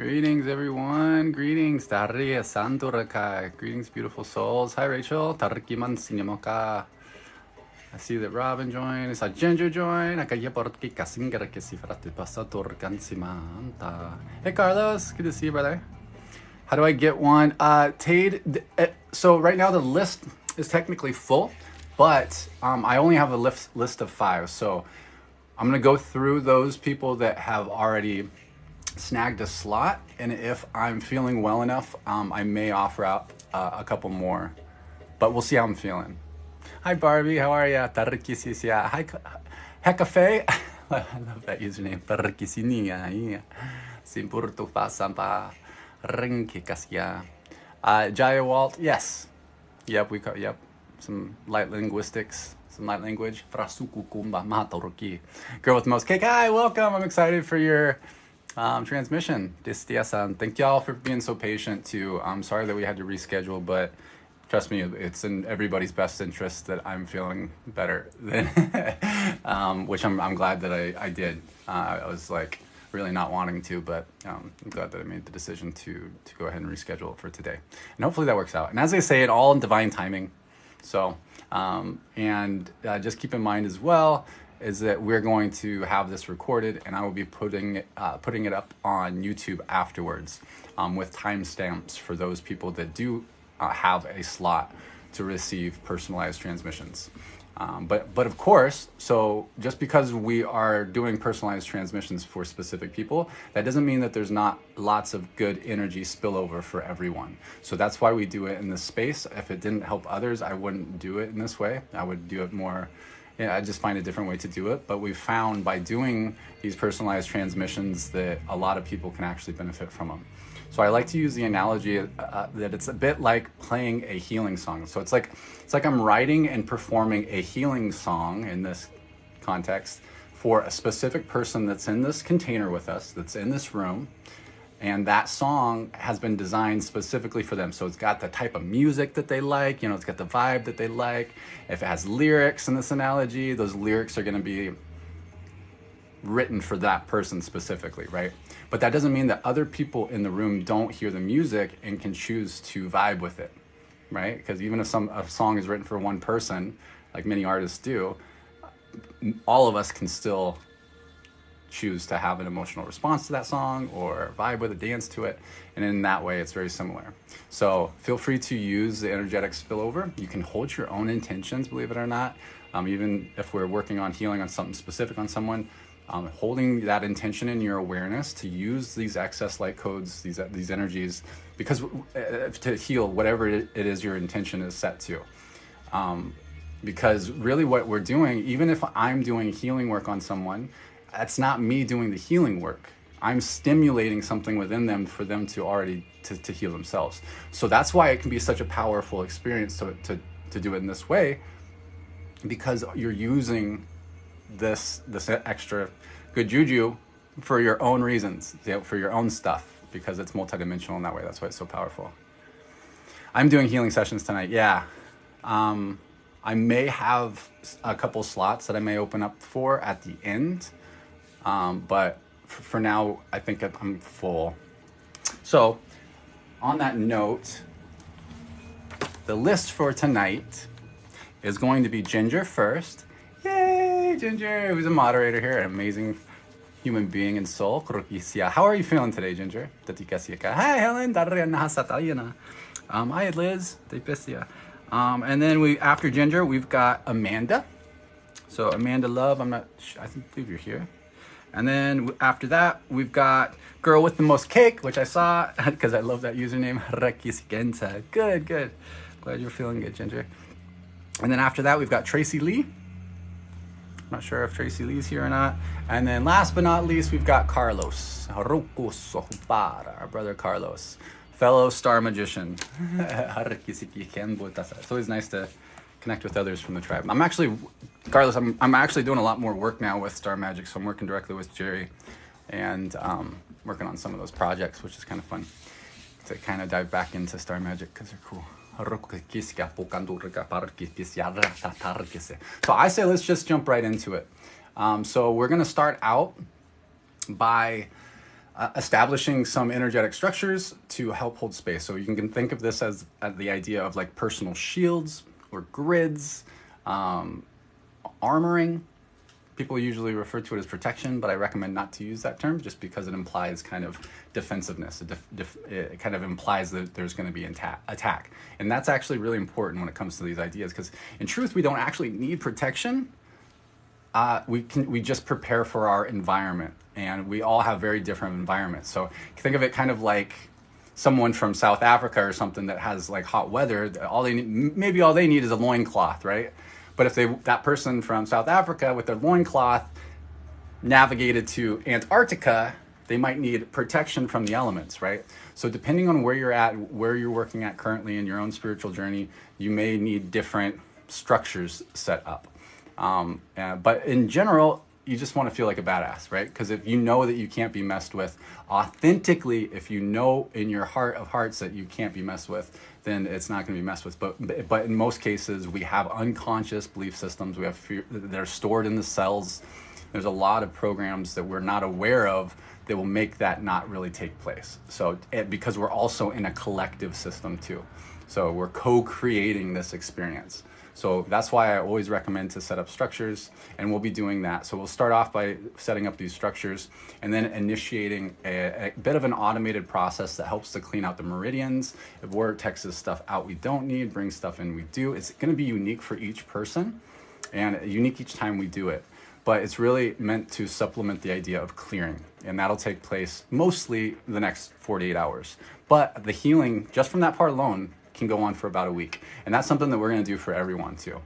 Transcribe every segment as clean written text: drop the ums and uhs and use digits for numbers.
Greetings, everyone. Greetings. Tariya Sanduraka. Greetings, beautiful souls. Hi, Rachel. Tarikiman Sinyamoka. I see that Robin joined. I saw Ginger join. Hey, Carlos. Good to see you, brother. How do I get one? Tade, so right now the list is technically full, but I only have a list of 5. So I'm going to go through those people that have already snagged a slot, and if I'm feeling well enough, I may offer out a couple more, but we'll see how I'm feeling. Hi Barbie, how are ya? Hi Hecafe. I love that username. Jaya Walt, yes. Yep, yep. Some light linguistics, some light language. Girl with the most cake. Hi, welcome. I'm excited for your transmission. Thank y'all for being so patient too. I'm sorry that we had to reschedule, but trust me, it's in everybody's best interest that I'm feeling better than which I'm glad that I did. I was like really not wanting to, but I'm glad that I made the decision to go ahead and reschedule it for today, and hopefully that works out. And as I say, it all in divine timing. So just keep in mind as well is that we're going to have this recorded, and I will be putting it up on YouTube afterwards with timestamps for those people that do have a slot to receive personalized transmissions. But of course, so just because we are doing personalized transmissions for specific people, that doesn't mean that there's not lots of good energy spillover for everyone. So that's why we do it in this space. If it didn't help others, I wouldn't do it in this way. I would do it more, I just find a different way to do it. But we've found by doing these personalized transmissions that a lot of people can actually benefit from them. So I like to use the analogy that it's a bit like playing a healing song. So it's like I'm writing and performing a healing song in this context for a specific person that's in this container with us, that's in this room, and that song has been designed specifically for them. So it's got the type of music that they like, it's got the vibe that they like. If it has lyrics in this analogy, those lyrics are going to be written for that person specifically, right? But that doesn't mean that other people in the room don't hear the music and can choose to vibe with it, right? Because even if a song is written for one person, like many artists do, all of us can still choose to have an emotional response to that song or vibe with it, dance to it, and in that way it's very similar. So feel free to use the energetic spillover. You can hold your own intentions, believe it or not. Even if we're working on healing on something specific on someone, holding that intention in your awareness to use these excess light codes, these energies, because to heal whatever it is your intention is set to. Because really what we're doing, even if I'm doing healing work on someone, that's not me doing the healing work. I'm stimulating something within them for them to already to heal themselves. So that's why it can be such a powerful experience to do it in this way, because you're using this extra good juju for your own reasons, for your own stuff, because it's multidimensional in that way. That's why it's so powerful. I'm doing healing sessions tonight. Yeah. I may have a couple slots that I may open up for at the end. But for now, I think I'm full. So on that note, the list for tonight is going to be Ginger first. Yay, Ginger, who's a moderator here, an amazing human being and soul. How are you feeling today, Ginger? Hi, Helen. Hi, Liz. And then after Ginger, we've got Amanda. So Amanda Love, I believe you're here. And then after that, we've got Girl with the Most Cake, which I saw because I love that username. Good. Glad you're feeling good, Ginger. And then after that, we've got Tracy Lee. Not sure if Tracy Lee's here or not. And then last but not least, we've got Carlos. Our brother Carlos, fellow star magician. It's always nice to connect with others from the tribe. Carlos, I'm actually doing a lot more work now with Star Magic, so I'm working directly with Jerry and working on some of those projects, which is kind of fun to kind of dive back into Star Magic because they're cool. So I say let's just jump right into it. So we're going to start out by establishing some energetic structures to help hold space. So you can think of this as the idea of like personal shields or grids, armoring. People usually refer to it as protection, but I recommend not to use that term just because it implies kind of defensiveness. It kind of implies that there's going to be attack. And that's actually really important when it comes to these ideas, because in truth, we don't actually need protection. We just prepare for our environment, and we all have very different environments. So think of it kind of like someone from South Africa or something that has like hot weather. Maybe all they need is a loincloth, right? But if that person from South Africa with their loincloth navigated to Antarctica, they might need protection from the elements, right? So depending on where you're at, where you're working at currently in your own spiritual journey, you may need different structures set up. But in general, you just want to feel like a badass, right? Because if you know that you can't be messed with authentically, if you know in your heart of hearts that you can't be messed with, then it's not going to be messed with. But in most cases, we have unconscious belief systems. We have fear that are stored in the cells. There's a lot of programs that we're not aware of that will make that not really take place. So because we're also in a collective system too. So we're co-creating this experience. So that's why I always recommend to set up structures, and we'll be doing that. So we'll start off by setting up these structures and then initiating a bit of an automated process that helps to clean out the meridians, vortexes stuff out we don't need, bring stuff in we do. It's going to be unique for each person and unique each time we do it. But it's really meant to supplement the idea of clearing, and that'll take place mostly the next 48 hours. But the healing, just from that part alone, can go on for about a week. And that's something that we're going to do for everyone too.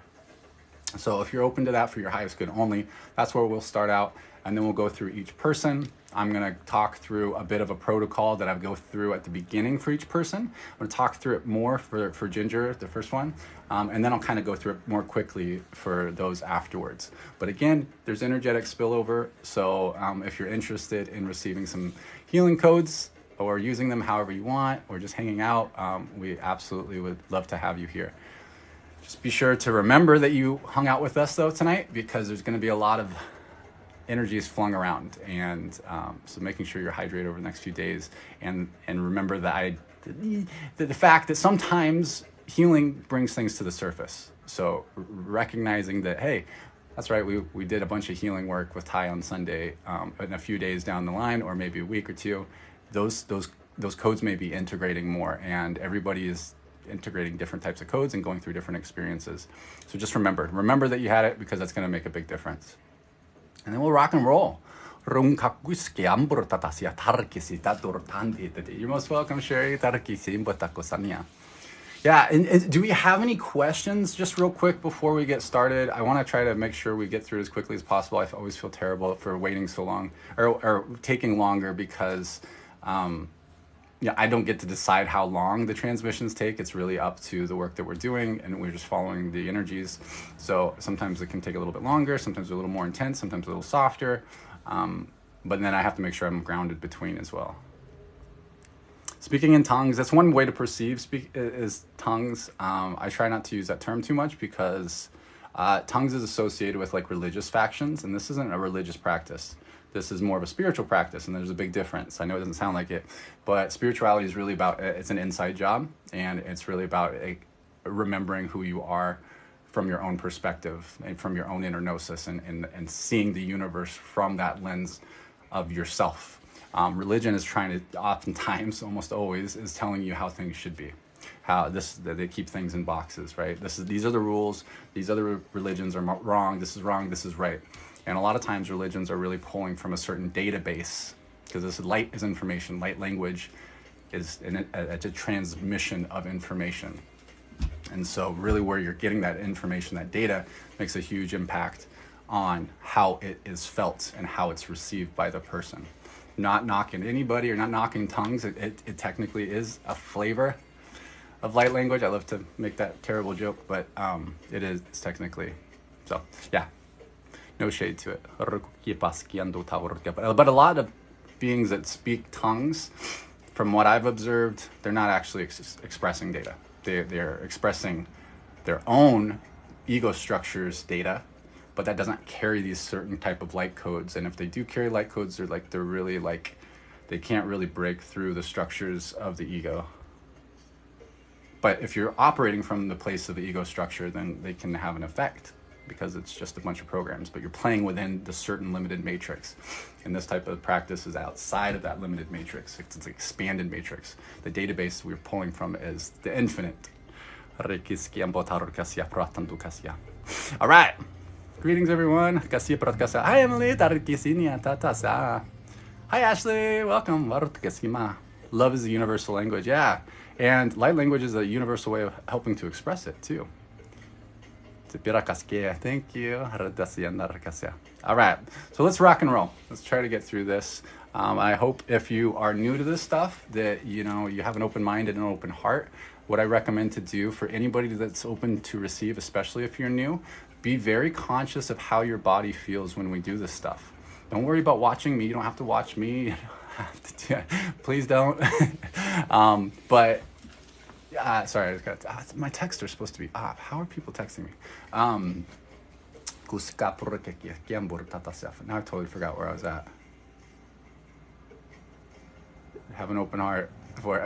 So if you're open to that for your highest good only, that's where we'll start out, and then we'll go through each person. I'm going to talk through a bit of a protocol that I go through at the beginning for each person. I'm going to talk through it more for Ginger, the first one, and then I'll kind of go through it more quickly for those afterwards. But again, there's energetic spillover, so if you're interested in receiving some healing codes or using them however you want, or just hanging out, we absolutely would love to have you here. Just be sure to remember that you hung out with us though tonight, because there's going to be a lot of energies flung around, and so making sure you're hydrated over the next few days, and remember that the fact that sometimes healing brings things to the surface. So recognizing that, hey, that's right, we did a bunch of healing work with Ty on Sunday, and a few days down the line, or maybe a week or two, those codes may be integrating more, and everybody is integrating different types of codes and going through different experiences. So just remember that you had it, because that's going to make a big difference. And then we'll rock and roll. You're most welcome, Sherry. Yeah, and do we have any questions? Just real quick before we get started, I want to try to make sure we get through as quickly as possible. I always feel terrible for waiting so long, or taking longer, because I don't get to decide how long the transmissions take. It's really up to the work that we're doing, and we're just following the energies. So sometimes it can take a little bit longer, sometimes a little more intense, sometimes a little softer. But then I have to make sure I'm grounded between as well. Speaking in tongues, that's one way to perceive is tongues. I try not to use that term too much, because tongues is associated with like religious factions, and this isn't a religious practice. This is more of a spiritual practice, and there's a big difference. I know it doesn't sound like it, but spirituality is really about, it's an inside job, and it's really about remembering who you are from your own perspective and from your own inner gnosis, and seeing the universe from that lens of yourself. Religion is trying to, oftentimes, almost always, is telling you how things should be. How they keep things in boxes, right? These are the rules. These other religions are wrong. This is wrong. This is right. And a lot of times religions are really pulling from a certain database, because this light is information. Light language is a transmission of information. And so really where you're getting that information, that data, makes a huge impact on how it is felt and how it's received by the person. Not knocking anybody, or not knocking tongues. It technically is a flavor of light language. I love to make that terrible joke, but it's technically. So, yeah. No shade to it. But a lot of beings that speak tongues, from what I've observed, they're not actually expressing data. They're expressing their own ego structures data, but that doesn't carry these certain type of light codes. And if they do carry light codes, they're really like they can't really break through the structures of the ego. But if you're operating from the place of the ego structure, then they can have an effect because it's just a bunch of programs, but you're playing within the certain limited matrix. And this type of practice is outside of that limited matrix. It's an expanded matrix. The database we're pulling from is the infinite. All right. Greetings, everyone. Hi, Emily. Hi, Ashley. Welcome. Love is a universal language. Yeah. And light language is a universal way of helping to express it, too. Thank you. All right. So let's rock and roll. Let's try to get through this. I hope if you are new to this stuff that, you have an open mind and an open heart. What I recommend to do for anybody that's open to receive, especially if you're new, be very conscious of how your body feels when we do this stuff. Don't worry about watching me. You don't have to watch me. You don't have to please don't. But sorry, I just got my texts are supposed to be off. How are people texting me? Now I totally forgot where I was at. Have an open heart.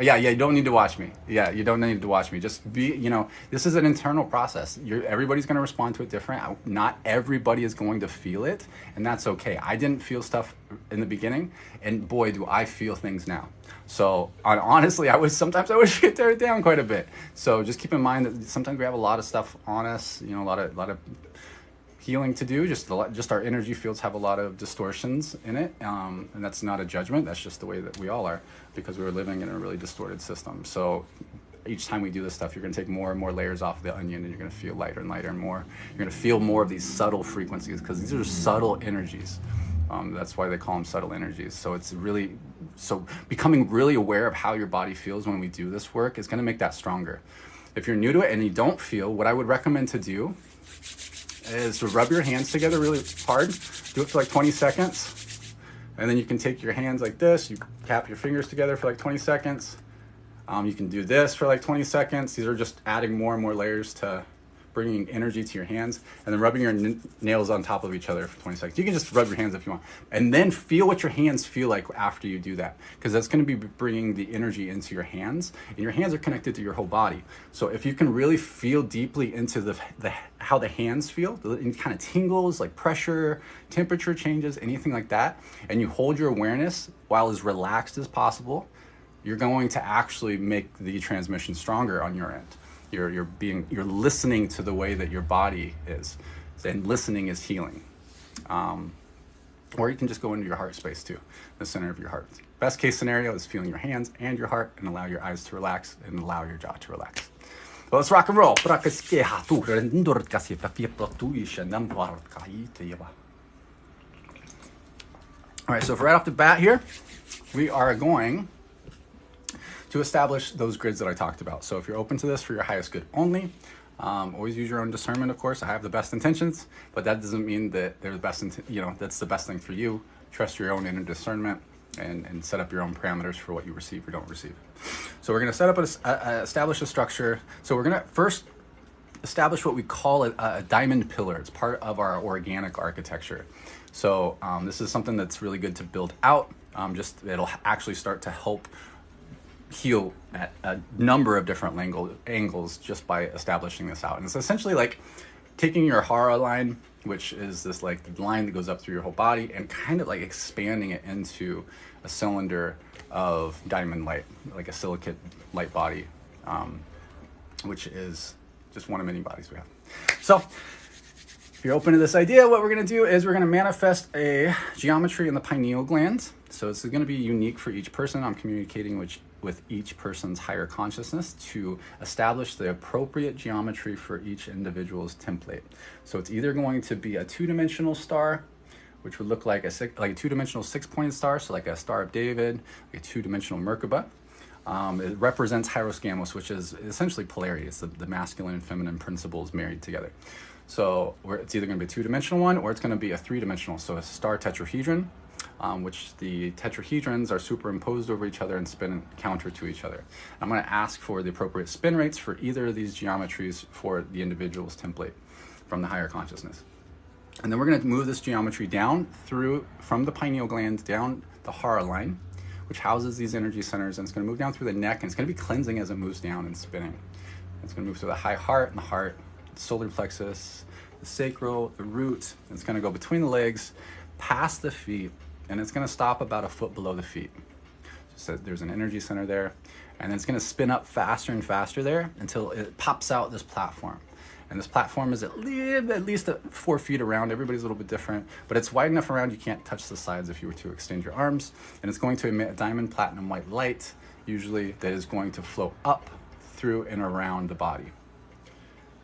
You don't need to watch me. Yeah, you don't need to watch me. Just be, this is an internal process. Everybody's going to respond to it different. Not everybody is going to feel it, and that's okay. I didn't feel stuff in the beginning, and boy, do I feel things now. So honestly, sometimes I wish we could tear it down quite a bit. So just keep in mind that sometimes we have a lot of stuff on us, a lot of healing to do. Just our energy fields have a lot of distortions in it, and that's not a judgment. That's just the way that we all are, because we're living in a really distorted system. So each time we do this stuff, you're going to take more and more layers off of the onion, and you're going to feel lighter and lighter and more. You're going to feel more of these subtle frequencies, because these are subtle energies. That's why they call them subtle energies. So becoming really aware of how your body feels when we do this work is going to make that stronger. If you're new to it and you don't feel, what I would recommend to do is to rub your hands together really hard. Do it for like 20 seconds. And then you can take your hands like this. You tap your fingers together for like 20 seconds. You can do this for like 20 seconds. These are just adding more and more layers to bringing energy to your hands, and then rubbing your nails on top of each other for 20 seconds. You can just rub your hands if you want. And then feel what your hands feel like after you do that, because that's going to be bringing the energy into your hands, and your hands are connected to your whole body. So if you can really feel deeply into how the hands feel, any kind of tingles, like pressure, temperature changes, anything like that, and you hold your awareness while as relaxed as possible, you're going to actually make the transmission stronger on your end. You're listening to the way that your body is, and listening is healing. Or you can just go into your heart space too, the center of your heart. Best case scenario is feeling your hands and your heart, and allow your eyes to relax and allow your jaw to relax. Well, let's rock and roll. All right, so right off the bat here, we are going to establish those grids that I talked about. So if you're open to this for your highest good only, always use your own discernment, of course. I have the best intentions, but that doesn't mean that they're the best, that's the best thing for you. Trust your own inner discernment and set up your own parameters for what you receive or don't receive. So we're gonna set up establish a structure. So we're gonna first establish what we call a diamond pillar. It's part of our organic architecture. So this is something that's really good to build out. It'll actually start to help heal at a number of different angles just by establishing this out. And it's essentially like taking your hara line, which is this like the line that goes up through your whole body, and kind of like expanding it into a cylinder of diamond light, like a silicate light body, which is just one of many bodies we have. So if you're open to this idea, what we're going to do is we're going to manifest a geometry in the pineal gland. So it's going to be unique for each person. I'm communicating with each person's higher consciousness to establish the appropriate geometry for each individual's template. So it's either going to be a two-dimensional star, which would look like a two-dimensional six-pointed star, so like a Star of David, like a two-dimensional Merkaba. It represents Hyros Gamos, which is essentially polarity. It's the masculine and feminine principles married together. So it's either going to be a two-dimensional one, or it's going to be a three-dimensional, so a star tetrahedron, which the tetrahedrons are superimposed over each other and spin counter to each other. I'm going to ask for the appropriate spin rates for either of these geometries for the individual's template from the higher consciousness. And then we're going to move this geometry down from the pineal gland down the hara line, which houses these energy centers, and it's going to move down through the neck, and it's going to be cleansing as it moves down and spinning. It's going to move through the high heart and the heart, the solar plexus, the sacral, the root, and it's going to go between the legs, past the feet, and it's going to stop about a foot below the feet. So there's an energy center there, and then it's going to spin up faster and faster there until it pops out this platform. And this platform is at least 4 feet around. Everybody's a little bit different, but it's wide enough around you can't touch the sides if you were to extend your arms. And it's going to emit a diamond platinum white light, usually, that is going to flow up through and around the body.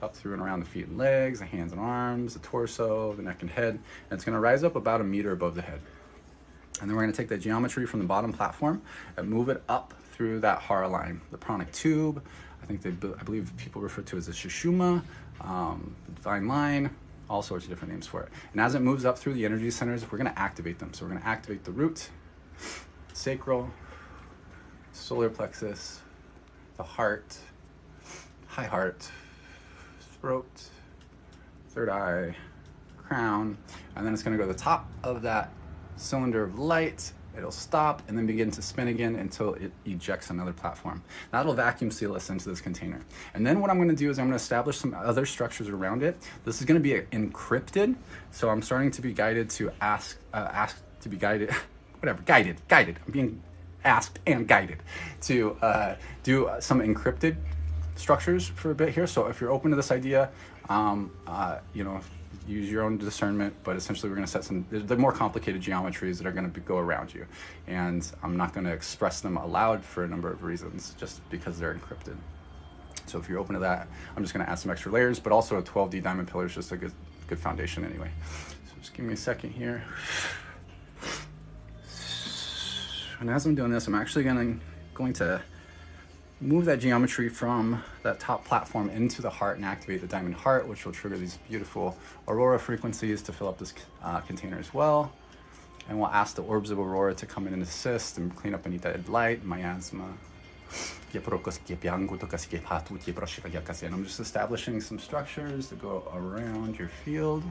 Up through and around the feet and legs, the hands and arms, the torso, the neck and head. And it's going to rise up about 1 meter above the head. And then we're going to take that geometry from the bottom platform and move it up through that hara line, the pranic tube. I believe people refer to it as the Sushumna, the divine line, all sorts of different names for it. And as it moves up through the energy centers, we're going to activate them. So we're going to activate the root, sacral, solar plexus, the heart, high heart, throat, third eye, crown, and then it's going to go to the top of that cylinder of light. It'll stop and then begin to spin again until it ejects another platform. That'll vacuum seal us into this container. And then what I'm going to do is I'm going to establish some other structures around it. This is going to be encrypted. So I'm starting to be guided to ask to be guided, whatever, guided. I'm being asked and guided to do some encrypted structures for a bit here. So if you're open to this idea, use your own discernment, but essentially we're going to set some, they're more complicated geometries that are going to go around you. And I'm not going to express them aloud for a number of reasons, just because they're encrypted. So if you're open to that, I'm just going to add some extra layers, but also a 12D diamond pillar is just a good foundation anyway. So just give me a second here. And as I'm doing this, I'm actually going to move that geometry from that top platform into the heart and activate the diamond heart, which will trigger these beautiful aurora frequencies to fill up this container as well. And we'll ask the orbs of aurora to come in and assist and clean up any dead light, miasma. And I'm just establishing some structures to go around your field.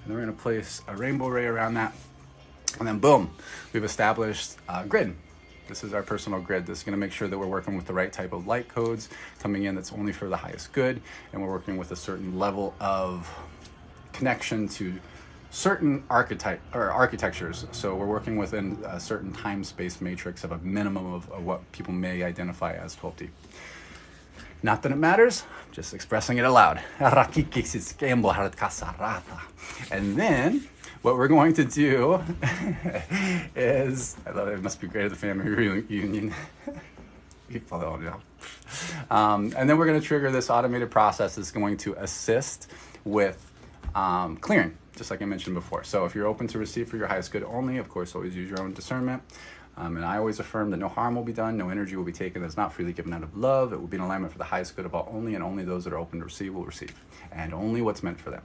And we're going to place a rainbow ray around that. And then boom, we've established a grid. This is our personal grid. This is going to make sure that we're working with the right type of light codes coming in that's only for the highest good. And we're working with a certain level of connection to certain architectures. So we're working within a certain time-space matrix of a minimum of what people may identify as 12D. Not that it matters, just expressing it aloud. And then what we're going to do is, I love it, must be great at the family reunion. And then we're going to trigger this automated process that's going to assist with clearing, just like I mentioned before. So if you're open to receive for your highest good only, of course, always use your own discernment. And I always affirm that no harm will be done, no energy will be taken that's not freely given out of love. It will be in alignment for the highest good of all only, and only those that are open to receive will receive, and only what's meant for them.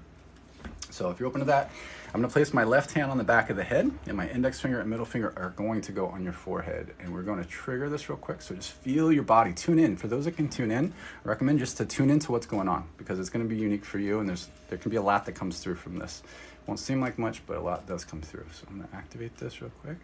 So if you're open to that, I'm going to place my left hand on the back of the head, and my index finger and middle finger are going to go on your forehead. And we're going to trigger this real quick, so just feel your body, tune in. For those that can tune in, I recommend just to tune into what's going on, because it's going to be unique for you, and there can be a lot that comes through from this. Won't seem like much, but a lot does come through. So I'm going to activate this real quick.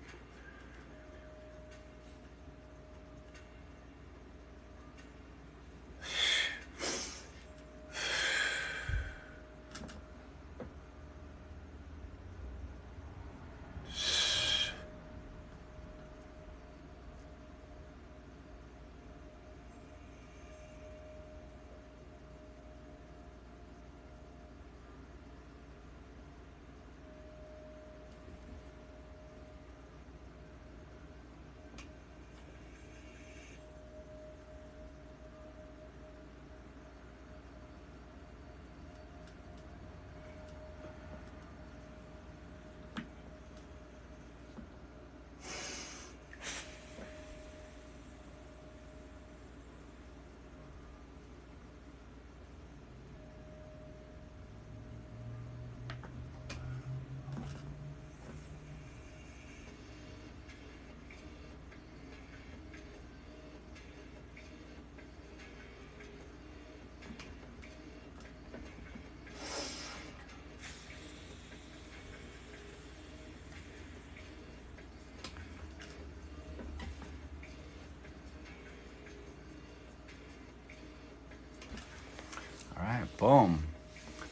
Boom.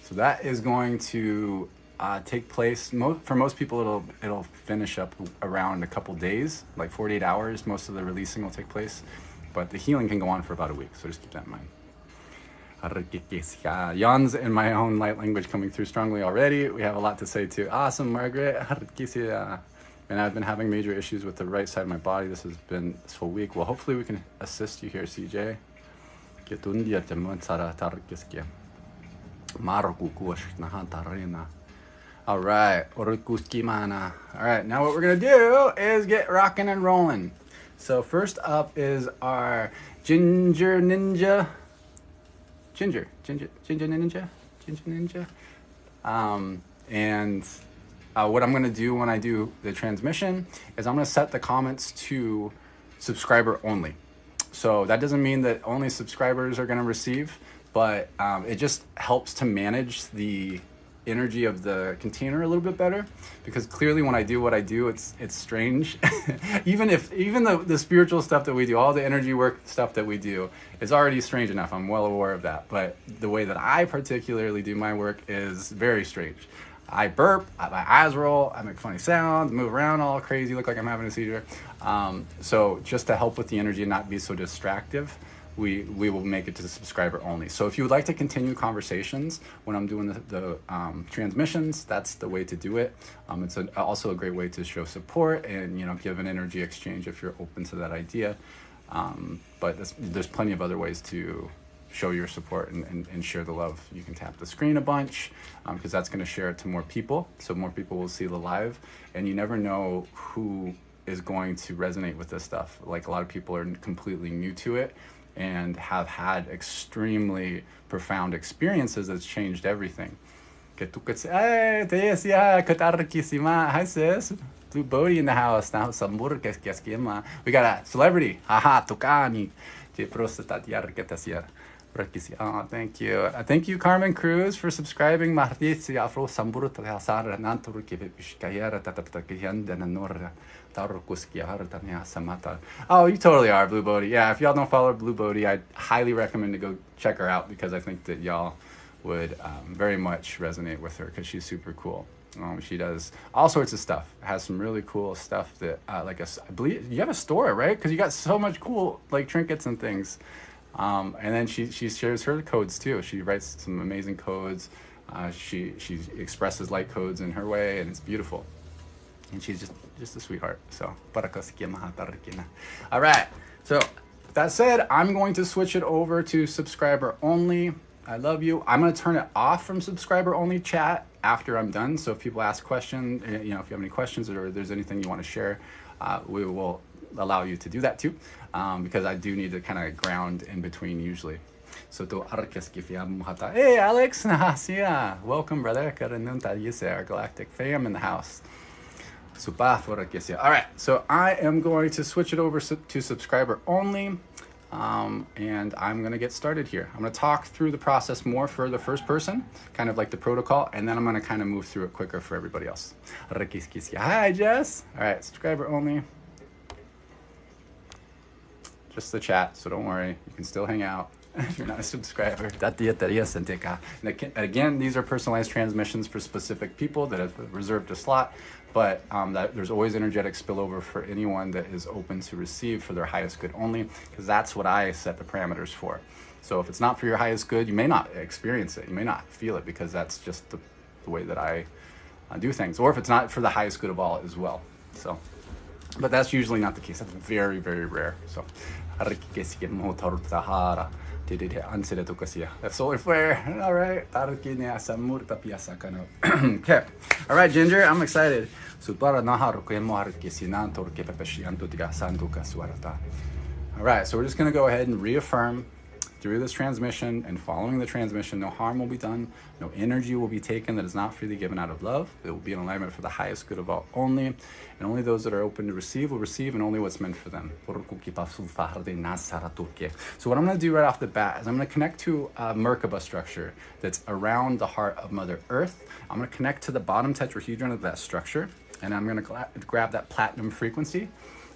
So that is going to take place. For most people, it'll finish up around a couple days, like 48 hours. Most of the releasing will take place, but the healing can go on for about a week. So just keep that in mind. Yawns in my own light language coming through strongly already. We have a lot to say too. Awesome, Margaret. And I've been having major issues with the right side of my body. This has been this whole week. Well, hopefully we can assist you here, CJ. All right. All right, now what we're gonna do is get rocking and rolling. So first up is our Ginger Ninja. Ginger Ninja. And what I'm gonna do when I do the transmission is I'm gonna set the comments to subscriber only. So that doesn't mean that only subscribers are gonna receive, but it just helps to manage the energy of the container a little bit better, because clearly when I do what I do, it's strange. even the spiritual stuff that we do, all the energy work stuff that we do, is already strange enough. I'm well aware of that. But the way that I particularly do my work is very strange. I burp, my eyes roll, I make funny sounds, move around all crazy, look like I'm having a seizure. So just to help with the energy and not be so distractive, we will make it to the subscriber only. So if you would like to continue conversations when I'm doing the transmissions, that's the way to do it. It's also a great way to show support and give an energy exchange if you're open to that idea. But there's plenty of other ways to show your support and share the love. You can tap the screen a bunch because that's going to share it to more people, so more people will see the live. And you never know who is going to resonate with this stuff. Like, a lot of people are completely new to it and have had extremely profound experiences that's changed everything. Hey, hi sis. Blue Bodie in the house. Now we got a celebrity. Haha, Tukani. Oh, thank you. Thank you, Carmen Cruz, for subscribing. Oh, you totally are, Blue Bodie. Yeah, if y'all don't follow Blue Bodie, I highly recommend to go check her out, because I think that y'all would very much resonate with her, because she's super cool. She does all sorts of stuff. Has some really cool stuff that, I believe you have a store, right? Because you got so much cool trinkets and things. And then she shares her codes too. She writes some amazing codes. She expresses light codes in her way, and it's beautiful. And she's just a sweetheart. So, all right. So that said, I'm going to switch it over to subscriber only. I love you. I'm going to turn it off from subscriber only chat after I'm done. So if people ask questions, if you have any questions or there's anything you want to share, we will allow you to do that too, because I do need to kind of ground in between usually. So hey Alex, welcome brother. Our galactic fam in the house. All right, so I am going to switch it over to subscriber only, and I'm going to get started here. I'm going to talk through the process more for the first person, kind of like the protocol, and then I'm going to kind of move through it quicker for everybody else. Hi Jess. All right, subscriber only. Just the chat, so don't worry. You can still hang out if you're not a subscriber. And again, these are personalized transmissions for specific people that have reserved a slot, but there's always energetic spillover for anyone that is open to receive for their highest good only, because that's what I set the parameters for. So if it's not for your highest good, you may not experience it. You may not feel it, because that's just the way that I do things. Or if it's not for the highest good of all as well. So, but that's usually not the case. That's very, very rare. So. Solar flare. All right. Okay. All right, Ginger, I'm excited. All right, so we're just going to go ahead and reaffirm through this transmission, and following the transmission, no harm will be done, no energy will be taken that is not freely given out of love. It will be in alignment for the highest good of all only, and only those that are open to receive will receive, and only what's meant for them. So what I'm going to do right off the bat is I'm going to connect to a Merkaba structure that's around the heart of Mother Earth. I'm going to connect to the bottom tetrahedron of that structure, and I'm going to grab that platinum frequency.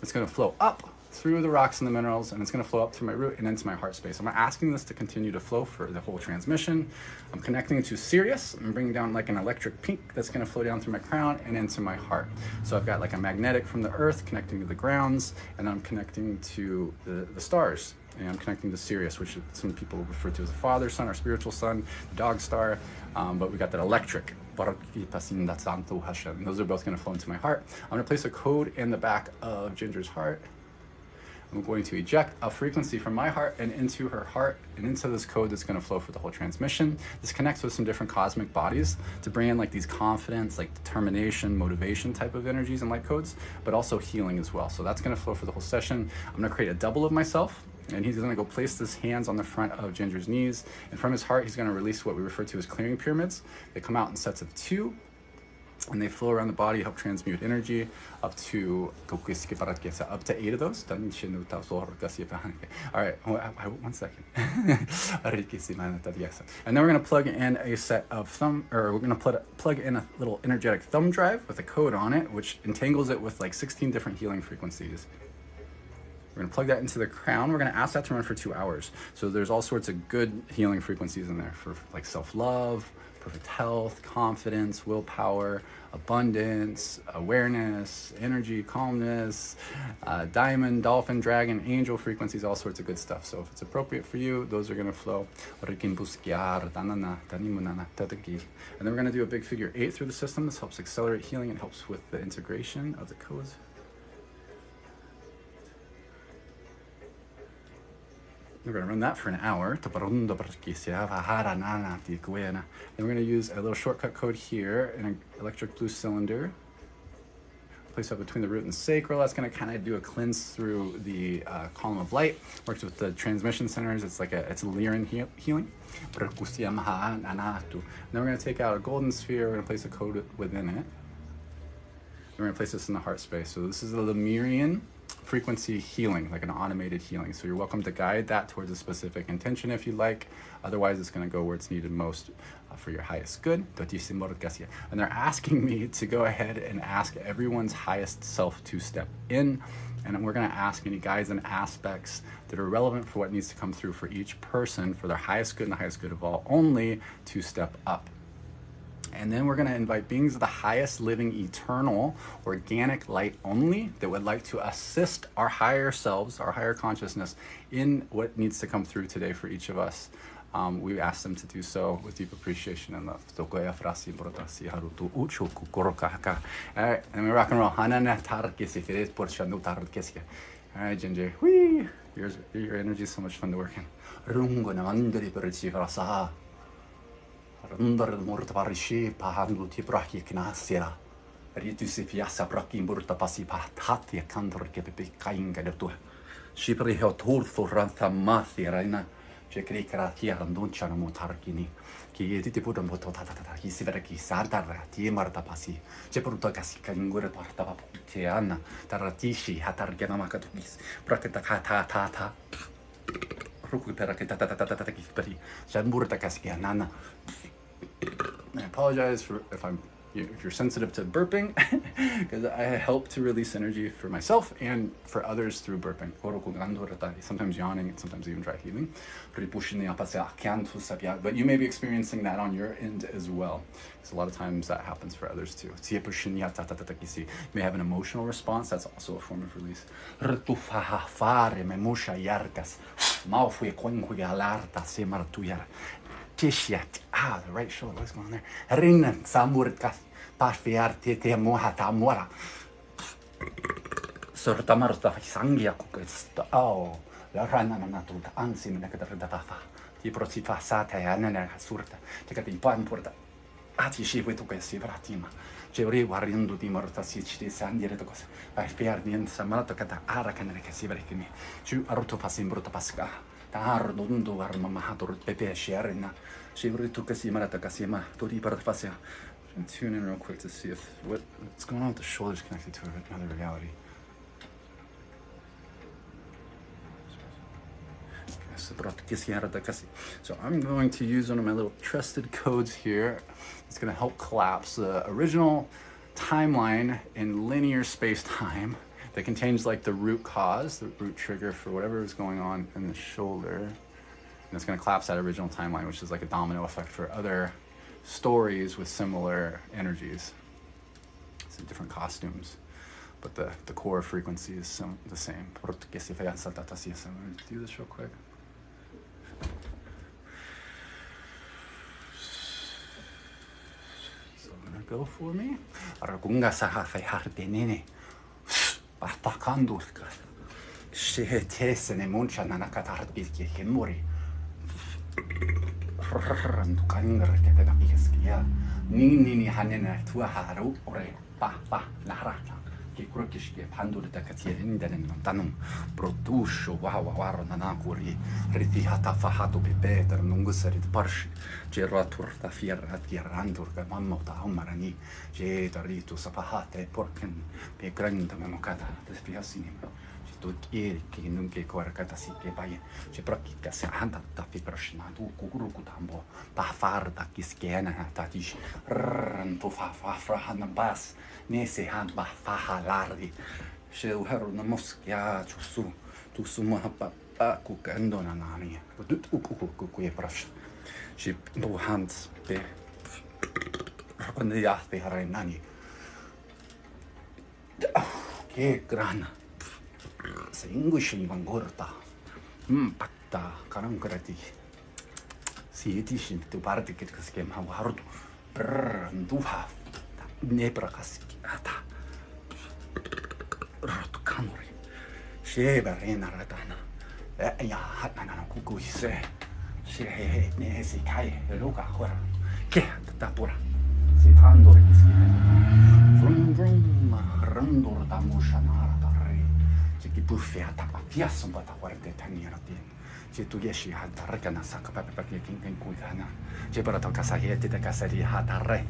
It's going to flow up through the rocks and the minerals, and it's going to flow up through my root and into my heart space. I'm asking this to continue to flow for the whole transmission. I'm connecting to Sirius. I'm bringing down like an electric pink that's going to flow down through my crown and into my heart. So I've got like a magnetic from the earth connecting to the grounds, and I'm connecting to the stars. And I'm connecting to Sirius, which some people refer to as the father sun, our spiritual sun, the dog star, but we got that electric. And those are both going to flow into my heart. I'm going to place a code in the back of Ginger's heart. I'm going to eject a frequency from my heart and into her heart and into this code that's going to flow for the whole transmission. This connects with some different cosmic bodies to bring in like these confidence, like determination, motivation type of energies and light codes, but also healing as well. So that's going to flow for the whole session. I'm going to create a double of myself. And he's going to go place his hands on the front of Ginger's knees. And from his heart, he's going to release what we refer to as clearing pyramids. They come out in sets of 2. And they flow around the body, help transmute energy up to 8 of those. All right, 1 second. And then we're going to plug in a set of we're going to plug in a little energetic thumb drive with a code on it, which entangles it with like 16 different healing frequencies. We're going to plug that into the crown. We're going to ask that to run for 2 hours. So there's all sorts of good healing frequencies in there for like self-love, perfect health, confidence, willpower, abundance, awareness, energy, calmness, diamond, dolphin, dragon, angel frequencies, all sorts of good stuff. So if it's appropriate for you, those are going to flow. And then we're going to do a big figure 8 through the system. This helps accelerate healing and helps with the integration of the codes. We're going to run that for an hour. Then we're going to use a little shortcut code here in an electric blue cylinder. Place that between the root and sacral. That's going to kind of do a cleanse through the column of light. Works with the transmission centers. It's a Lyran healing. Then we're going to take out a golden sphere. We're going to place a code within it. We're going to place this in the heart space. So this is a Lemurian frequency healing, like an automated healing. So you're welcome to guide that towards a specific intention if you like. Otherwise, it's going to go where it's needed most for your highest good. And they're asking me to go ahead and ask everyone's highest self to step in. And we're going to ask any guides and aspects that are relevant for what needs to come through for each person, for their highest good and the highest good of all, only to step up. And then we're going to invite beings of the highest living, eternal, organic light only that would like to assist our higher selves, our higher consciousness in what needs to come through today for each of us. We ask them to do so with deep appreciation and love. All right, and we rock and roll. All right, Ginger. Whee! Your energy is so much fun to work in. Rundar morta parishi pahandu tibraki knasira. Ritu si fiasa braki morta pasi pahatia kantor kepe kainga de tu. Shipri ho turtho ranta mathiraina. Chekrikra hiarandun chana motarkini. Ki editi pudam boto tata hisiveraki santara timarta pasi. Chepruta kasikangura parta tiana. Taratishi hatargena makatukis. Prakata tata. I apologize if you're sensitive to burping, because I help to release energy for myself and for others through burping. Sometimes yawning, sometimes even dry heaving. But you may be experiencing that on your end as well, because a lot of times that happens for others too. You may have an emotional response. That's also a form of release. The right shoulder, what's going on there? Tune in real quick to see if what's going on with the shoulders connected to another reality. So I'm going to use one of my little trusted codes here. It's going to help collapse the original timeline in linear space-time they can change like the root cause, the root trigger for whatever is going on in the shoulder. And it's going to collapse that original timeline, which is like a domino effect for other stories with similar energies. It's in different costumes, but the core frequency is the same. Do this real quick. So I'm gonna go for me. Aragunga saha fai hardenene. Basta kandurka. She tesene muncha nanakata harbilki himori. Randu kangar kete na bieskia. Nini hanena tua haru ore pa narata. Krukiske pandurita katia indenen tanum produscio wawaro nanakuri riti hatafahato bebeter nungusarit parshi geratur ta fierra tirandur ka mamma ta umarani je daritu sapahate porken pe granda memokata despiasinim tutti che non che corcata si che vai ci pratica se anda da fibrashna tu kukuru kutambo pa farda kiskena ta dish ranto fa han bas ne se han ba fa halardi se uharu na moschia su tu suma pa kukando na nani tu ku e prash ci do hands pe quando ya pe haranani che grana se ingushi vangorta patta karankrati si etishin tu parte che schema guardo duha nebra kaskiata rot kanori sheba rena ratana ya hatana kuku se she ne si kai luka hora che tapura si tandori vrum vrum randor da mushana che buffata piasso un po' da guardare tanirati se tu riesci a dare che non sa perché in cuidana c'è per la casa di casa di hatare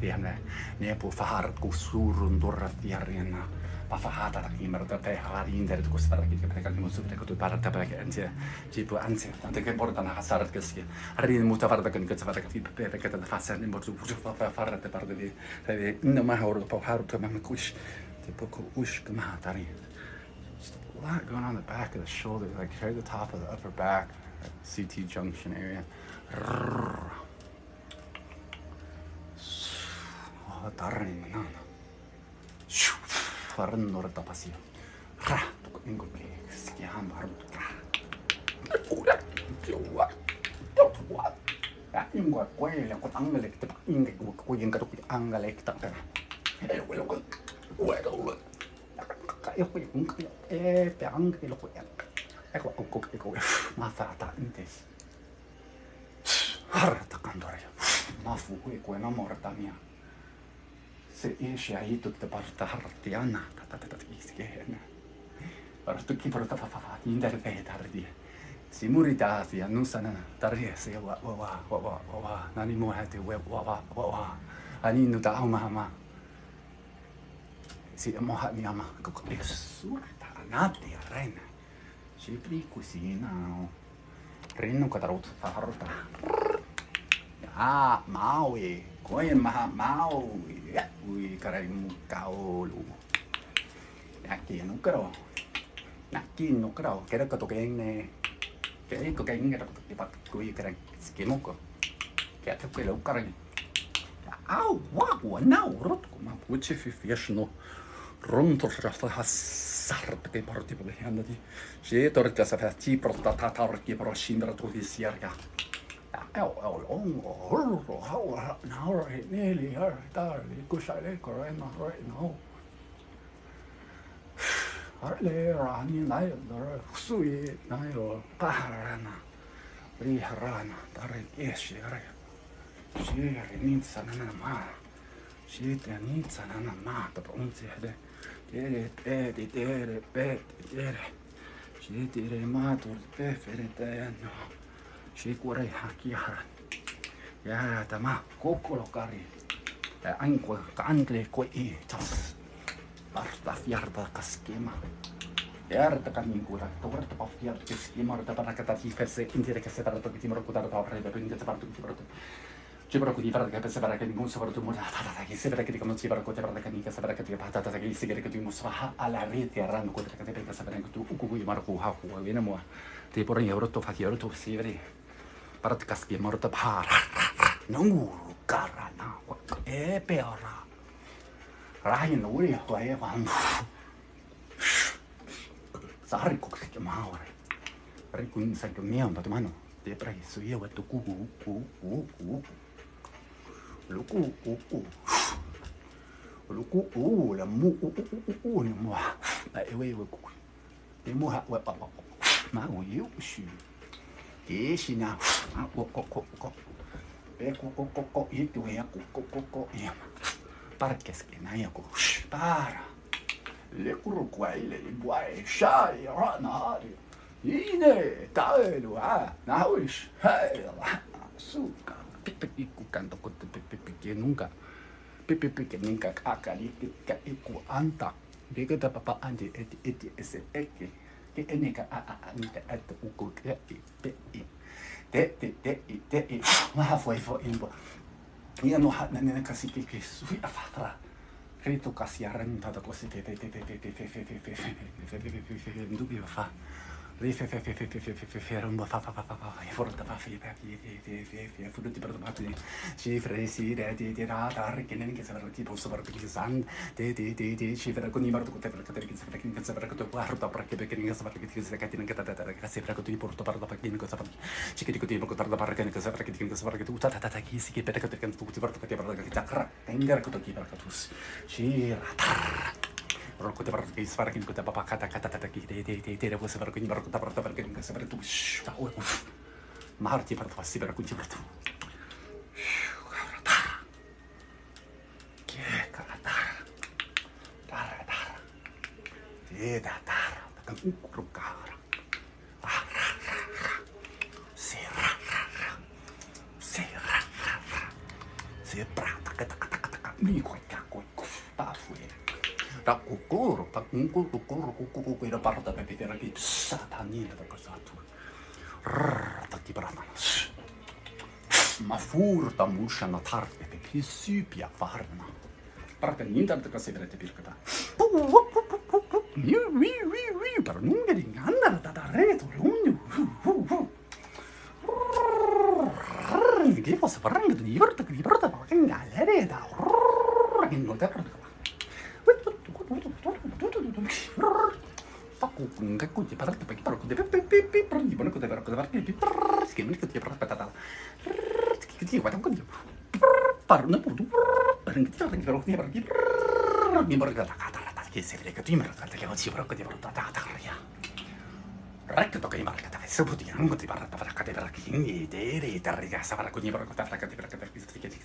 ne può fare kusur ndorra tiarina pa fahata da kimmer da te harindere tu questa che perché non so perché parata perché anzi ci può anzi tanto che porta una hasara che si arrin mutavarda che fare che perché da fassa in bordo fa fare te parte di non ma ora po haru ma kush tipo kush ma tari. A lot going on the back of the shoulder, like right at the top of the upper back, CT junction area. Oh, darling, no. Farno da pasio. Ra, ingo che schiam baruto. Ora, what? Ingo quella con angale che ingo qui in capo angale che tanto. E quello io qui per anche lo qui ecco ma fatta in te harta candore ma fu qui quella morta mia se esce a tutte parte hartiana tata ischena per tutti porta fa interpretare si murita si annusana tare se wa nani mo hate wa ani nu ta ma si moha miyama ko surta nati arena si pri cucina reno katarot farta ya maui koen maui ui karai mukaolu aquí no creo que era que ne que ko que ngera ko pat kui kara skimoko que até que lo karai au wow now rot ma puche fiesno Runterrafta hasard che porti per le andati. Se torta sa fatti porta tatarki per scindere tu di sierga. Now nearly her darling kushale correna right now. Harle rani nai sui nai parana. Riharana dare eshere. She inizia nana ma. She inizia nana ma per un zede. Tere, she did a matter, perfect, no. She could a hakiharan. Ya, tama, cocolo cari. Anque, cangle, quei, tas. Basta fiarda caschema. Erta camingura, torta pa fiarda che schema, da paracata ti fesse, intire che si parla che ti morocco da opera, da prendere parto di porto. Cibaraku di parada che sapeva che non so tu mura che sapeva che non cibaraku te parada che sapeva che patata che sigare che tu musa alla rete arranno con che te sapeva che tu uku maraku ha ku viene mo te porre euro to fati euro to siveri parata caschi morta para non carana e peora rai no uri to e van sari ku che maure ricun sai che mio ma mano te preso io tu ku Luku, la mu, la mu, we, the mu, ma, you, she, she now, eat way, parques que nayaco, para, le curuquai, le boy, shy, ranari, ine, taelo, now is, suka. Canto con que nunca que nunca acali que iku anta de que papa anti ese que enica anta at uku que de ma foi imbo ia no hat na casi que sui afatra credo casi arrenta da cose dubbio fa Ferro fa fuori da fuori per domani cifre si di rata che non che sarà tipo sopravvivenza di cifre con i marco te perché che sapere che tu guarda perché non sapere che si catena che che si frega tu porto per da perché cosa fa ci che ti porto da perché che sapere che sapere che tu tata chi si che perché tu ti porto che per che ta tengar che tu chi perché tu ci rata Rocco te perché sfara che te papa kata che te vuoi sapere che mi porta perché non sapere tu marti per farsi per cui ti porto che carata te da kan ukrucara se prata kata mi qua pa fuori da cucuro quella parte per vedere che satanina da cosa tu ti brama ma furta muscia na tarde che si pia farna parte niente da cosa vedete per che per non che andare da retro che cosa farang di porta che in galleria da che non da Aku ti parla perché parlo di prendi buono che parlo di che mi che ti parla patata che ti guarda con parlo per che ti parlo di mi porta che se vede che ti parla che oggi parlo di porta ya Recto che marca da se può dire non ti parla per che ni dere da ragazza para con parlo da che ti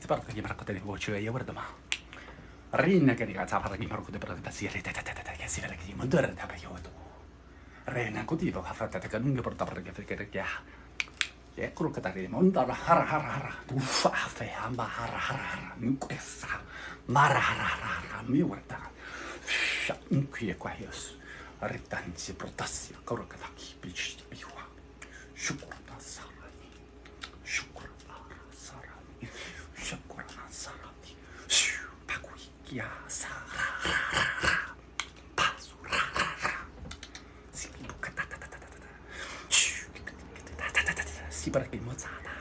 parlo che marca da voce io guarda ma Rinna che dica sapere che parlo di porta si rete che si vede che mi dore da periodo Rena così va a fare che non mi porta perché è quello che dare monda hara uffa fe amba hara mi questa mara hara mi guarda qui e qua io ritanci protassi quello che da chi bici io shukra sarani pakui kia sara si perché mozzata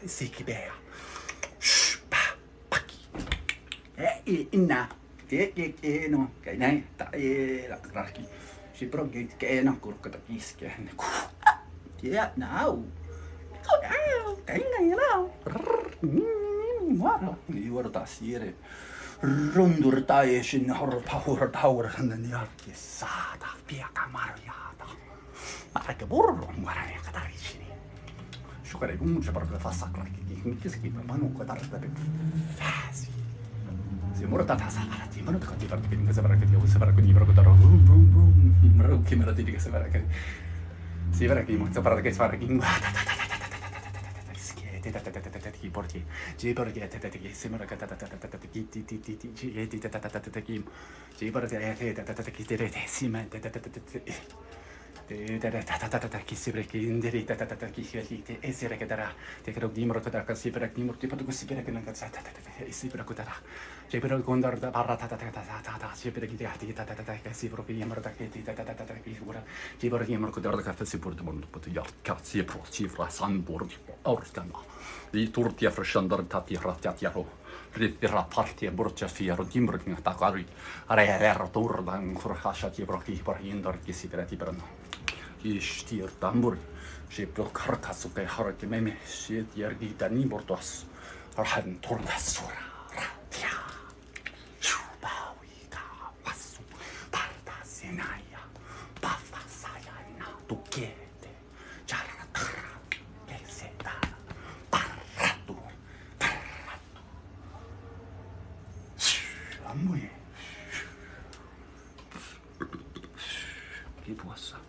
si che bea pacchi inna che no che nei la cracchi si però che no corco da chischia che now che no guarda mi guarda siere rondur dai shin hor power tower and the archi sata pia camariata ma che burro guarda che da vicini giocare comunque per la fassa che si chiama ma non guardare da fasi si morta ta salati ma non ti conti perché non sapere che devo sapere quindi però da ma che me la dici che sapere che si vera che non sapere che fare che ti porti ci perché ti sembra che Ritira partia burcia fiero dimbrking takari. Arevero turdan kurhasha tibroki por indor kisipirati brano. Ishtir tambur. She prokarkasuke haraki meme. She yergita nibortos. Arhan turnasura. Ratia. Shubawika wasu. Parta sinaya. Bafa sayana. Tukete. Jarakara. Keseta. Paratu. Muy keep what's up.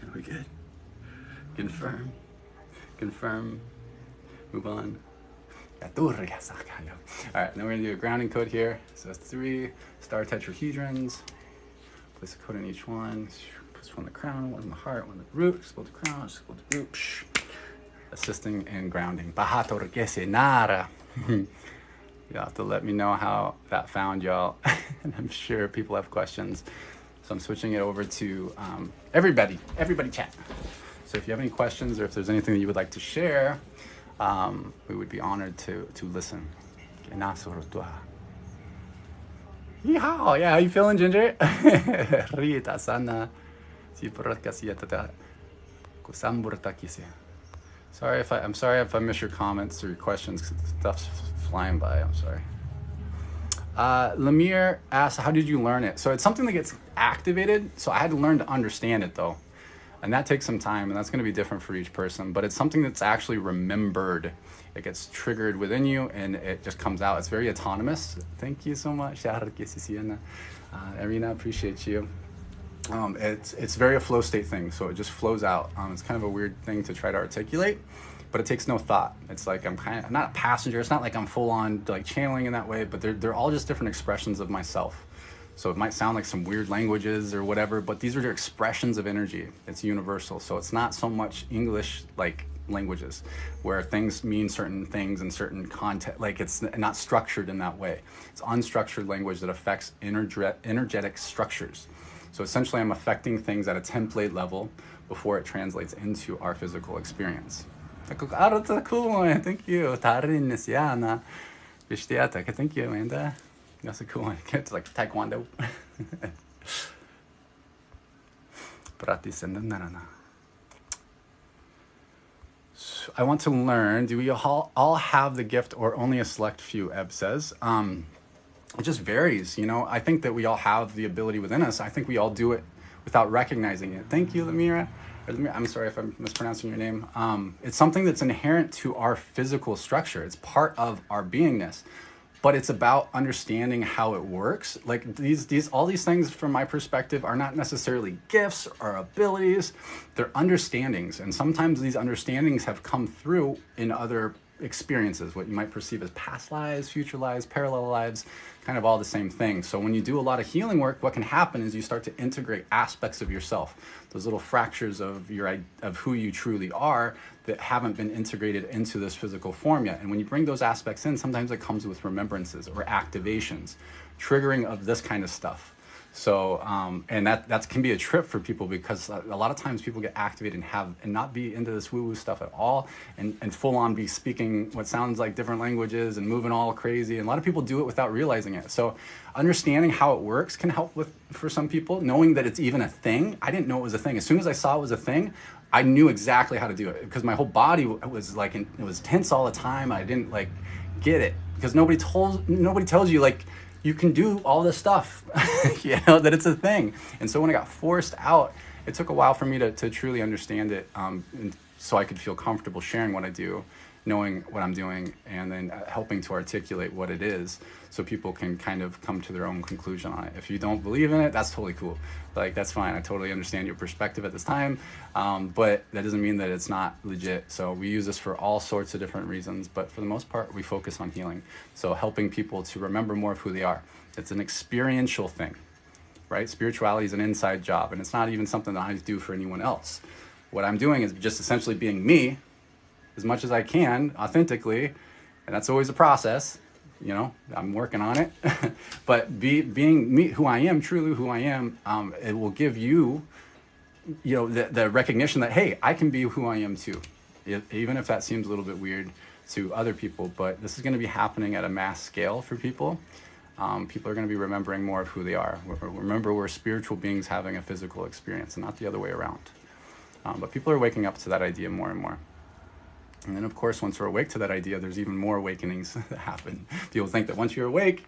Are we good? Confirm, move on. All right, now we're gonna do a grounding code here. So 3 star tetrahedrons. Place a code in each one. Place one in the crown, one in the heart, one in the root. Explode the crown, explode the root. Assisting in grounding. You'll have to let me know how that found y'all. And I'm sure people have questions. So I'm switching it over to everybody chat. So if you have any questions or if there's anything that you would like to share, we would be honored to listen. Yeah, how you feeling, Ginger? Rita sana. I'm sorry if I miss your comments or your questions, 'cause stuff's flying by. I'm sorry. Lemire asked, how did you learn it? So it's something that gets activated. So I had to learn to understand it though. And that takes some time, and that's going to be different for each person, but it's something that's actually remembered. It gets triggered within you and it just comes out. It's very autonomous. Thank you so much. Arena, appreciate you. It's very a flow state thing, so it just flows out. It's kind of a weird thing to try to articulate, but it takes no thought. It's like I'm not a passenger. It's not like I'm full on like channeling in that way, but they're all just different expressions of myself. So it might sound like some weird languages or whatever, but these are expressions of energy. It's universal. So it's not so much English like languages where things mean certain things in certain context. Like it's not structured in that way. It's unstructured language that affects energetic structures. So essentially I'm affecting things at a template level before it translates into our physical experience. Thank you. Thank you, Amanda. That's a cool one. It's like Taekwondo. So I want to learn, do we all have the gift or only a select few, Eb says. It just varies, you know. I think that we all have the ability within us. I think we all do it without recognizing it. Thank you, Lemira. I'm sorry if I'm mispronouncing your name. It's something that's inherent to our physical structure. It's part of our beingness. But it's about understanding how it works. Like all these things from my perspective are not necessarily gifts or abilities, they're understandings. And sometimes these understandings have come through in other experiences, what you might perceive as past lives, future lives, parallel lives, kind of all the same thing. So when you do a lot of healing work, what can happen is you start to integrate aspects of yourself, those little fractures of who you truly are that haven't been integrated into this physical form yet. And when you bring those aspects in, sometimes it comes with remembrances or activations, triggering of this kind of stuff. So, and that can be a trip for people because a lot of times people get activated and not be into this woo-woo stuff at all and full on be speaking what sounds like different languages and moving all crazy. And a lot of people do it without realizing it. So understanding how it works can help for some people, knowing that it's even a thing. I didn't know it was a thing. As soon as I saw it was a thing, I knew exactly how to do it because my whole body was like, it was tense all the time. I didn't like get it because nobody tells you like, you can do all this stuff, you know, that it's a thing. And so when it got forced out, it took a while for me to truly understand it, and so I could feel comfortable sharing what I do. knowing what I'm doing and then helping to articulate what it is so people can kind of come to their own conclusion on it. If you don't believe in it, that's totally cool. Like, that's fine. I totally understand your perspective at this time, but that doesn't mean that it's not legit. So we use this for all sorts of different reasons, but for the most part, we focus on healing. So helping people to remember more of who they are. It's an experiential thing, right? Spirituality is an inside job, and it's not even something that I do for anyone else. What I'm doing is just essentially being me as much as I can, authentically, and that's always a process. You know, I'm working on it. But being me, who I am, truly who I am, it will give you, you know, the recognition that, hey, I can be who I am too, even if that seems a little bit weird to other people. But this is going to be happening at a mass scale for people. People are going to be remembering more of who they are. Remember, we're spiritual beings having a physical experience, and not the other way around. But people are waking up to that idea more and more. And then, of course, once we're awake to that idea, there's even more awakenings that happen. People think that once you're awake,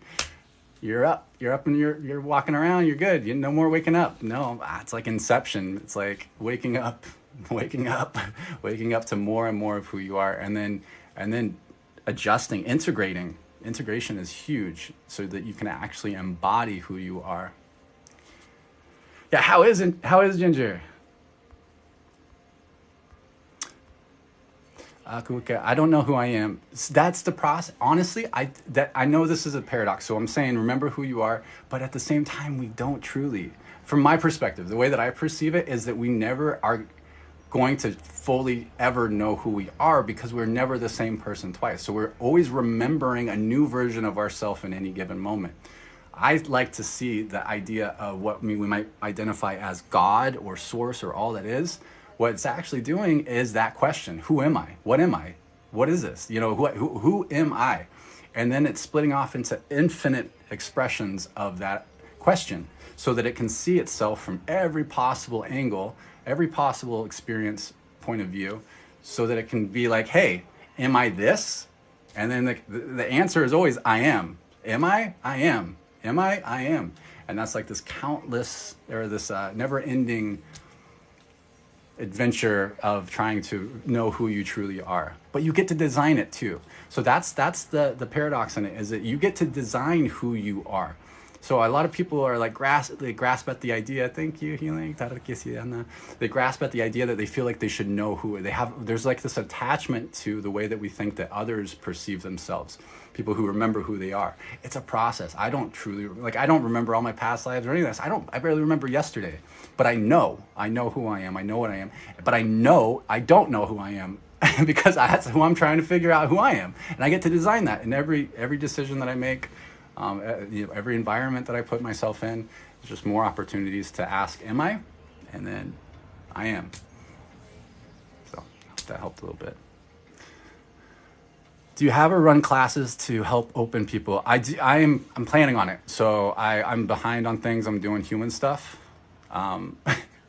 you're up and you're walking around, you're good. You no more waking up. No, it's like inception. It's like waking up to more and more of who you are, and then adjusting, integrating. Integration is huge so that you can actually embody who you are. Yeah, how is Ginger? I don't know who I am. That's the process. Honestly, I know this is a paradox. So I'm saying, remember who you are, but at the same time, we don't truly. From my perspective, the way that I perceive it is that we never are going to fully ever know who we are because we're never the same person twice. So we're always remembering a new version of ourselves in any given moment. I like to see the idea of what we might identify as God or source or all that is. What it's actually doing is that question: who am I? What am I? What is this? You know, who am I? And then it's splitting off into infinite expressions of that question so that it can see itself from every possible angle, every possible experience point of view, so that it can be like, hey, am I this? And then the answer is always, I am. Am I? I am. Am I? I am. And that's like this countless, or this never-ending adventure of trying to know who you truly are. But you get to design it too. So that's the paradox in it, is that you get to design who you are. So a lot of people are like they grasp at the idea. Thank you, healing. They grasp at the idea that they feel like they should know who they have. There's like this attachment to the way that we think that others perceive themselves. People who remember who they are. It's a process. I don't remember all my past lives or any of this. I barely remember yesterday. But I know who I am. I know what I am. But I know I don't know who I am because that's who I'm trying to figure out who I am. And I get to design that in every decision that I make. Every environment that I put myself in, there's just more opportunities to ask, am I? And then I am. So I hope that helped a little bit. Do you have or run classes to help open people? I'm planning on it. So I'm behind on things. I'm doing human stuff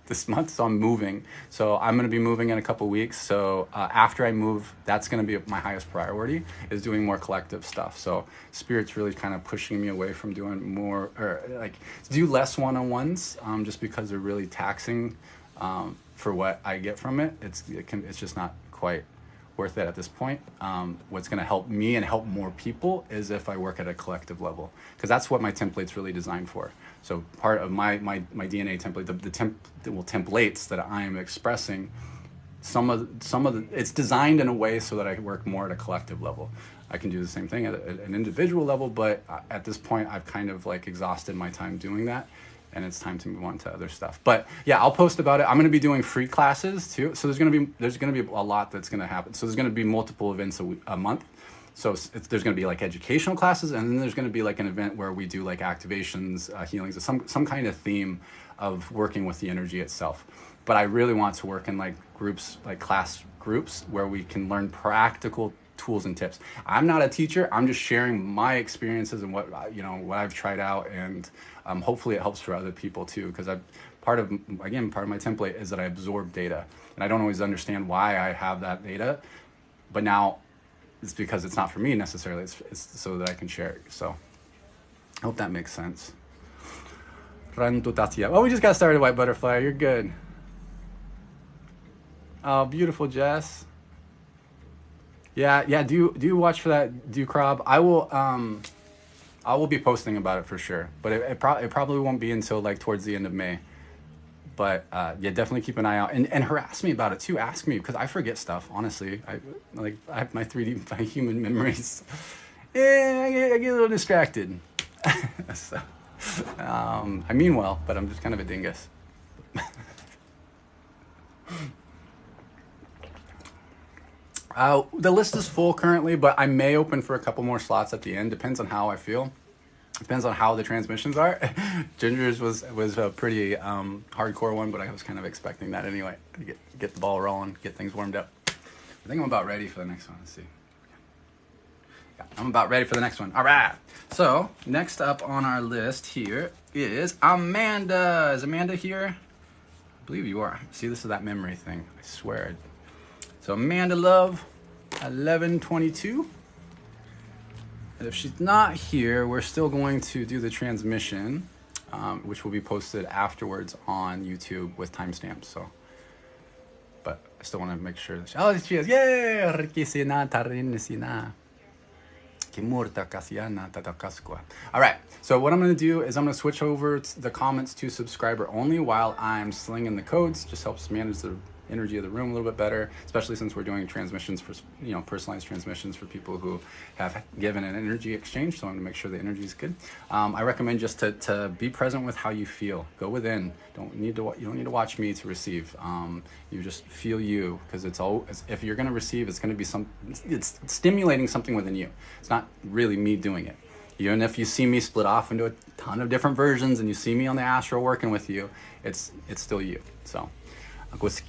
this month, so I'm moving. So I'm going to be moving in a couple weeks. So after I move, that's going to be my highest priority, is doing more collective stuff. So Spirit's really kind of pushing me away from doing more, or like do less one-on-ones, just because they're really taxing for what I get from it. It's just not quite worth it at this point. What's going to help me and help more people is if I work at a collective level, because that's what my template's really designed for. So part of my DNA template, the templates that I am expressing, some of the, it's designed in a way so that I work more at a collective level. I can do the same thing at an individual level, but at this point, I've kind of like exhausted my time doing that, and it's time to move on to other stuff. But yeah, I'll post about it. I'm going to be doing free classes too. So there's going to be a lot that's going to happen. So there's going to be multiple events a month. So there's going to be like educational classes, and then there's going to be like an event where we do like activations, healings, some kind of theme of working with the energy itself. But I really want to work in like groups, like class groups, where we can learn practical tools and tips. I'm not a teacher. I'm just sharing my experiences and what I've tried out, and hopefully it helps for other people too. Because part of my template is that I absorb data, and I don't always understand why I have that data, but now it's because it's not for me necessarily. It's so that I can share it. So I hope that makes sense. Oh, we just got started, White Butterfly. You're good. Oh, beautiful, Jess. Yeah. Do watch for that, do Crob. I will be posting about it for sure, but it probably won't be until like towards the end of May. But yeah, definitely keep an eye out and harass me about it too. Ask me because I forget stuff. Honestly, I have my 3D, my human memories. Yeah, I get a little distracted. So, I mean well, but I'm just kind of a dingus. The list is full currently, but I may open for a couple more slots at the end. Depends on how I feel. Depends on how the transmissions are. Ginger's was a pretty hardcore one, but I was kind of expecting that anyway. To get the ball rolling, get things warmed up. I think I'm about ready for the next one. Let's see. Yeah, I'm about ready for the next one. All right. So next up on our list here is Amanda. Is Amanda here? I believe you are. See, this is that memory thing. I swear. So Amanda Love, 1122. And if she's not here, we're still going to do the transmission, which will be posted afterwards on YouTube with timestamps. So, but I still want to make sure that she is. Yay! All right, so what I'm going to do is I'm going to switch over the comments to subscriber only while I'm slinging the codes. Just helps manage the energy of the room a little bit better, especially since we're doing transmissions for, personalized transmissions for people who have given an energy exchange. So I'm going to make sure the energy is good. I recommend just to be present with how you feel. Go within. You don't need to watch me to receive. You just feel you, because if you're going to receive, it's going to be it's stimulating something within you. It's not really me doing it. Even if you see me split off into a ton of different versions and you see me on the astral working with you, it's still you. So if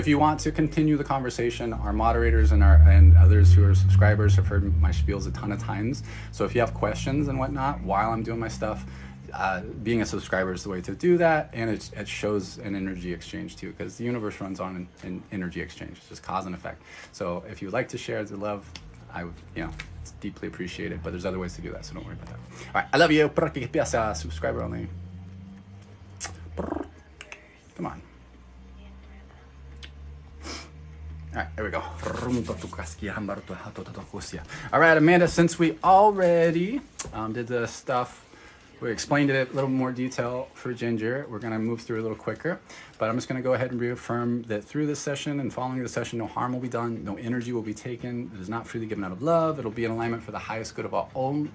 you want to continue the conversation, our moderators and others who are subscribers have heard my spiels a ton of times. So if you have questions and whatnot while I'm doing my stuff, being a subscriber is the way to do that, and it shows an energy exchange too, because the universe runs on an energy exchange. It's just cause and effect. So if you would like to share the love, it's deeply appreciated. But there's other ways to do that, so don't worry about that. All right, I love you. Subscriber only. Come on. All right, there we go. All right, Amanda, since we already did the stuff, we explained it in a little more detail for Ginger, we're going to move through a little quicker. But I'm just going to go ahead and reaffirm that through this session and following the session, no harm will be done, no energy will be taken. It is not freely given out of love. It'll be in alignment for the highest good of all.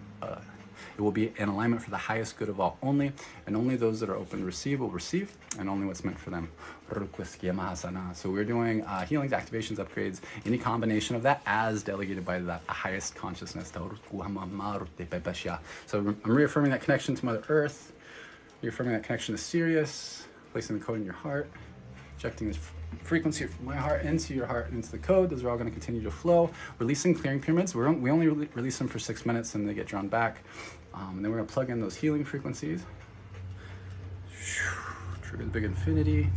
It will be in alignment for the highest good of all only, and only those that are open to receive will receive, and only what's meant for them. So we're doing healings, activations, upgrades, any combination of that as delegated by the highest consciousness. So I'm reaffirming that connection to Mother Earth, reaffirming that connection to Sirius, placing the code in your heart, injecting this frequency from my heart into your heart and into the code. Those are all going to continue to flow. Releasing clearing pyramids. We only release them for 6 minutes and they get drawn back. And then we're going to plug in those healing frequencies. Trigger the big infinity.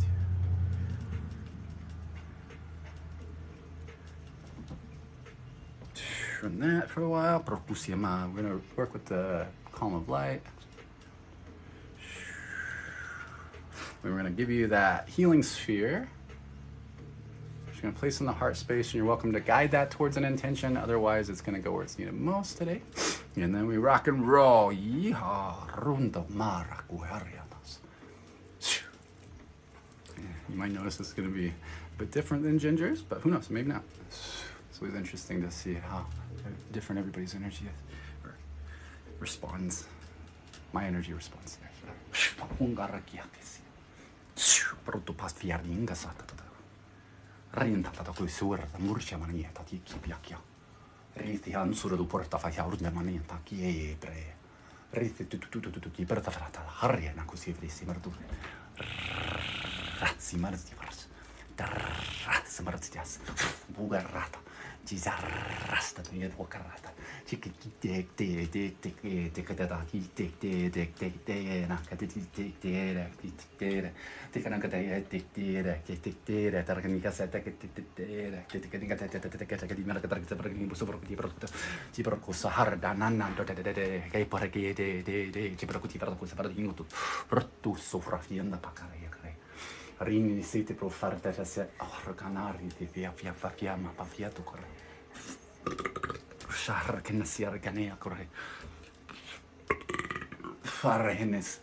Run that for a while. We're going to work with the column of light. We're going to give you that healing sphere. You're going to place in the heart space, and you're welcome to guide that towards an intention. Otherwise, it's going to go where it's needed most today. And then we rock and roll. You might notice this is going to be a bit different than Ginger's, but who knows? Maybe not. It's always interesting to see how different everybody's energy is, or responds. My energy responds. Rini siti pro farta se organari di via fiamma paviato corre. Shar che ne sia ganea corre. Fare henes.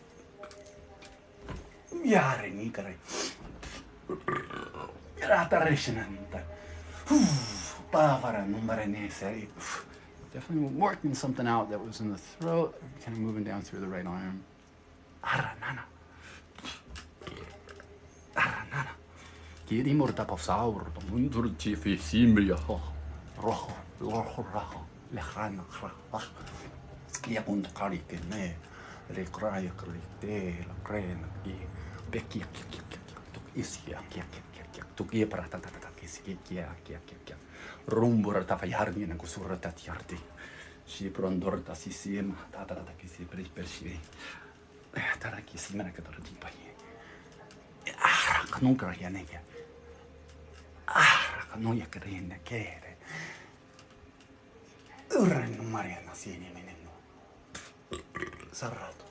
Yare nikare. Rata resonanta. Bavara number nese. Definitely working something out that was in the throat, kind of moving down through the right arm. Aranana. Aranana. Kiri morta pasaur, mundur tifi simbria. Rojo, rojo, rojo. Lejano, rojo. Skia punto carite, me. Le craia crite, la crena, i becchia, ischia, tukia prata, ischia, rumbura tafajarni na kusura tatiarti. Si prondorta si sima, tata che si persi. Tara che si mena che torna di pai. Nunca ya nega. Non ya crene che. Ora non mariana si ne meneno. Sarrato.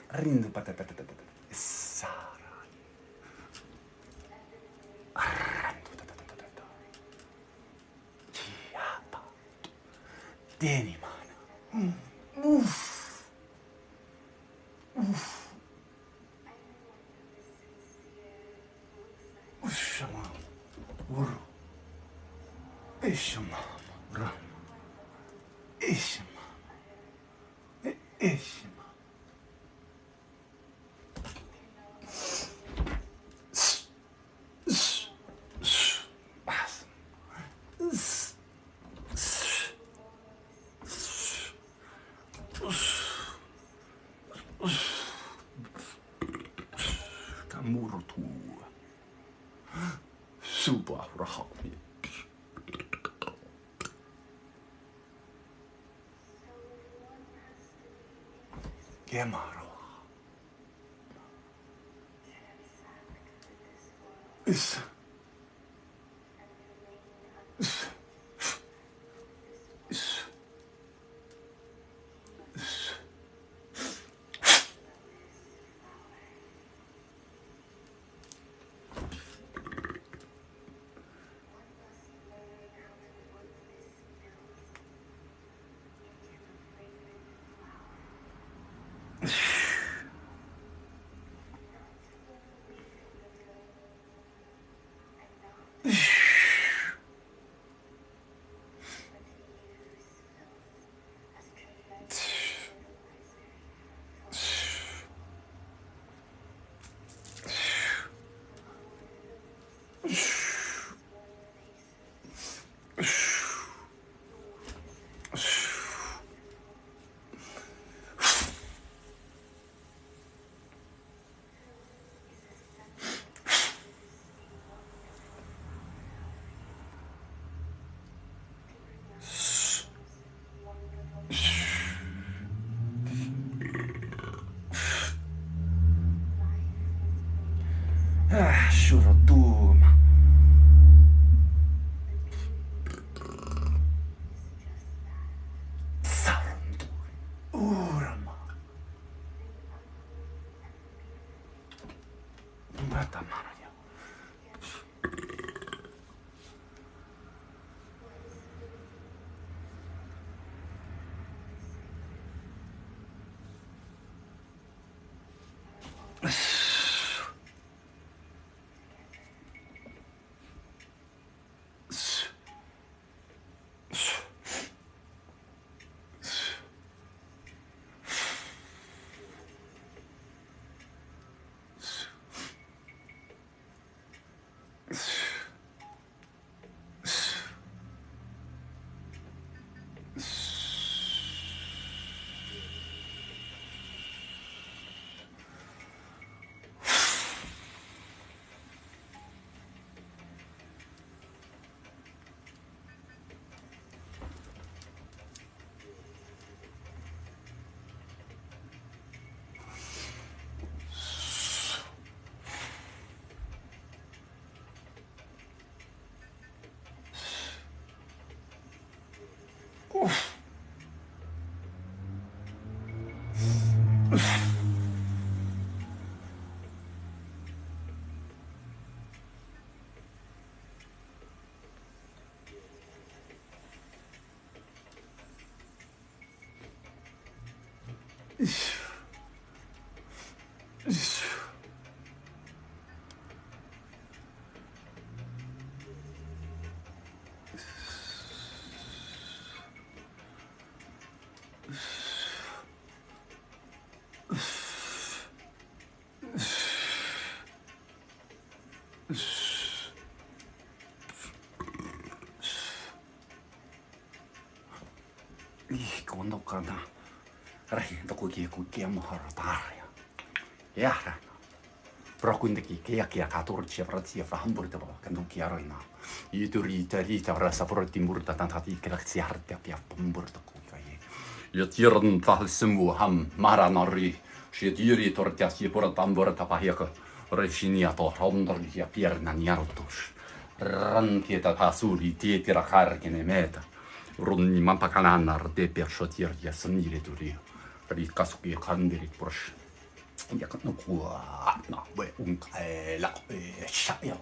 Rindo patata. Sara. Arrando tatata. Chiapa. Tieni mana. Uff. Ushama. Uru. Ishama. Ram. Ishama. Ishama. Kamuro tu. Super rahmi. Gemaro. Is. Shurotuma. Sound. Urma. Mata Maria. Kondo karna rahi to kuki maharatarya ya però quindi che ha torci frazia fra hamburger kan du chiarina ituri tarita rasa porti murta tantati grazie arte a hamburger kukai io tirn falsemu ham maranori shediri tortia si porta hamburger pahiaka reshinia to hondor ya pierna niartos rankieta pasuri tietira cargene meta runni mampakanar de perchotir ya samire duri rikasuki kandiri prosh ya no qua no we un la shaya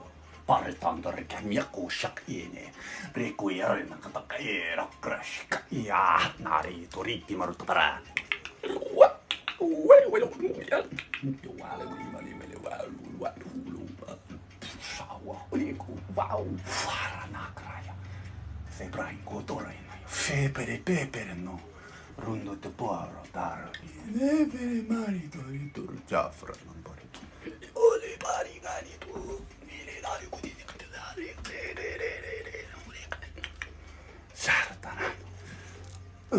partando recamia ko shakine requiere na katakaira crash ya nari toriti maruto para Febrai godore febere pepere no rundo te poro dar febere marito ritor jafra non pare ole pari gani tu mire dare cudi di dare sartana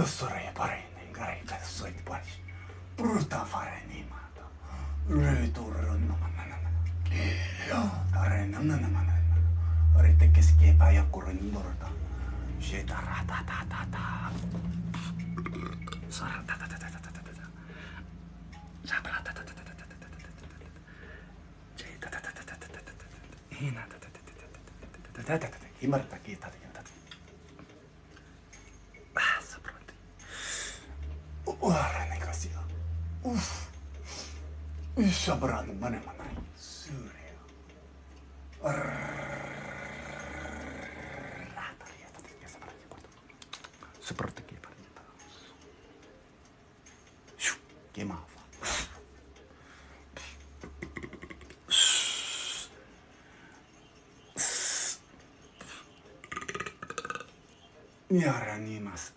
sore pare in grai che soi pari brutta fare ni mata ritorno no dare no rete che schipa ya correndo Jeta rata ta ta ta. Sarata ta ta ta ta ta ta ta. Sabra ta ta ta ta ta ta ta ta. Jeta ta ta ta ta ta ta ta. Hina ta ta ta ta ta ta ta ta. Himarta kita ta ta. Ah, sabrati. Ora ne casia. Uff. Sabran mane mane. Surya. Seperti kita. Gimana? Niara ni mas.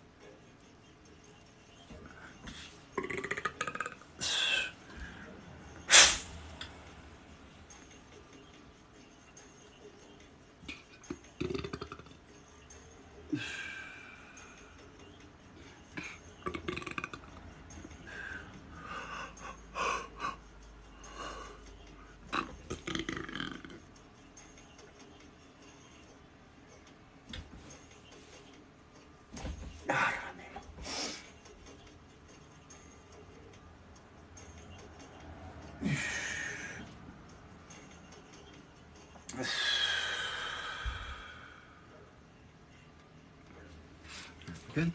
Good.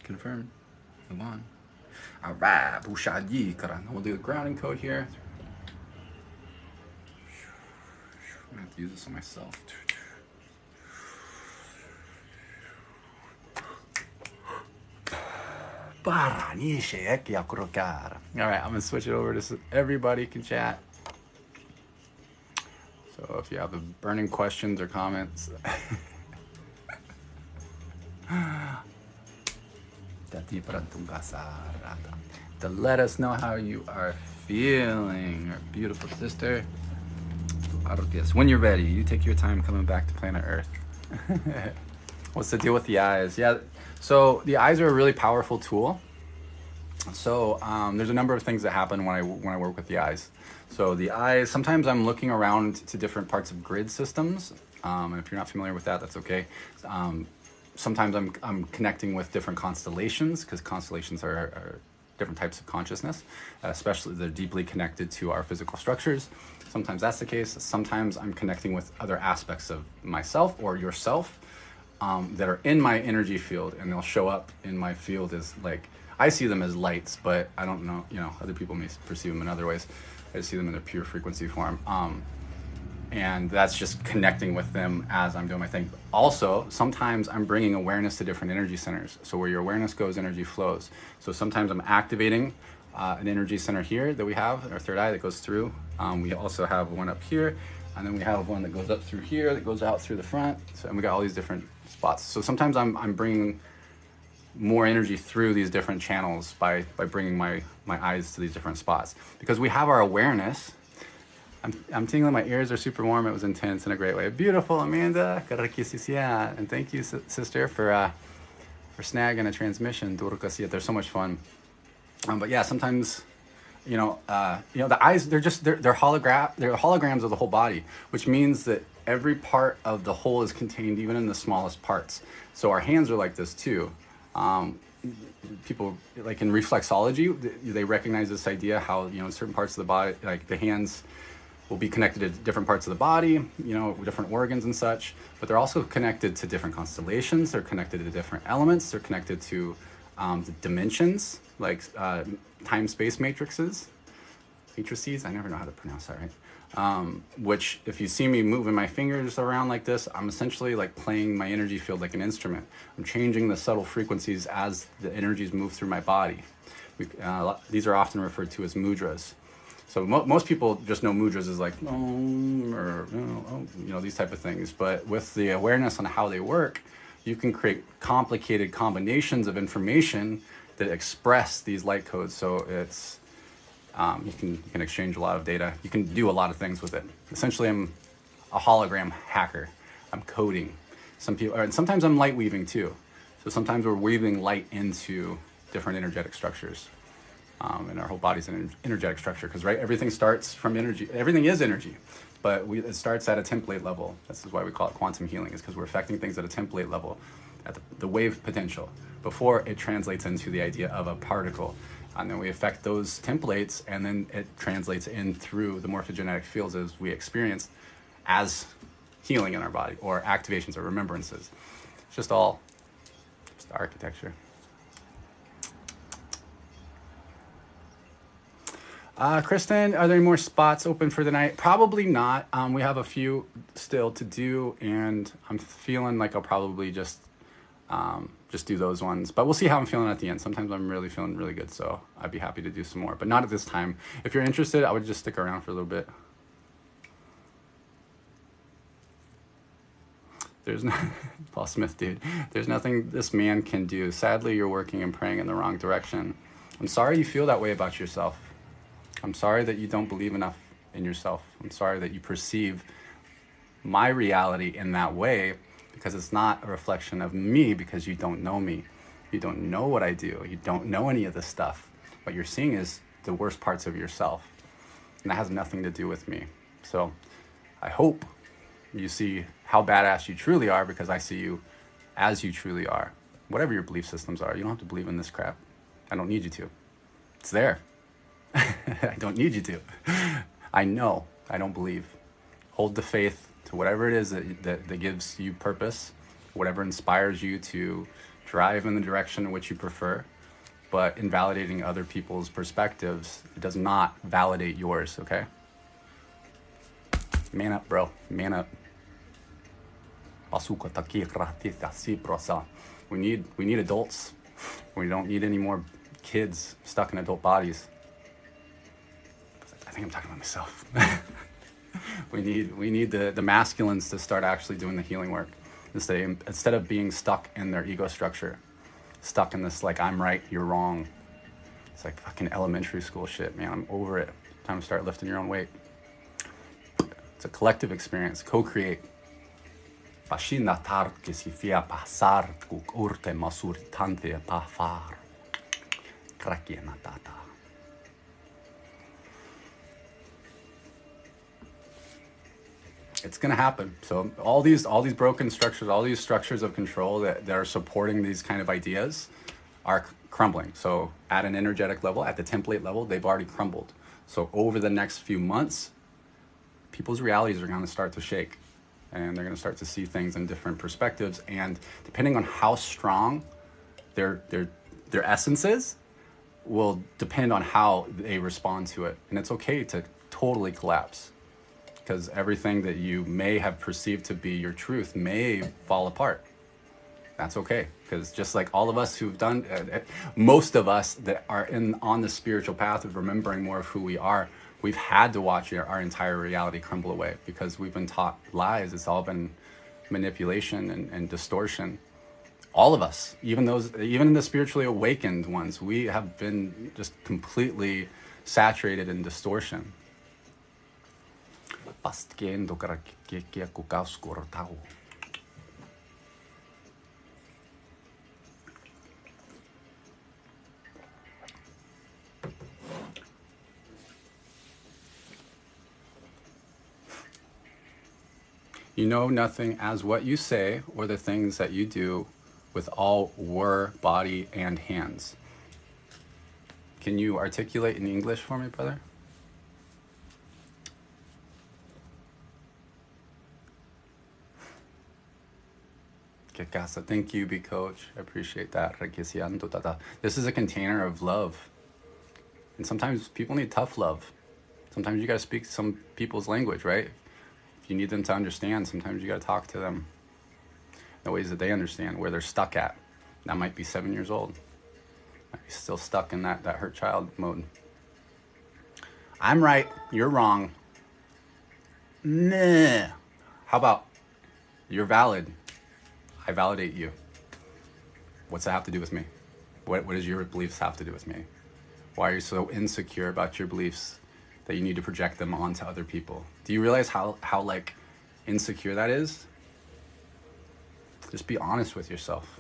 Confirm. Move on. Alright, Bushadi Karan. We'll do a grounding code here. I'm gonna have to use this on myself. Alright, I'm gonna switch it over to so everybody can chat. So if you have burning questions or comments, to let us know how you are feeling, our beautiful sister. When you're ready, you take your time coming back to planet Earth. What's the deal with the eyes? Yeah, so the eyes are a really powerful tool. So there's a number of things that happen when I work with the eyes. So the eyes, sometimes I'm looking around to different parts of grid systems. And if you're not familiar with that, that's okay. Sometimes I'm connecting with different constellations, because constellations are different types of consciousness, especially they're deeply connected to our physical structures. Sometimes that's the case. Sometimes I'm connecting with other aspects of myself or yourself that are in my energy field, and they'll show up in my field as like, I see them as lights, but I don't know, other people may perceive them in other ways. I see them in their pure frequency form. And that's just connecting with them as I'm doing my thing. Also, sometimes I'm bringing awareness to different energy centers. So where your awareness goes, energy flows. So sometimes I'm activating an energy center here that we have, our third eye that goes through. We also have one up here, and then we have one that goes up through here, that goes out through the front. So, and we got all these different spots. So sometimes I'm bringing more energy through these different channels by bringing my eyes to these different spots. Because we have our awareness. I'm tingling, my ears are super warm. It was intense in a great way. Beautiful, Amanda. And thank you, sister, for snagging a transmission. They're so much fun. But yeah, sometimes, the eyes, they're holograms of the whole body, which means that every part of the whole is contained even in the smallest parts. So our hands are like this too. People, like in reflexology, they recognize this idea how, certain parts of the body, like the hands will be connected to different parts of the body, different organs and such, but they're also connected to different constellations. They're connected to different elements. They're connected to the dimensions, like time-space matrices. I never know how to pronounce that right. Which, if you see me moving my fingers around like this, I'm essentially like playing my energy field like an instrument. I'm changing the subtle frequencies as the energies move through my body. These are often referred to as mudras. So most people just know mudras as like, or, these type of things. But with the awareness on how they work, you can create complicated combinations of information that express these light codes. So it's, you can exchange a lot of data. You can do a lot of things with it. Essentially, I'm a hologram hacker. I'm coding. And sometimes I'm light weaving too. So sometimes we're weaving light into different energetic structures. And our whole body's an energetic structure, because everything starts from energy. Everything is energy, but it starts at a template level. This is why we call it quantum healing, is because we're affecting things at a template level, at the wave potential, before it translates into the idea of a particle. And then we affect those templates, and then it translates in through the morphogenetic fields as we experience as healing in our body, or activations or remembrances. It's just architecture. Kristen, are there any more spots open for the night? Probably not. We have a few still to do, and I'm feeling like I'll probably just do those ones. But we'll see how I'm feeling at the end. Sometimes I'm really feeling really good, so I'd be happy to do some more, but not at this time. If you're interested, I would just stick around for a little bit. Paul Smith, dude, there's nothing this man can do. Sadly, you're working and praying in the wrong direction. I'm sorry you feel that way about yourself. I'm sorry that you don't believe enough in yourself. I'm sorry that you perceive my reality in that way, because it's not a reflection of me, because you don't know me. You don't know what I do. You don't know any of this stuff. What you're seeing is the worst parts of yourself, and that has nothing to do with me. So I hope you see how badass you truly are, because I see you as you truly are. Whatever your belief systems are, you don't have to believe in this crap. I don't need you to. It's there. I don't need you to. I know. I don't believe. Hold the faith to whatever it is that gives you purpose, whatever inspires you to drive in the direction in which you prefer. But invalidating other people's perspectives does not validate yours, okay? Man up, bro. Man up. We need adults. We don't need any more kids stuck in adult bodies. I think I'm talking about myself. We need the masculines to start actually doing the healing work, instead of being stuck in their ego structure, stuck in this like, I'm right, you're wrong. It's like fucking elementary school shit, man. I'm over it. Time to start lifting your own weight. It's a collective experience. Co-create. It's going to happen. So all these broken structures, all these structures of control that are supporting these kind of ideas are crumbling. So at an energetic level, at the template level, they've already crumbled. So over the next few months, people's realities are going to start to shake, and they're going to start to see things in different perspectives. And depending on how strong their essence is, will depend on how they respond to it. And it's okay to totally collapse. because everything that you may have perceived to be your truth may fall apart. That's okay, because just like all of us who've done, most of us that are on the spiritual path of remembering more of who we are, we've had to watch our entire reality crumble away because we've been taught lies. It's all been manipulation and distortion. All of us, even the spiritually awakened ones, we have been just completely saturated in distortion. You know nothing as what you say or the things that you do with all were body and hands. Can you articulate in English for me, brother? Que casa. Thank you, B Coach. I appreciate that. This is a container of love. And sometimes people need tough love. Sometimes you gotta speak some people's language, right? If you need them to understand, sometimes you gotta talk to them in ways that they understand, where they're stuck at. That might be 7 years old. Might be still stuck in that hurt child mode. I'm right, you're wrong. Nah. How about you're valid, I validate you. What's that have to do with me? What does your beliefs have to do with me? Why are you so insecure about your beliefs that you need to project them onto other people? Do you realize how like insecure that is? Just be honest with yourself.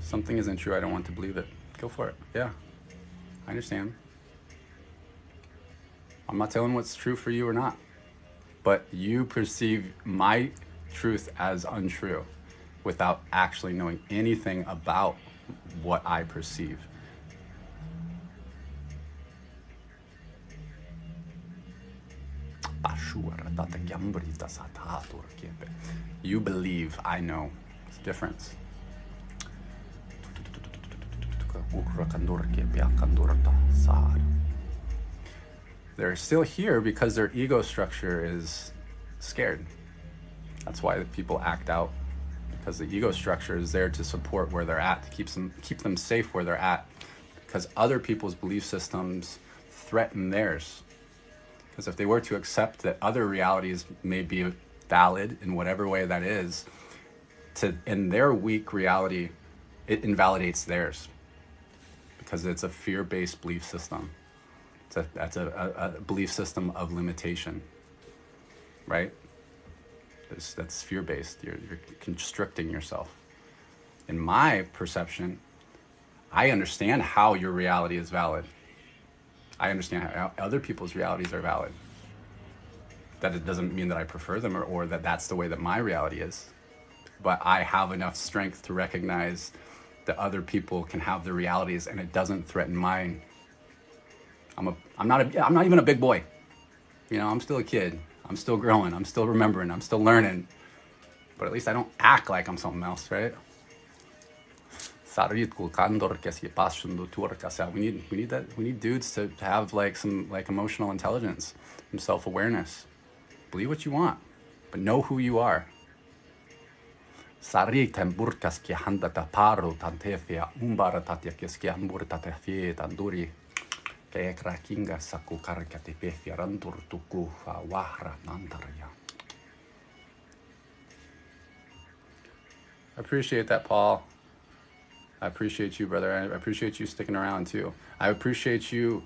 Something isn't true, I don't want to believe it. Go for it. Yeah, I understand. I'm not telling what's true for you or not, but you perceive my truth as untrue without actually knowing anything about what I perceive. You believe I know. It's a difference. They're still here because their ego structure is scared. That's why people act out, because the ego structure is there to support where they're at, to keep them safe where they're at, because other people's belief systems threaten theirs. Because if they were to accept that other realities may be valid in whatever way that is, in their weak reality, it invalidates theirs. Because it's a fear-based belief system. That's a belief system of limitation, right? That's fear-based. You're constricting yourself. In my perception, I understand how your reality is valid. I understand how other people's realities are valid. That it doesn't mean that I prefer them or that that's the way that my reality is. But I have enough strength to recognize that other people can have their realities and it doesn't threaten mine. I'm not even a big boy. You know, I'm still a kid. I'm still growing. I'm still remembering. I'm still learning. But at least I don't act like I'm something else, right? We need that. We need dudes to have like some emotional intelligence, some self-awareness. Believe what you want, but know who you are. I appreciate that, Paul. I appreciate you, brother. I appreciate you sticking around too. I appreciate you,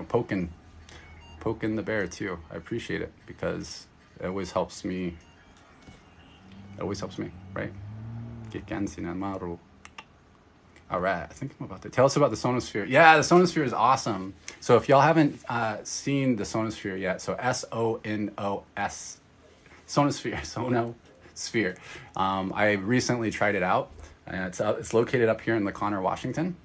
poking the bear too. I appreciate it because it always helps me. It always helps me, right? All right, I think I'm about to tell us about the sonosphere. Yeah, the sonosphere is awesome. So if y'all haven't seen the sonosphere yet, so SONOS, sonosphere. I recently tried it out. And it's located up here in the Connor, Washington.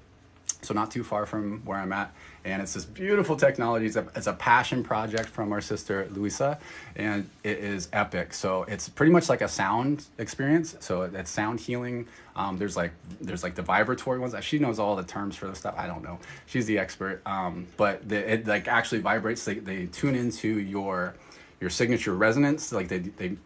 So not too far from where I'm at. And it's this beautiful technology. It's a passion project from our sister, Luisa. And it is epic. So it's pretty much like a sound experience. So it's sound healing. There's like the vibratory ones. She knows all the terms for this stuff. I don't know. She's the expert. But it like actually vibrates. They tune into your signature resonance. Like they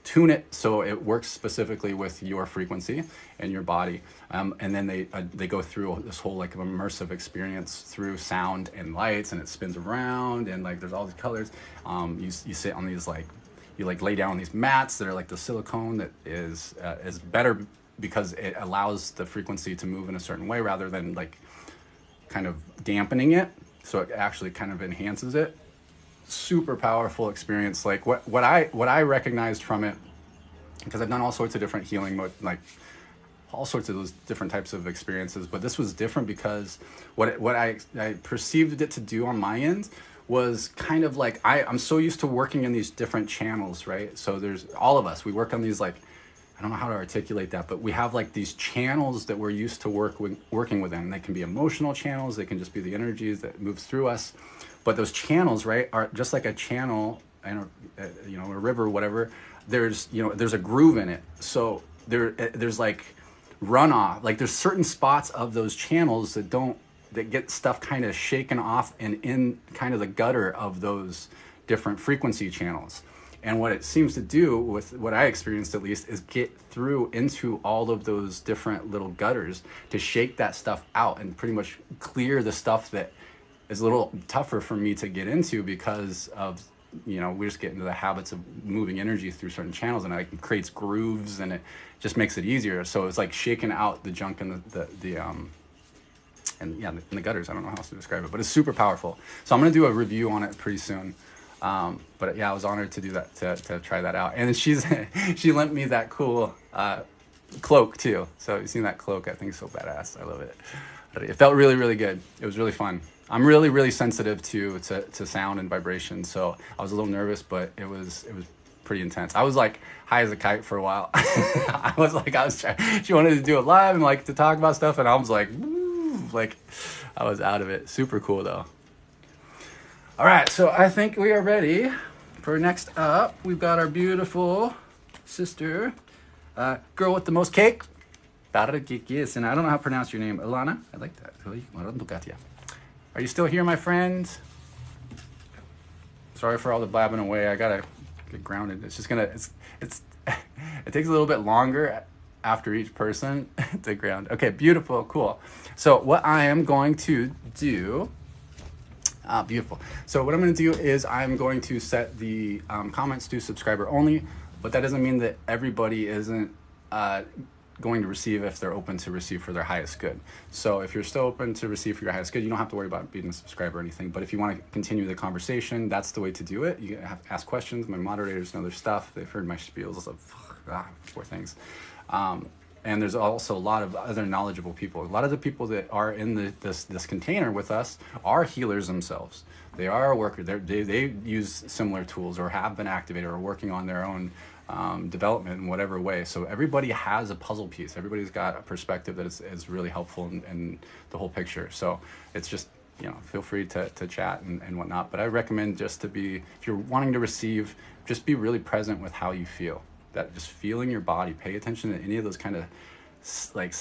tune it so it works specifically with your frequency and your body, and then they go through this whole like immersive experience through sound and lights, and it spins around, and like there's all these colors. You sit on these you lay down on these mats that are like the silicone that is better because it allows the frequency to move in a certain way rather than like kind of dampening it, so it actually kind of enhances it. Super powerful experience. Like what I recognized from it, because I've done all sorts of different healing like all sorts of those different types of experiences, but this was different because what I perceived it to do on my end was kind of like I'm so used to working in these different channels, right? So there's all of us, we work on these, like, I don't know how to articulate that, but we have like these channels that we're used to working within. They can be emotional channels, they can just be the energies that moves through us. But those channels, right, are just like a channel and a river, whatever. There's a groove in it. So there's like runoff. Like there's certain spots of those channels that get stuff kind of shaken off and in kind of the gutter of those different frequency channels. And what it seems to do, with what I experienced at least, is get through into all of those different little gutters to shake that stuff out and pretty much clear the stuff that is a little tougher for me to get into because of, we just get into the habits of moving energy through certain channels, and it creates grooves, and it just makes it easier. So it's like shaking out the junk in in the gutters. I don't know how else to describe it, but it's super powerful. So I'm gonna do a review on it pretty soon. But yeah, I was honored to do that, to try that out. And she lent me that cool cloak too. So you've seen that cloak? I think it's so badass. I love it. It felt really, really good. It was really fun. I'm really, really sensitive to sound and vibration, so I was a little nervous, but it was pretty intense. I was like high as a kite for a while. She wanted to do it live and like to talk about stuff, and I was like, woo, like I was out of it. Super cool though. All right, so I think we are ready for next up. We've got our beautiful sister, girl with the most cake. And I don't know how to pronounce your name. Illana? I like that. Are you still here, my friend? Sorry for all the blabbing away. I gotta get grounded. It's just it takes a little bit longer after each person to ground. Okay, beautiful, cool. So what I am going to do, beautiful. So what I'm going to do is I'm going to set the comments to subscriber only, but that doesn't mean that everybody isn't going to receive if they're open to receive for their highest good. So if you're still open to receive for your highest good, you don't have to worry about being a subscriber or anything. But if you want to continue the conversation, that's the way to do it. You have to ask questions. My moderators know their stuff. They've heard my spiels of four things. And there's also a lot of other knowledgeable people. A lot of the people that are in this container with us are healers themselves. They are a worker. They use similar tools or have been activated or working on their own development in whatever way. So everybody has a puzzle piece. Everybody's got a perspective that is really helpful in the whole picture. So it's just, feel free to chat and whatnot. But I recommend just if you're wanting to receive, just be really present with how you feel. That just feeling your body. Pay attention to any of those kind of like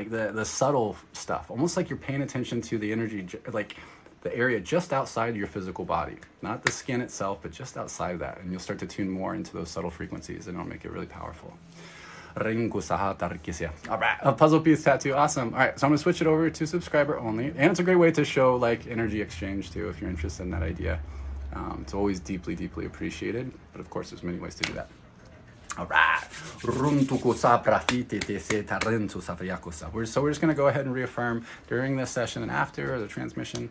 the subtle stuff. Almost like you're paying attention to the energy, like the area just outside of your physical body, not the skin itself, but just outside of that, and you'll start to tune more into those subtle frequencies, and it'll make it really powerful. All right, a puzzle piece tattoo, awesome. All right, so I'm gonna switch it over to subscriber only, and it's a great way to show like energy exchange too if you're interested in that idea. It's always deeply, deeply appreciated, but of course there's many ways to do that. All right. So we're just going to go ahead and reaffirm during this session and after the transmission.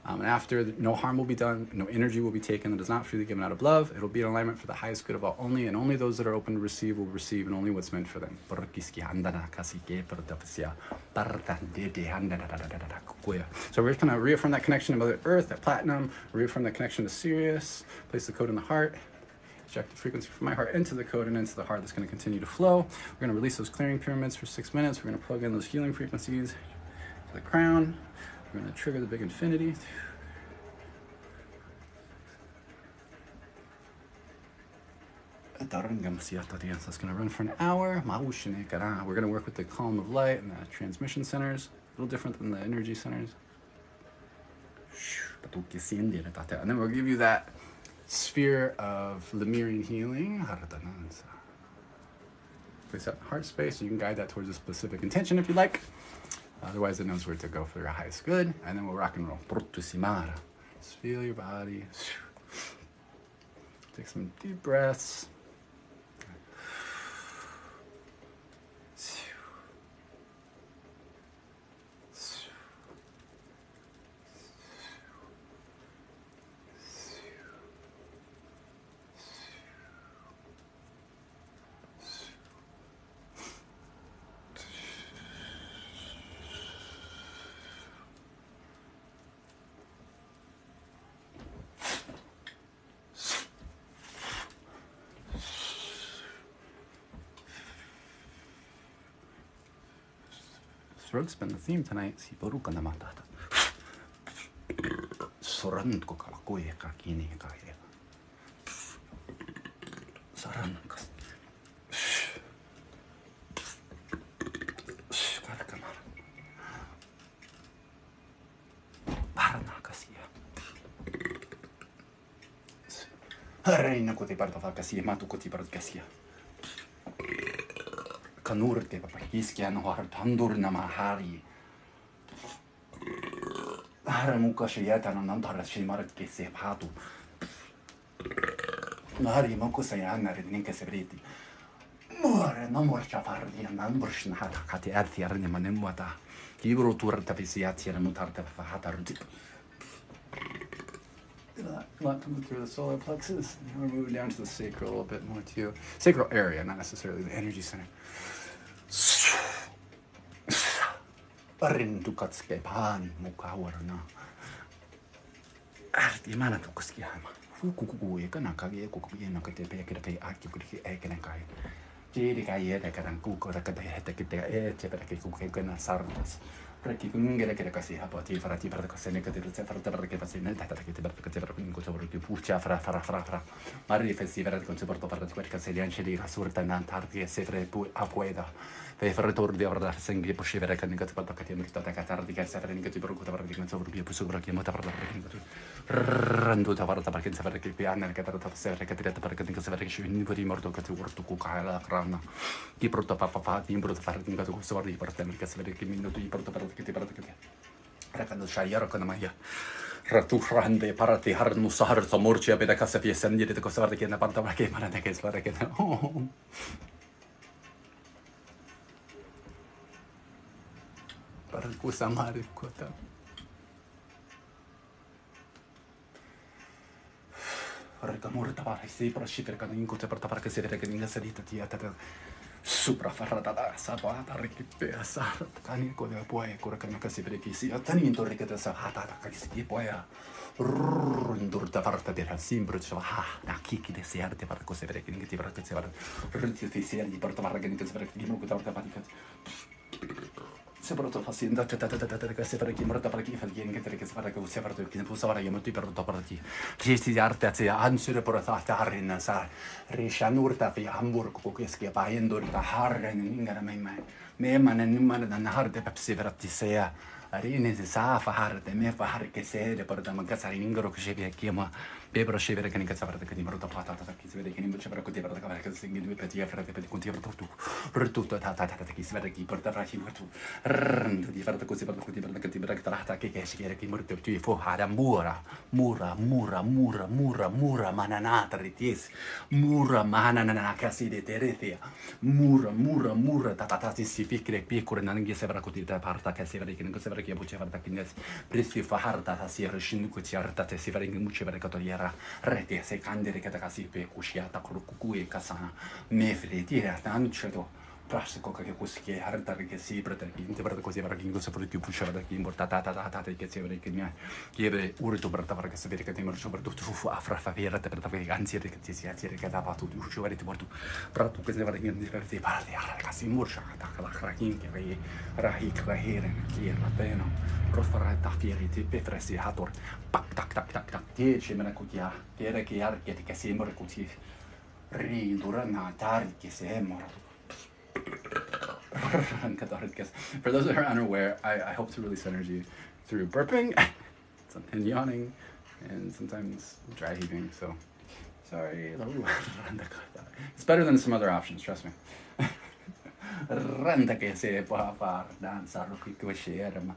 And after, no harm will be done, no energy will be taken that is not freely given out of love. It'll be in alignment for the highest good of all only, and only those that are open to receive will receive, and only what's meant for them. So we're just going to reaffirm that connection to Mother Earth, that platinum, reaffirm that connection to Sirius, place the code in the heart. Project the frequency from my heart into the code and into the heart that's going to continue to flow. We're going to release those clearing pyramids for 6 minutes. We're going to plug in those healing frequencies to the crown. We're going to trigger the big infinity. That's going to run for an hour. We're going to work with the column of light and the transmission centers. A little different than the energy centers. And then we'll give you that sphere of Lemurian healing. Place that in the heart space. You can guide that towards a specific intention if you like. Otherwise, it knows where to go for your highest good. And then we'll rock and roll. Just feel your body. Take some deep breaths. Throat's been the theme tonight. Kanurte papakiskian har tandur namahari. Haramuka shayatan nantara shimarat kesepatu. Nari mokusayana redninka sebriti. More namor chafardi and unbrushing hatakati arthi arnimanemwata. Kibro turta visiati and mutarta fahatardi. Let come through the solar plexus. We're moving down to the sacral a little bit more too. Sacral area, not necessarily the energy center. Parintukatske pani mukawarana. Arti mana tukuskiama. Fukuku ekana kage kukuye nakate pekere akikuki ekenakai. Jiri kai ekaran kuko rakata hetekite etepeke kukena sardas. Perché comunque che così a poi farati per cose negative perché passa in realtà che ti per in cosa vorrei puccia fra mari festival con supporto per quel se anche di assurda nantardi e se fre pu a pueda per fare ritorno di avrà sempre possibile che negative per che ti metto da catardi che sempre negative per cosa vorrei con supporto più sopra che mota per rando da varta perché sapere che qui hanno che tratta sempre che diretta perché che sapere che ci viene di morto che ti vorrei cu la crana chi porta papà ti porta fare in cosa vorrei portare che sapere che minuto di porta per che ti parate che rakando shayar con maya ratu rande parati harnu sahar samorchi abeda casa fiesta niente cosa guarda che na parta ma che marana che svara che per cosa mare quota regamurta pare si per scifre che in cosa porta perché si vede che in salita ti Supra farata sapata rikipea sarata kani ko de poe ko kan ka se breki si atani into rikata sa hata ka si poe rundur da farta de simbro so ha na kiki de se arte par ko se breki ni ti par ko se var runti ti se di porta marga ni ko se breki mo ko ta patika se porta fasinda ta ka se breki morta par ki falgien che tre che se par ko se var to ki po sa var yemo ti per to par ti ti arte se ansure por ta arena sa rishanurta fi Hamburg ko che ske bayendur ta harren ingara me man dan harde pepsi verati se arine se sa fa harde me fa har che se de por da magazari ingaro che se chiama Bebra scevere che ne cazzava che di maruta patata che si vede che non c'è per così per la che si due petti frate per conti per tutto tata che si vede che porta fra ci tu di fare così per così per che ti per tratta che si chiede che morto tu fu hada mura mananata rities mura manana che si de terefia mura tata si fikre piccole non che si vera così da parta che si vede che non si vede che può fare da che presi fa harta si rishin che ci arta si vede che mucce per che rete se candere che da casi pe cusciata con cucui casana me freti era tanto Classico che così hartare che si prete inte per così per che so per più pushare da che importata che si vede che mi chiede urto per tavare che si vede che tempo soprattutto fu afra favera per tavare anzi che ti si atire che da tu uscire ti porto però tu che si vede che per te parli ragazzi murcia da la crakin che rahi krahere che la pena profara da fieri ti pefresi hator pak tak tak tak tak ti ci me cutia che che sembra così ridurna tardi che sembra. For those that are unaware, I hope to release energy through burping and yawning and sometimes dry heaving. So sorry. It's better than some other options, trust me. Randa che se può far danzare qui che c'era ma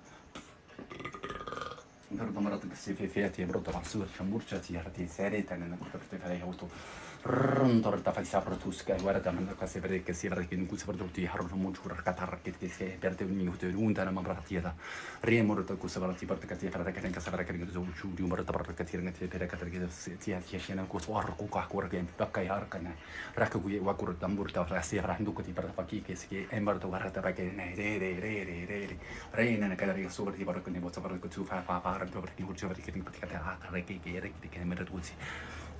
per domani che si fete e brutto la sua chamurcia ti arti sereta nella porta per fare auto Rontorta fai sapro tu skai guarda ma quasi per che si vede che in cui si porta tutti harro mo giura catar che si perde un minuto e unta ma partita riemorta questo va ti porta che ti farà che anche sapere che tu giù di un porta porta che ti per che ti ti scena con suor con qua che pacca harcana racco qui wa cur tamburta fra si rando che ti per facchi che si è morto guarda perché ne re ne che sopra ti porta che ne bozza per che tu fa per che giù per che ti che ne merda tutti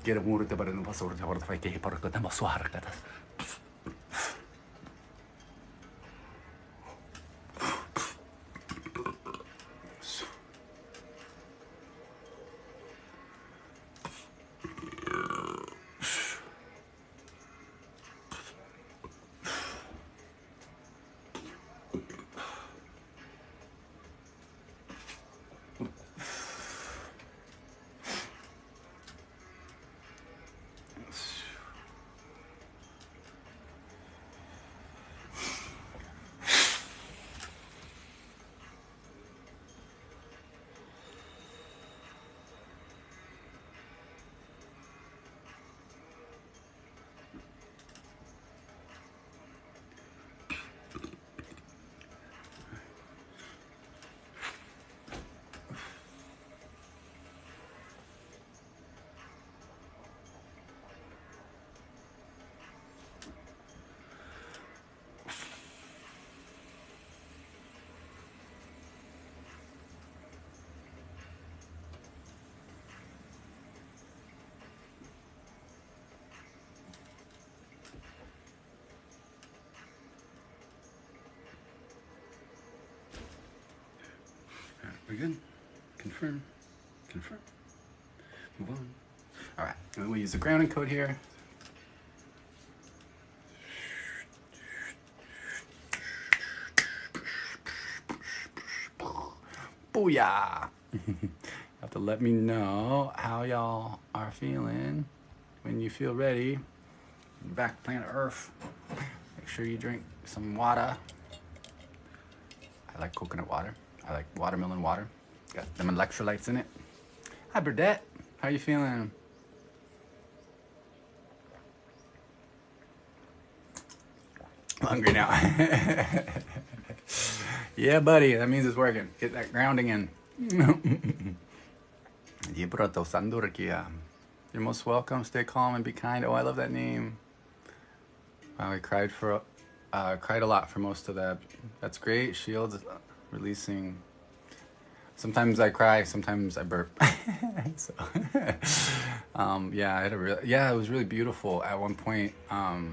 Kira murid pada numpa sorot jawab tak pakai parak kata masuar kata. We're good. Confirm. Confirm. Move on. All right. And we'll use the grounding code here. Booyah! You have to let me know how y'all are feeling when you feel ready. Back to planet Earth. Make sure you drink some water. I like coconut water. I like watermelon water. Got them electrolytes in it. Hi, Burdette. How you feeling? I'm hungry now. Yeah, buddy. That means it's working. Get that grounding in. You're most welcome. Stay calm and be kind. Oh, I love that name. Wow, I cried a lot for most of that. That's great. Shields. Releasing. Sometimes I cry, sometimes I burp. So, yeah, it was really beautiful at one point. Gosh,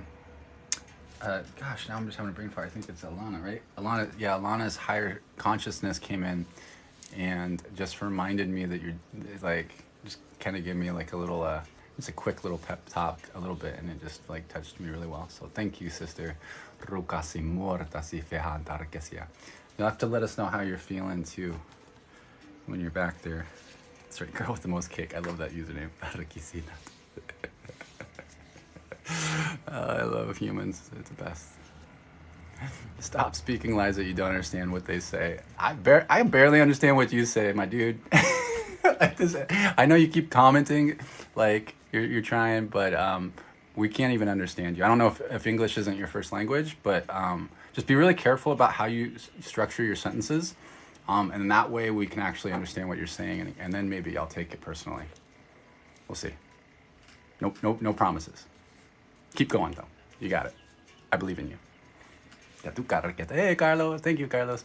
now I'm just having a brain fire. I think it's Illana, right? Illana's higher consciousness came in and just reminded me that you're like, just kind of give me like a little, just a quick little pep talk a little bit, and it just like touched me really well. So thank you, sister. You'll have to let us know how you're feeling too when you're back there. That's right, girl with the most cake. I love that username. I love humans. It's the best. Stop speaking lies that you don't understand what they say. I barely understand what you say, my dude. I know you keep commenting like you're trying, but we can't even understand you. I don't know if English isn't your first language, but just be really careful about how you structure your sentences. And that way we can actually understand what you're saying, and then maybe I'll take it personally. We'll see. No promises. Keep going though. You got it. I believe in you. Hey, Carlos. Thank you, Carlos.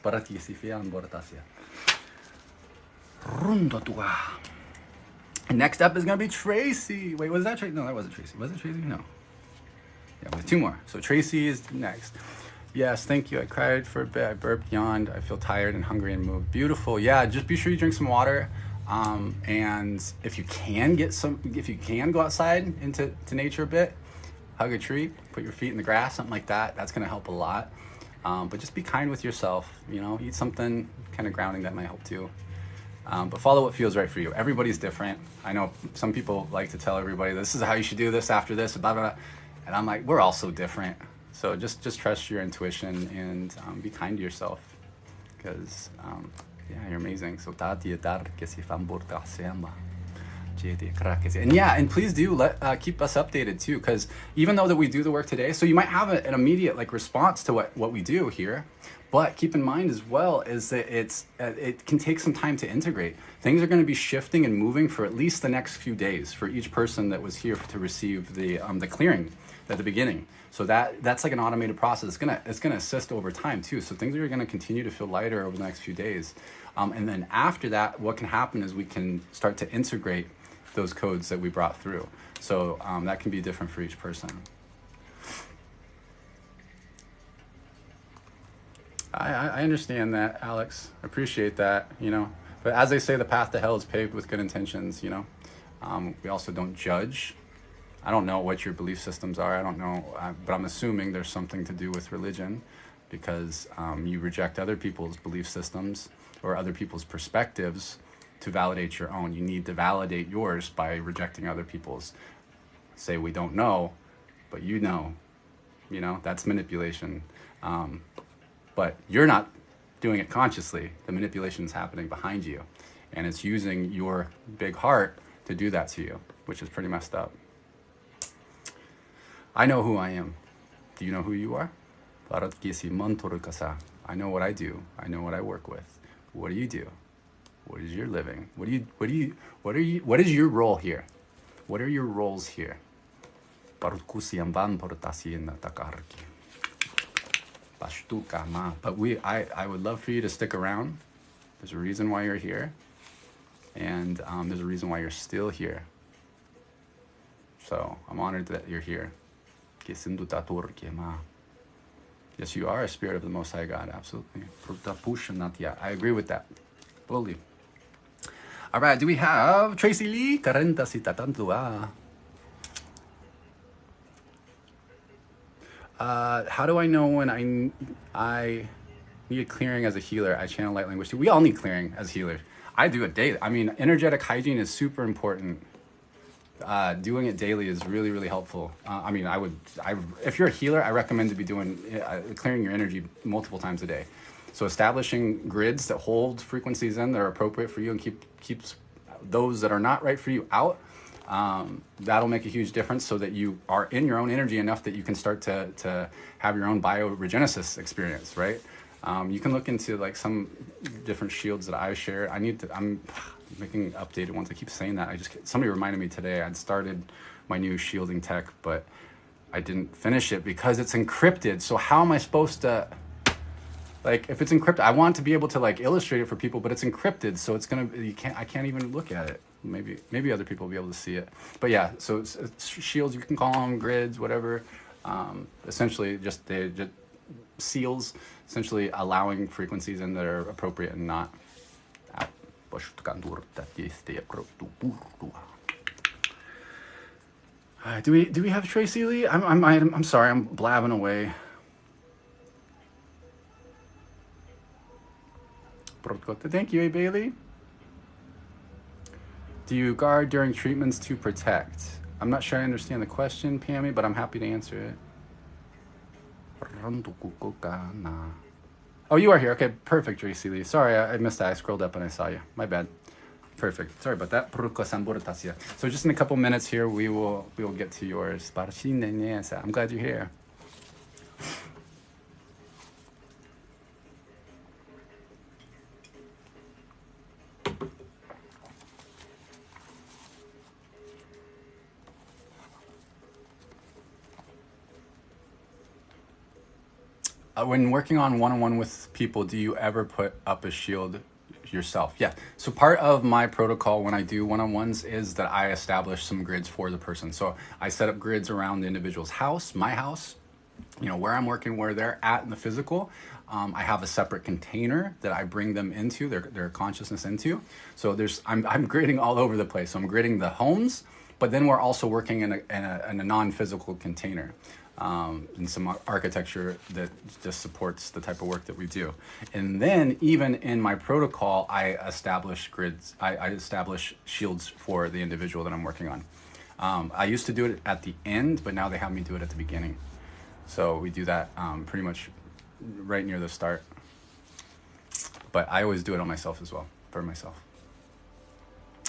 And next up is going to be Tracy. Wait, was that Tracy? No, that wasn't Tracy. Was it Tracy? No. Yeah, we have two more. So Tracy is next. Yes, thank you. I cried for a bit. I burped, yawned. I feel tired and hungry and moved. Beautiful. Yeah, just be sure you drink some water. And if you can go outside into nature a bit, hug a tree, put your feet in the grass, something like that. That's going to help a lot. But just be kind with yourself. You know, eat something kind of grounding that might help too. But follow what feels right for you. Everybody's different. I know some people like to tell everybody, this is how you should do this after this, blah, blah, blah. And I'm like, we're all so different. So just trust your intuition and be kind to yourself. Because, yeah, you're amazing. So, and yeah, and please do keep us updated too, because even though that we do the work today, so you might have an immediate response to what we do here, but keep in mind as well is that it can take some time to integrate. Things are going to be shifting and moving for at least the next few days for each person that was here to receive the clearing at the beginning. So that's like an automated process. It's gonna assist over time too. So things are going to continue to feel lighter over the next few days, and then after that, what can happen is we can start to integrate those codes that we brought through. So that can be different for each person. I understand that, Alex. I appreciate that, you know. But as they say, the path to hell is paved with good intentions, you know. We also don't judge. I don't know what your belief systems are. I don't know, but I'm assuming there's something to do with religion, because you reject other people's belief systems or other people's perspectives to validate your own. You need to validate yours by rejecting other people's. Say we don't know, but you know, that's manipulation. But you're not doing it consciously. The manipulation is happening behind you, and it's using your big heart to do that to you, which is pretty messed up. I know who I am. Do you know who you are? I know what I do. I know what I work with. What do you do? What is your living? What is your role here? What are your roles here? But I would love for you to stick around. There's a reason why you're here. And there's a reason why you're still here. So I'm honored that you're here. Yes, you are a spirit of the Most High God, absolutely. I agree with that, fully. All right, do we have Tracy Lee? How do I know when I need a clearing as a healer? I channel light language too. We all need clearing as healers. I do it daily. I mean, energetic hygiene is super important. Doing it daily is really, really helpful. I mean, if you're a healer, I recommend to be doing clearing your energy multiple times a day. So establishing grids that hold frequencies in that are appropriate for you and keeps those that are not right for you out. That'll make a huge difference, so that you are in your own energy enough that you can start to have your own bioregenesis experience, right? You can look into some different shields that I share. I'm making updated ones. I keep saying that. Somebody reminded me today I'd started my new shielding tech, but I didn't finish it because it's encrypted. So how am I supposed to, if it's encrypted, I want to be able to illustrate it for people, but it's encrypted, so I can't even look at it. Maybe other people will be able to see it. But yeah, so it's shields, you can call them grids, whatever. Essentially just seals, essentially allowing frequencies in that are appropriate and not out. Do we have Tracy Lee? I'm sorry, I'm blabbing away. Thank you, Bailey. Do you guard during treatments to protect? I'm not sure I understand the question, Pammy, but I'm happy to answer it. Oh, you are here. Okay, perfect, Tracy Lee. Sorry, I missed that. I scrolled up and I saw you. My bad. Perfect. Sorry about that. So just in a couple minutes here, we will get to yours. I'm glad you're here. When working on one-on-one with people, do you ever put up a shield yourself? Yeah. So part of my protocol when I do one-on-ones is that I establish some grids for the person. So I set up grids around the individual's house, my house, where I'm working, where they're at in the physical. I have a separate container that I bring them into, their consciousness into. So I'm gridding all over the place. So I'm gridding the homes, but then we're also working in a non-physical container. And some architecture that just supports the type of work that we do. And then even in my protocol, I establish grids, I establish shields for the individual that I'm working on. I used to do it at the end, but now they have me do it at the beginning. So we do that pretty much right near the start. But I always do it on myself as well, for myself.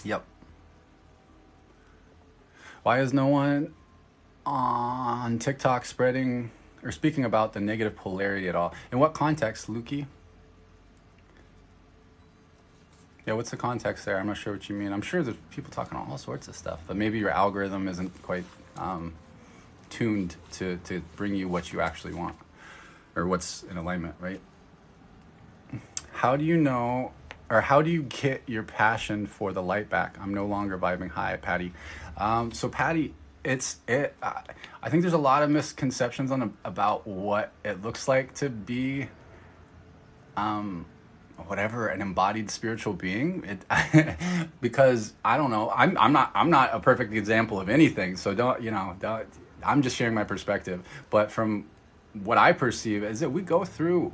Yep. Why is no one on TikTok spreading or speaking about the negative polarity at all? In what context, Lukey? Yeah, what's the context there? I'm not sure what you mean. I'm sure there's people talking all sorts of stuff, but maybe your algorithm isn't quite tuned to bring you what you actually want or what's in alignment, right? How do you know, or how do you get your passion for the light back? I'm no longer vibing high, Patty. So Patty, I think there's a lot of misconceptions about what it looks like to be whatever, an embodied spiritual being. Because I don't know, I'm not a perfect example of anything, so I'm just sharing my perspective. But from what I perceive is that we go through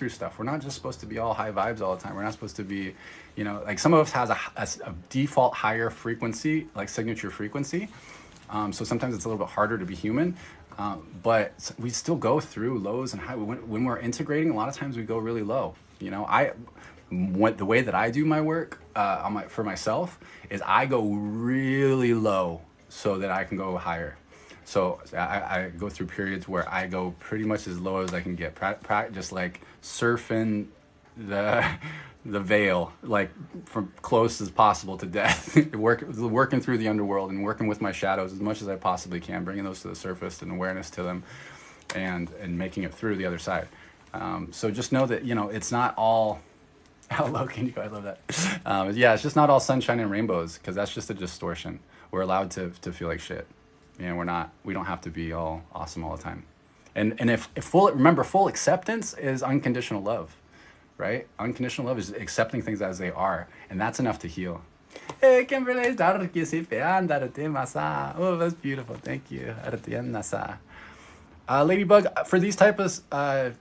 stuff. We're not just supposed to be all high vibes all the time. We're not supposed to be, like some of us has a default higher frequency, like signature frequency. So sometimes it's a little bit harder to be human, but we still go through lows and highs. When we're integrating, a lot of times we go really low. The way that I do my work for myself is I go really low so that I can go higher. So I go through periods where I go pretty much as low as I can get, just like surfing the veil, like from close as possible to death, working through the underworld and working with my shadows as much as I possibly can, bringing those to the surface and awareness to them, and making it through the other side. So just know that, it's not all, how low can you go? I love that. Yeah, it's just not all sunshine and rainbows, because that's just a distortion. We're allowed to feel like shit. We don't have to be all awesome all the time. And if full acceptance is unconditional love. Right? Unconditional love is accepting things as they are, and that's enough to heal. Oh, that's beautiful. Thank you. Ladybug, for these type of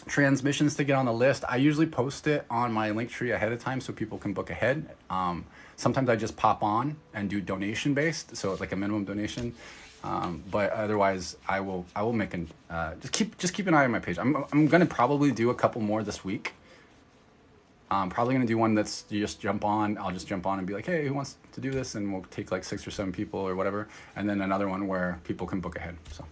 transmissions to get on the list, I usually post it on my Linktree ahead of time so people can book ahead. Sometimes I just pop on and do donation based, so it's like a minimum donation. But otherwise, I will make just keep an eye on my page. I'm gonna probably do a couple more this week. I'm probably gonna do one that's you just jump on. I'll just jump on and be like, hey, who wants to do this? And we'll take like 6 or 7 people or whatever. And then another one where people can book ahead. So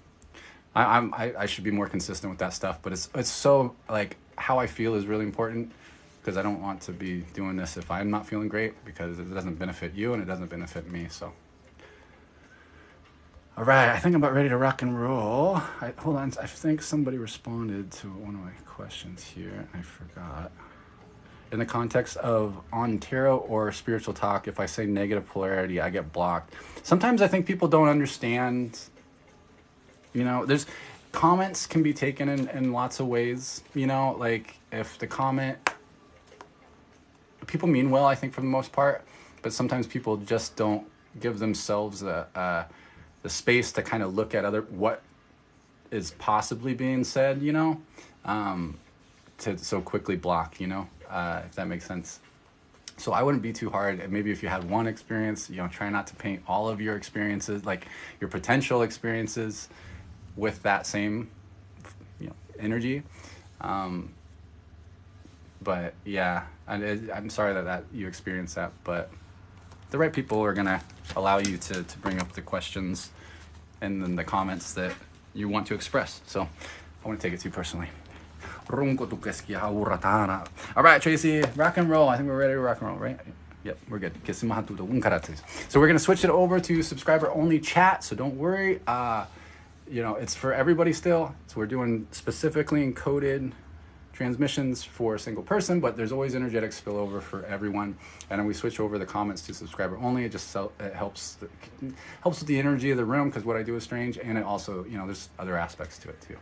I should be more consistent with that stuff. But it's so like how I feel is really important, because I don't want to be doing this if I'm not feeling great, because it doesn't benefit you and it doesn't benefit me. So. All right, I think I'm about ready to rock and roll. Hold on, I think somebody responded to one of my questions here. I forgot. In the context of on tarot or spiritual talk, if I say negative polarity, I get blocked. Sometimes I think people don't understand, there's comments can be taken in lots of ways, like if the comment, people mean well, I think, for the most part, but sometimes people just don't give themselves the space to kind of look at what is possibly being said, to so quickly block, if that makes sense. So I wouldn't be too hard. And maybe if you had one experience, try not to paint all of your experiences, like your potential experiences, with that same, energy. But yeah, I'm sorry that you experienced that, but the right people are gonna allow you to bring up the questions and then the comments that you want to express. So I wouldn't take it too personally. All right, Tracy, rock and roll. I think we're ready to rock and roll, right? Yep, we're good. So we're gonna switch it over to subscriber only chat. So don't worry. you know, it's for everybody still. So we're doing specifically encoded transmissions for a single person, but there's always energetic spillover for everyone. And then we switch over the comments to subscriber only. It just it helps with the energy of the room, because what I do is strange, and it also, you know, there's other aspects to it too,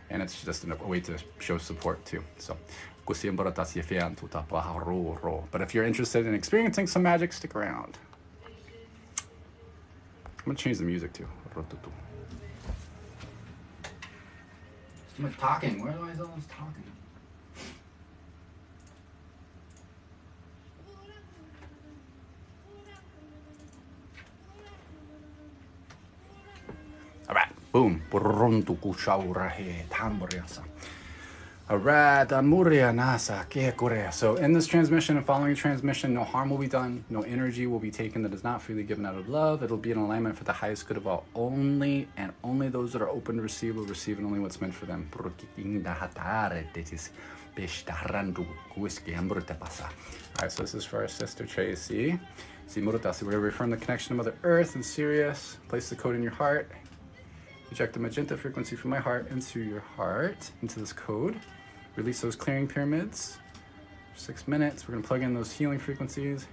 and it's just a way to show support too. So, but if you're interested in experiencing some magic, stick around. I'm gonna change the music too. Too much talking. Where is all this talking? All right, boom. All right, so in this transmission and following transmission, no harm will be done, no energy will be taken that is not freely given out of love. It'll be in alignment for the highest good of all only, and only those that are open to receive will receive, and only what's meant for them. All right, so this is for our sister Tracy. We're going to reaffirm the connection to Mother Earth and Sirius. Place the code in your heart. Eject the magenta frequency from my heart into your heart, into this code. Release those clearing pyramids. 6 minutes. We're going to plug in those healing frequencies.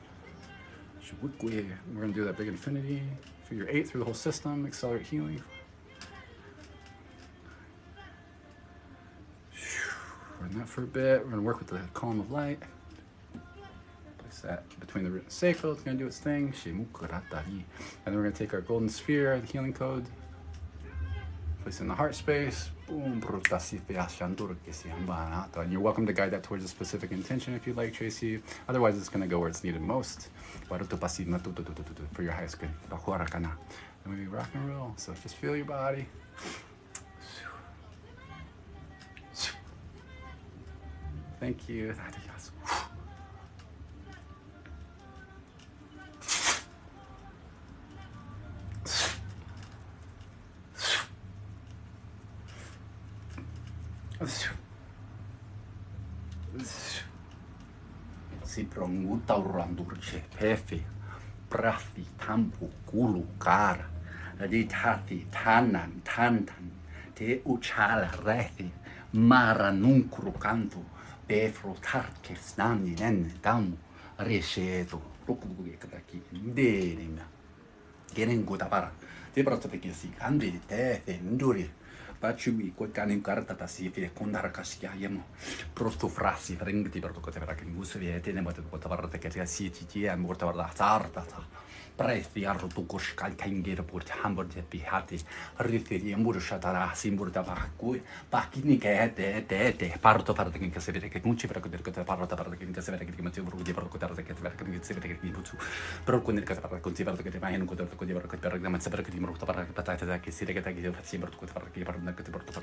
We're going to do that big infinity. Figure 8 through the whole system. Accelerate healing. Run that for a bit. We're going to work with the column of light. Place that between the root and sacral. It's going to do its thing. And then we're going to take our golden sphere, the healing code. Place in the heart space. Boom. And you're welcome to guide that towards a specific intention if you'd like, Tracy. Otherwise, it's going to go where it's needed most. For your highest good. And we rock and roll. So just feel your body. Thank you. Si prongutauranduce pefi prathi tampu kulu kara aditati tanan tantan te uchala rethi mara nuncru canto befro tarke snani nen damu resceto rukuge kadaki denima gerengo tapara te brotto perché si candi te nduri Paciui, quel cane in carta tassi e condara caschiamo, prosto frassi, ringti per tocco per che musse viete, ne mate tocco per che si ci è morta per la zarta. Presti arro tu coscal cangere per hamburg e pihati, riferi e murushatara, simburta vacui, pacchini che te, parto per che si vede che non ci per che parlo per che si vede che mi devo di per che si vede che mi butto, però con il caso per considerare che vai in un conto di per che per che mi sembra che mi morta per che patata che si vede che si per che per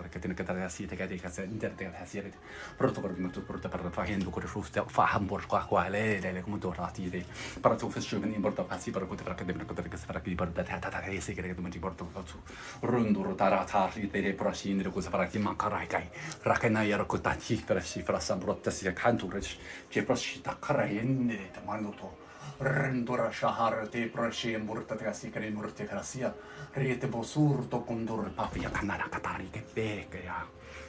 che tiene che dare si che interte si vede pronto per mi tutto per facendo con il fa hamburg qua le come dorati per tu faccio venire morta passi per perché devono che si farà che per data si che mi porto faccio rondo rotara tarli delle proscindere cosa farà che mancare kai rakana yaro kotati per si farà sambrotta si canto che proscita carende manduto rendora shahar te prosci morta che si che morte che sia rete bosurto condor papia canara catari che beke ya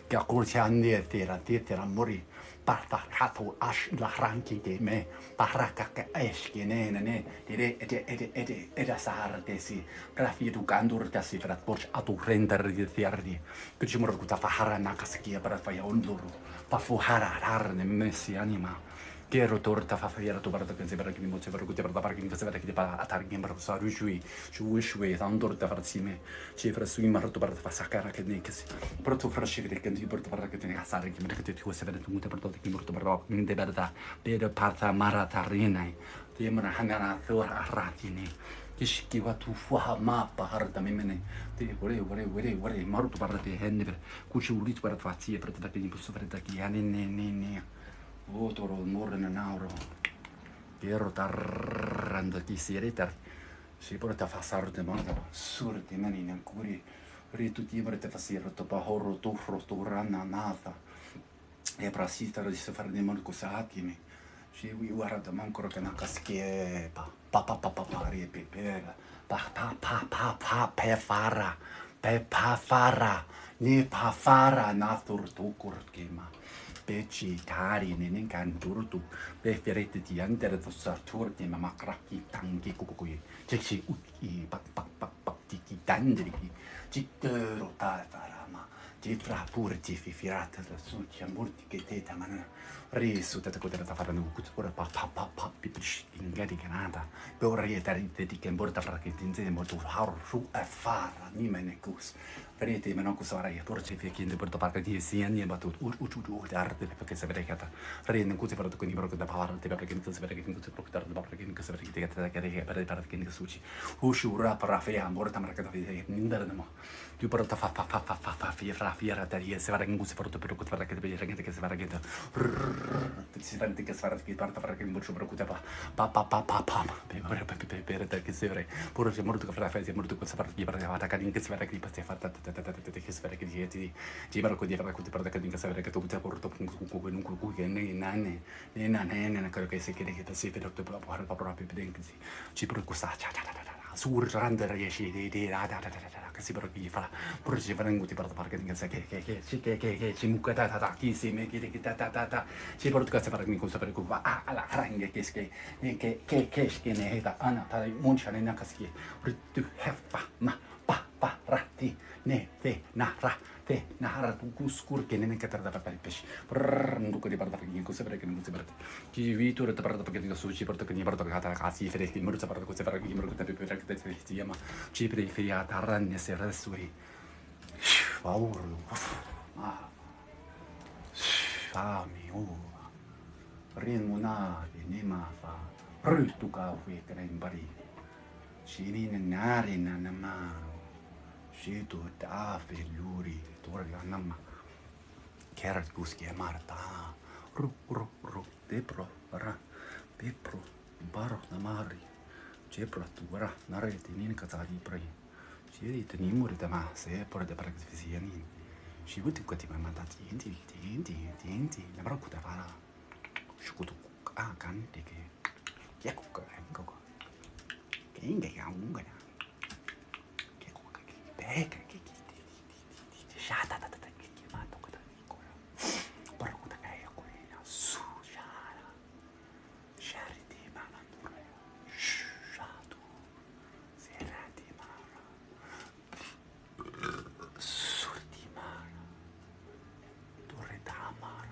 che accorci anni e tera morì parta hatu ash la ranki de me paraka ka eski ne ede sahar desi prafi du gandur dasi frat borch atu render di tierdi che ci morgu ta fahara nakaskia para fa yonduru pa fuhara harne messi anima Quiero torta fa fare tu guarda che si per che mi moce per che per da parchi che si vede che pa atar game per sa rusui shui tanto da farsi ci fra sui marto per fa saccara che ne che si porto fra scivere che ti porto per che te ne casare che mi che ti si vede tu per che morto per in de verda per parta maratarina ti mara hanara thora ratini Kishki watu fuha mappa harta memene te ore marto per te hende per cuci ulit per fazzi per te che mi posso fare da chi ne Otoro morre nauro. Piero tarrando chi si ritar. Si porta fa sarde modo. Surti mani nancuri. Ritu timore te fasiro to pahoro tu rana nata. E prasita di se fare di manco satimi. Si vi guarda mancoro che na caschiepa. Pa ripipera. Pa per fara. Pepafara, Nepafara, Naturtukurkima, Peci, Tari, Nenencanturtu, Beferete di Andere to Sarturti, Makraki, Tangi Kukui, Jexi Uki, Pak, Tiki Dandri, Cittero Tafarama, Citra Purti, Fifirata, Sucia, Murti, che te tamana, Risu, Tatacotra Tafarano, Kutura, Papa, Pipish, Ingadi Canada, Dorietari, che Borda Frachetinze, Motu, Haru, Afara, Nimenecus. Vedete, non kusara porci che in Porto Parco di Siena batut arte perché se vede che rende così per con i brocchi da parte perché non si vede che non si procura da perché non si vede che per che ne suci usura per fare morta marca da vedere nindarno tu porta fa fiera da se vede che non si porta per con che vedere che si vede che si vede che si vede che porta perché non si procura per che si vede pure se morto che fa fare morto che si vede che per che si vede che si fa che spera che ti parlo di per che sapere che tu ti porto con che ne quello che si chiede che si per proprio per ci preoccupa sur rande riesci di che si per chi fa pure ci faranno ti porto che ci mucata chi si me che ci porto che sapere che cosa per cuba alla range che ne da ana ta muncia ne nakasi tu heffa ma pa rati ne te nahara tu kuskur che ne catar da papel pesci non di parta perché cosa per che non si per chi vitur da parta perché non suci porta che ni porta che casi fere che morta parta cosa per che morta per che te si chiama ci preferia tarranne se resui pauro mi rinmunare ne ma fa brutto caffè che in bari ci rinare na ma Situ da felluri torga namma kerat kuski marta ru depro ra pepro baro namari jepro tura narete nin kazadi prai siri te nimuri da ma se por de praktisiani shibuti koti ma mata tinti na bro kuta fara shukutu kan de ke yakuk ko ke inge ya unga che shata che chiamato quella piccola però quella che è quella su shara shari di mana dure shatu sera di mana sur di mana dure da mana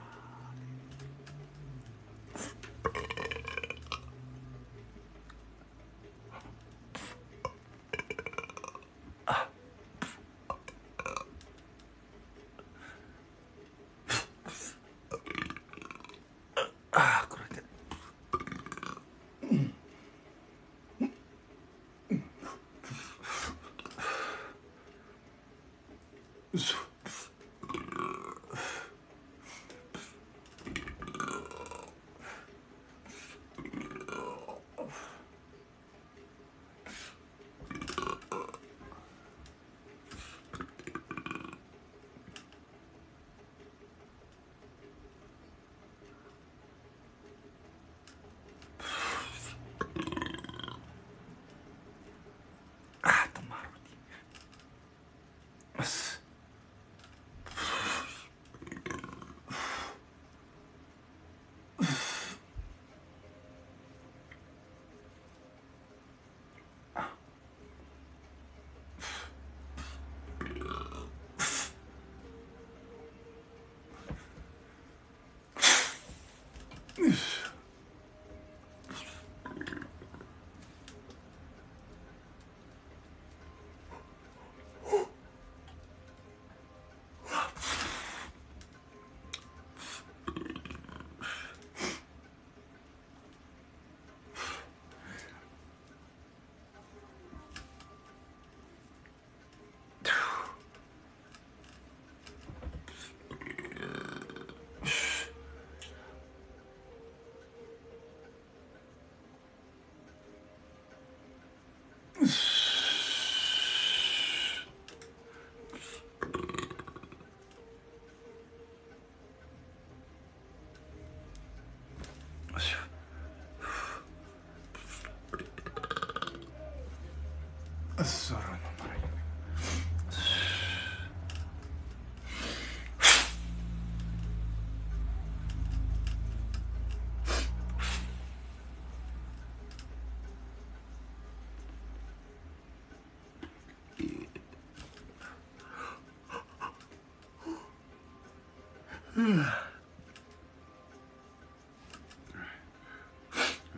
We're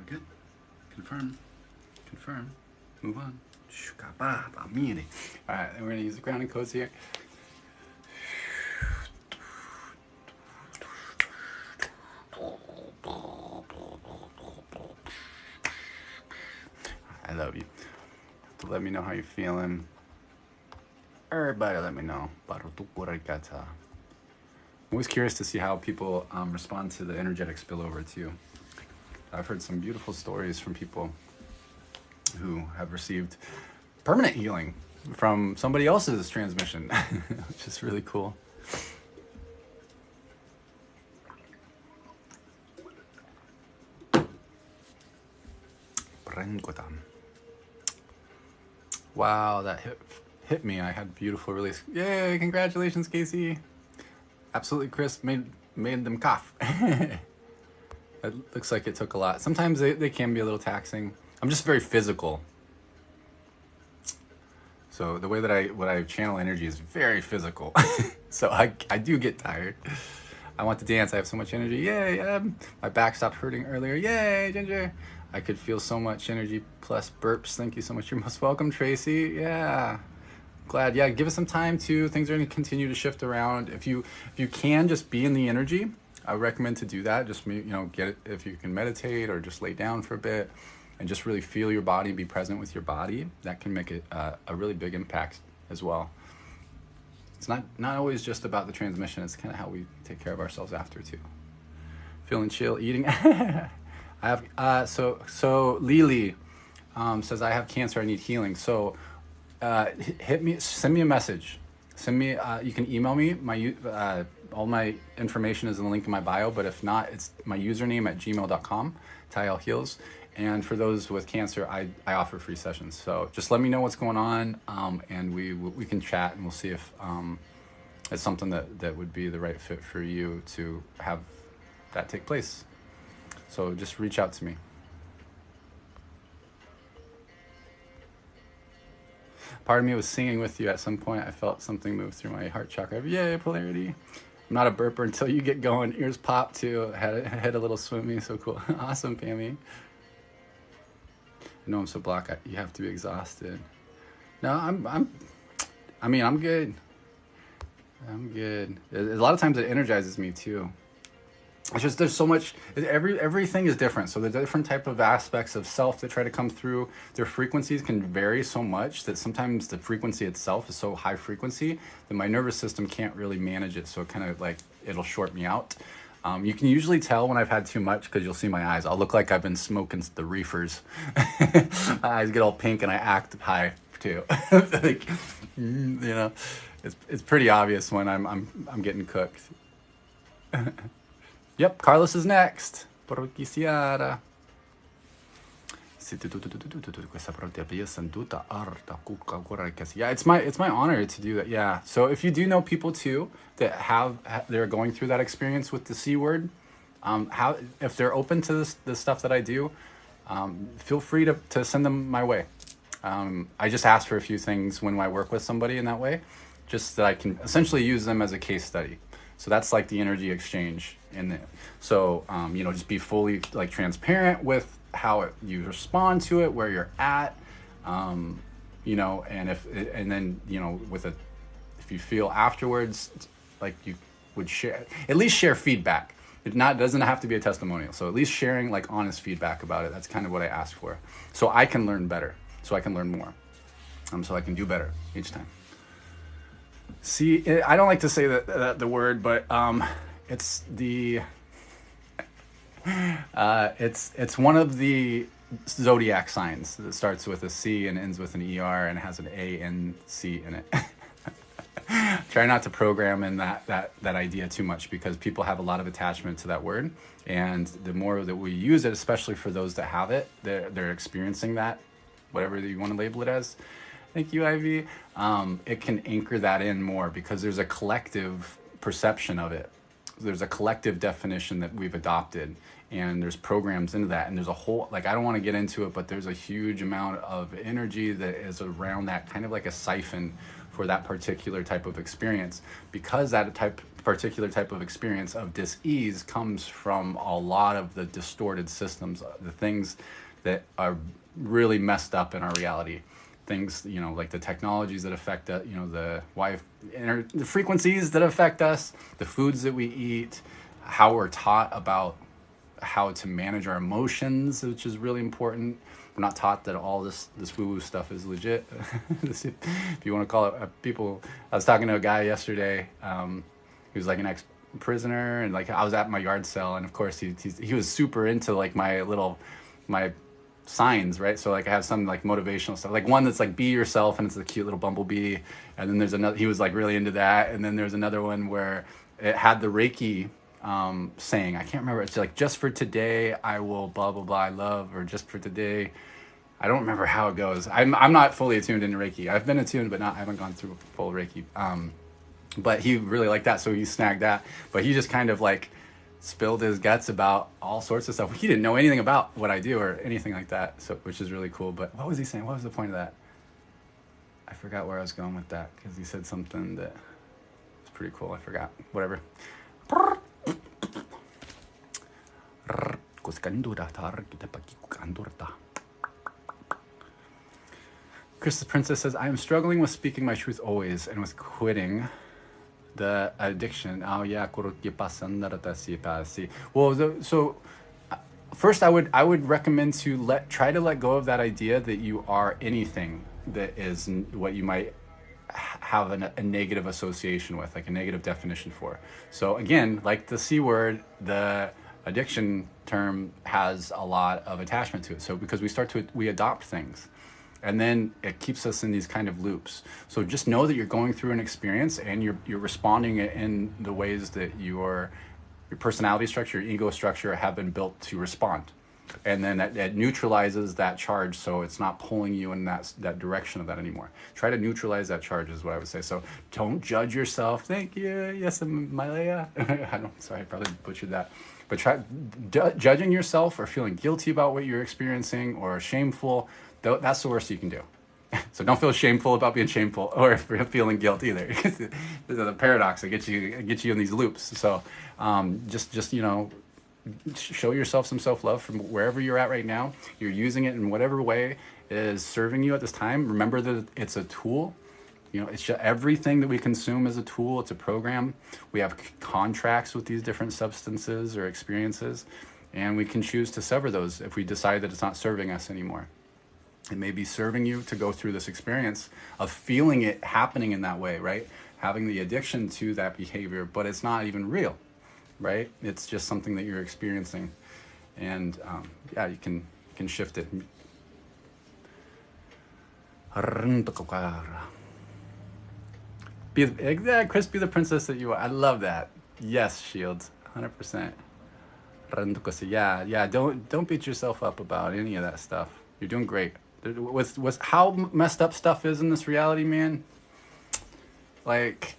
good. Confirm. Confirm. Move on. All right, and we're gonna use the grounding codes here. I love you. So let me know how you're feeling. Everybody let me know. I'm always curious to see how people respond to the energetic spillover too. I've heard some beautiful stories from people who have received permanent healing from somebody else's transmission, which is really cool. Wow, that hit me. I had beautiful release. Yay, congratulations, Casey. Absolutely, Chris made them cough. It looks like it took a lot. Sometimes they can be a little taxing. I'm just very physical. So the way that I channel energy is very physical. So I do get tired. I want to dance. I have so much energy. Yay. My back stopped hurting earlier. Yay, Ginger. I could feel so much energy plus burps. Thank you so much. You're most welcome, Tracy. Yeah. Glad. Yeah, give us some time too. Things are going to continue to shift around. If you can just be in the energy, I recommend to do that. Just get it if you can meditate or just lay down for a bit and just really feel your body, be present with your body. That can make it a really big impact as well. It's not always just about the transmission. It's kind of how we take care of ourselves after too. Feeling chill, eating. I have so Lily says I have cancer. I need healing. So hit me. Send me a message. Send me. You can email me. All my information is in the link in my bio. But if not, it's my username at gmail.com. Tyel Heals. And for those with cancer, I offer free sessions. So just let me know what's going on, and we can chat and we'll see if it's something that would be the right fit for you to have that take place. So just reach out to me. Part of me was singing with you at some point. I felt something move through my heart chakra. Yay, polarity. I'm not a burper until you get going. Ears pop too. Had a little swimmy. So cool. Awesome, Pammy. I know I'm so blocked. You have to be exhausted. No, I'm good. I'm good. A lot of times it energizes me too. It's just there's so much. Everything is different. So the different type of aspects of self that try to come through, their frequencies can vary so much that sometimes the frequency itself is so high frequency that my nervous system can't really manage it. So it kind of like it'll short me out. You can usually tell when I've had too much because you'll see my eyes. I'll look like I've been smoking the reefers. My eyes get all pink and I act high too. Like, it's pretty obvious when I'm getting cooked. Yep, Carlos is next. Yeah, it's my honor to do that. Yeah. So if you do know people too that they're going through that experience with the C word, if they're open to the stuff that I do, feel free to send them my way. I just ask for a few things when I work with somebody in that way, just that I can essentially use them as a case study. So that's like the energy exchange in it. So, just be fully like transparent with how you respond to it, where you're at, and then if you feel afterwards, like you would at least share feedback. It doesn't have to be a testimonial. So at least sharing like honest feedback about it. That's kind of what I ask for. So I can learn better. So I can learn more. So I can do better each time. See, I don't like to say that the word, but it's it's one of the zodiac signs that starts with a C and ends with an ER and has an A and C in it. Try not to program in that idea too much because people have a lot of attachment to that word, and the more that we use it, especially for those that have it, they're experiencing that, whatever you want to label it as. Thank you, Ivy. It can anchor that in more because there's a collective perception of it. There's a collective definition that we've adopted, and there's programs into that. And there's a whole, I don't want to get into it, but there's a huge amount of energy that is around that, kind of like a siphon for that particular type of experience, because that type particular type of experience of dis-ease comes from a lot of the distorted systems, the things that are really messed up in our reality. Things, you know, like the technologies that affect us, you know, the frequencies that affect us, the foods that we eat, how we're taught about how to manage our emotions, which is really important. We're not taught that all this woo-woo stuff is legit. If you want to call it people. I was talking to a guy yesterday he was like an ex-prisoner, and like I was at my yard sale, and of course he was super into like my signs, right? So like I have some like motivational stuff, like one that's like be yourself, and it's a cute little bumblebee, and then there's another, he was like really into that, and then there's another one where it had the Reiki saying, I can't remember, it's like, just for today I will blah blah blah I love, or just for today, I don't remember how it goes. I'm not fully attuned into Reiki. I've been attuned, but I haven't gone through full Reiki. But he really liked that, so he snagged that. But he just kind of like spilled his guts about all sorts of stuff. He didn't know anything about what I do or anything like that, so which is really cool. But what was he saying? What was the point of that? I forgot where I was going with that, because he said something that was pretty cool. I forgot. Whatever. Chris the Princess says, I am struggling with speaking my truth always and with quitting the addiction. Oh yeah. Well, so first I would recommend to try to let go of that idea that you are anything that is what you might have a negative association with, like a negative definition for. So again, like the C word, the addiction term has a lot of attachment to it. So because we adopt things, and then it keeps us in these kind of loops. So just know that you're going through an experience, and you're responding in the ways that your personality structure, your ego structure have been built to respond. And then that neutralizes that charge, so it's not pulling you in that direction of that anymore. Try to neutralize that charge is what I would say. So don't judge yourself. Thank you. Yes, Malaya. Sorry, I probably butchered that. But try judging yourself or feeling guilty about what you're experiencing or shameful. That's the worst you can do. So don't feel shameful about being shameful or feeling guilt either. There's a paradox that gets you in these loops. So just you know, show yourself some self-love from wherever you're at right now. You're using it in whatever way is serving you at this time. Remember that it's a tool. You know, it's just everything that we consume is a tool. It's a program. We have contracts with these different substances or experiences, and we can choose to sever those if we decide that it's not serving us anymore. It may be serving you to go through this experience of feeling it happening in that way, right? Having the addiction to that behavior, but it's not even real, right? It's just something that you're experiencing. And yeah, you can shift it. Chris, be the princess that you are. I love that. Yes, Shields, 100%. Yeah, don't beat yourself up about any of that stuff. You're doing great. With how messed up stuff is in this reality, man, like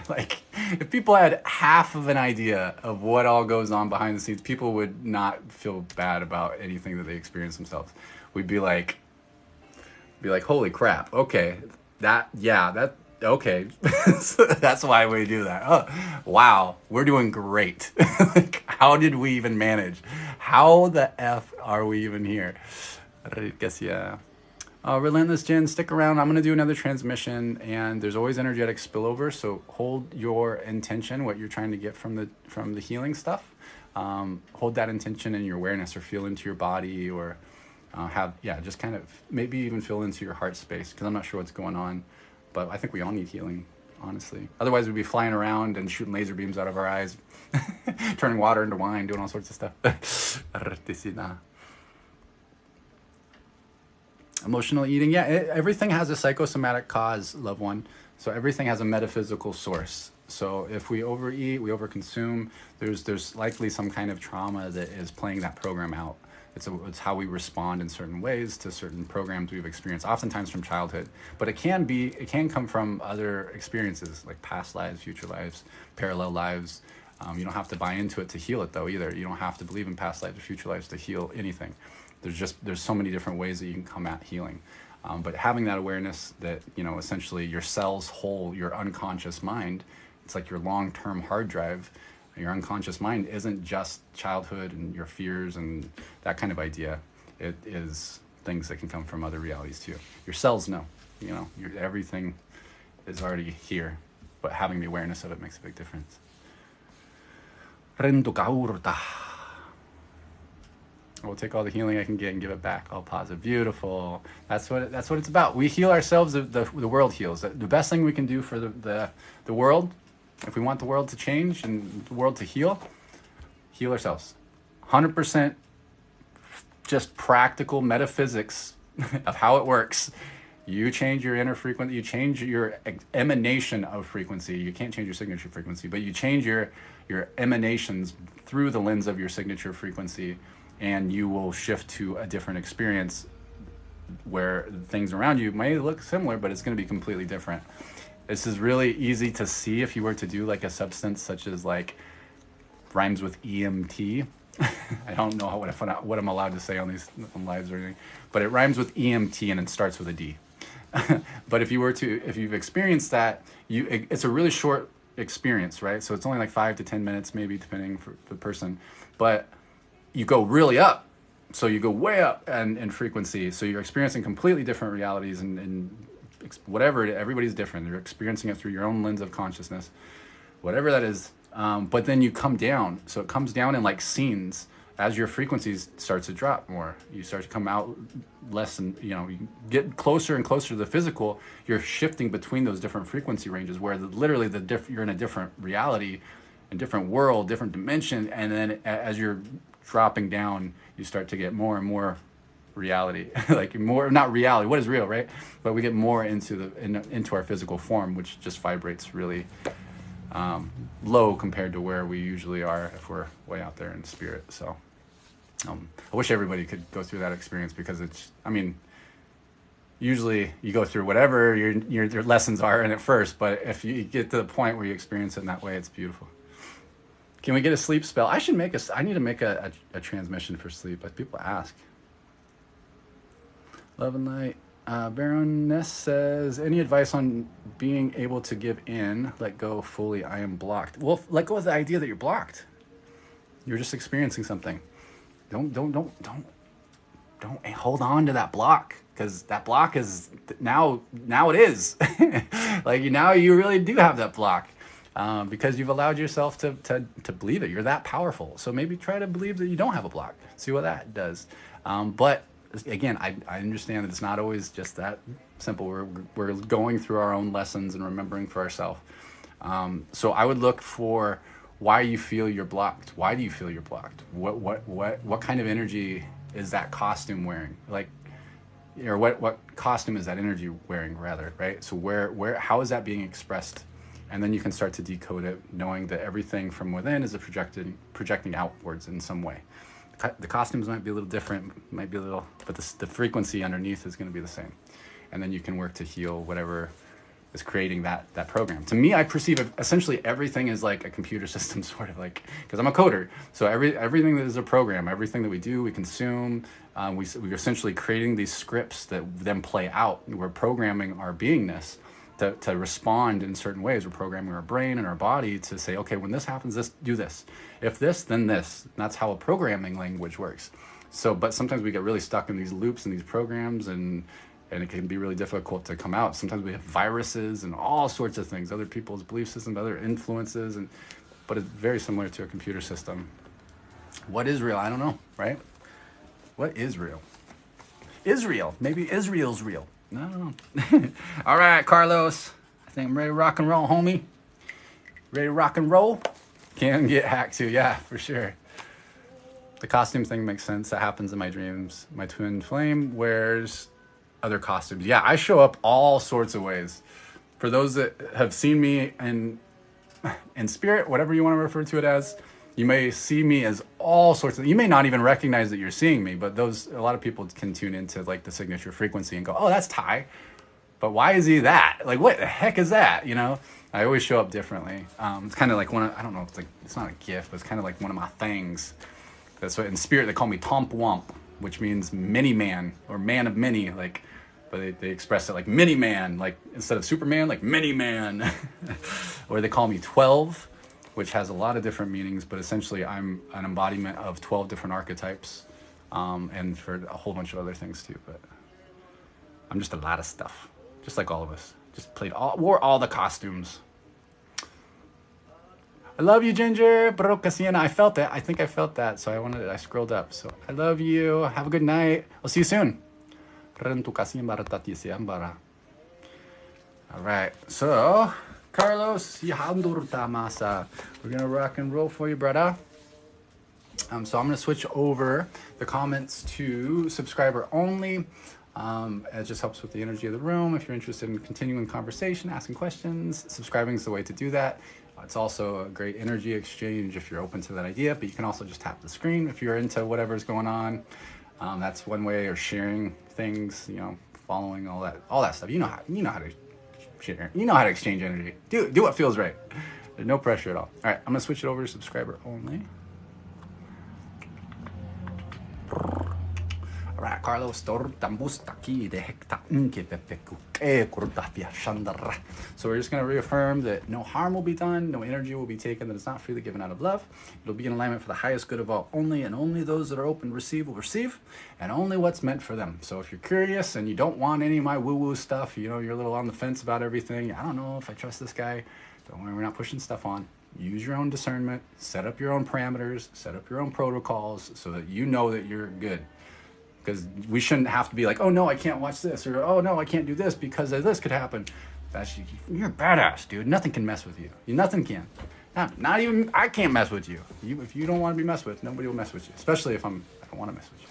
like if people had half of an idea of what all goes on behind the scenes, people would not feel bad about anything that they experience themselves. We'd be like holy crap, okay, okay. That's why we do that. Oh wow, we're doing great. Like, how did we even manage? How the F are we even here? I guess, yeah. Relentless Jen, stick around. I'm going to do another transmission, and there's always energetic spillover, so hold your intention, what you're trying to get from the healing stuff. Hold that intention in your awareness, or feel into your body, or just kind of maybe even feel into your heart space, because I'm not sure what's going on, but I think we all need healing, honestly. Otherwise, we'd be flying around and shooting laser beams out of our eyes, turning water into wine, doing all sorts of stuff. Emotional eating, yeah, everything has a psychosomatic cause, loved one. So everything has a metaphysical source. So if we overeat, we overconsume, there's likely some kind of trauma that is playing that program out. It's how we respond in certain ways to certain programs we've experienced, oftentimes from childhood. But it can come from other experiences, like past lives, future lives, parallel lives. You don't have to buy into it to heal it, though, either. You don't have to believe in past lives or future lives to heal anything. There's so many different ways that you can come at healing. But having that awareness that, you know, essentially your cells hold your unconscious mind it's like your long-term hard drive. Your unconscious mind isn't just childhood and your fears and that kind of idea. It is things that can come from other realities too. Your cells know, you know, everything is already here, but having the awareness of it makes a big difference. We'll take all the healing I can get and give it back, all positive. Beautiful. That's what it's about. We heal ourselves, the world heals. The best thing we can do for the world, if we want the world to change and the world to heal ourselves. 100% just practical metaphysics of how it works. You change your inner frequency, you change your emanation of frequency. You can't change your signature frequency, but you change your emanations through the lens of your signature frequency, and you will shift to a different experience where things around you may look similar, but it's going to be completely different. This is really easy to see if you were to do like a substance such as like rhymes with EMT. I don't know what I'm allowed to say on these lives or anything, but it rhymes with EMT and it starts with a D. But if you've experienced that, it's a really short experience, right? So it's only like 5 to 10 minutes, maybe, depending for the person. But you go really up. So you go way up in frequency. So you're experiencing completely different realities and whatever. Everybody's different. You're experiencing it through your own lens of consciousness, whatever that is. But then you come down. So it comes down in like scenes. As your frequencies starts to drop more, you start to come out less, and you get closer and closer to the physical. You're shifting between those different frequency ranges, where literally you're in a different reality, a different world, different dimension, and then as you're dropping down, you start to get more and more reality, like more, not reality. What is real, right? But we get more into our physical form, which just vibrates really low compared to where we usually are if we're way out there in spirit. So I wish everybody could go through that experience, because usually you go through whatever your lessons are in it first, but if you get to the point where you experience it in that way, it's beautiful. Can we get a sleep spell? I need to make a transmission for sleep, like people ask. Love and light. Baroness says, any advice on being able to give in, let go fully? I am blocked. Well, let go of the idea that you're blocked. You're just experiencing something. Don't hold on to that block, because that block is now it is. Like now you really do have that block, because you've allowed yourself to believe it. You're that powerful. So maybe try to believe that you don't have a block. See what that does. But again, I understand that it's not always just that simple. We're going through our own lessons and remembering for ourselves. So I would look for why you feel you're blocked. Why do you feel you're blocked? What kind of energy is that costume wearing? Like, or what costume is that energy wearing, rather, right? So how is that being expressed? And then you can start to decode it, knowing that everything from within is projecting outwards in some way. The costumes might be a little different, but the frequency underneath is going to be the same. And then you can work to heal whatever is creating that program. To me, I perceive essentially everything is like a computer system, sort of like, because I'm a coder. So everything that is a program, everything that we do, we consume, we're essentially creating these scripts that then play out. We're programming our beingness to respond in certain ways. We're programming our brain and our body to say, okay, when this happens, do this. If this, then this. And that's how a programming language works. So, but sometimes we get really stuck in these loops and these programs, and it can be really difficult to come out. Sometimes we have viruses and all sorts of things, other people's belief systems, other influences, but it's very similar to a computer system. What is real? I don't know, right? What is real? Israel. Maybe Israel's real. I don't know. All right, Carlos. I think I'm ready to rock and roll, homie. Ready to rock and roll? Can get hacked too, yeah, for sure. The costume thing makes sense. That happens in my dreams. My twin flame wears other costumes. Yeah, I show up all sorts of ways. For those that have seen me in spirit, whatever you want to refer to it as, you may see me as all sorts of, you may not even recognize that you're seeing me, but a lot of people can tune into like the signature frequency and go, oh, that's Ty, but why is he that? Like, what the heck is that? I always show up differently. It's kind of like I don't know, it's not a gift, but it's kind of like one of my things. That's what in spirit they call me Tomp Wump, which means many man, or man of many. Like but they express it like mini-man, like instead of Superman, like mini-man. Or they call me 12, which has a lot of different meanings, but essentially I'm an embodiment of 12 different archetypes, and for a whole bunch of other things too. But I'm just a lot of stuff, just like all of us. Just wore all the costumes. I love you, Ginger. Baroka Sienna. I felt that. I think I felt that. So I scrolled up. So I love you. Have a good night. I'll see you soon. All right. So, Carlos, we're going to rock and roll for you, brother. So I'm going to switch over the comments to subscriber only. It just helps with the energy of the room. If you're interested in continuing conversation, asking questions, subscribing is the way to do that. It's also a great energy exchange if you're open to that idea, but you can also just tap the screen if you're into whatever's going on. That's one way, or sharing things, following all that stuff. You know how to share. You know how to exchange energy. Do what feels right. There's no pressure at all. All right, I'm gonna switch it over to subscriber only. Alright, Carlos. So we're just going to reaffirm that no harm will be done, no energy will be taken that is not freely given out of love. It'll be in alignment for the highest good of all only, and only those that are open to receive will receive, and only what's meant for them. So if you're curious and you don't want any of my woo-woo stuff, you're a little on the fence about everything, I don't know if I trust this guy, don't worry, we're not pushing stuff on. Use your own discernment, set up your own parameters, set up your own protocols so that you know that you're good. Because we shouldn't have to be like, oh no, I can't watch this, or oh no, I can't do this because this could happen. You're a badass, dude. Nothing can mess with you. Nothing can. Not even I can't mess with you. If you don't want to be messed with, nobody will mess with you. Especially if I don't want to mess with you.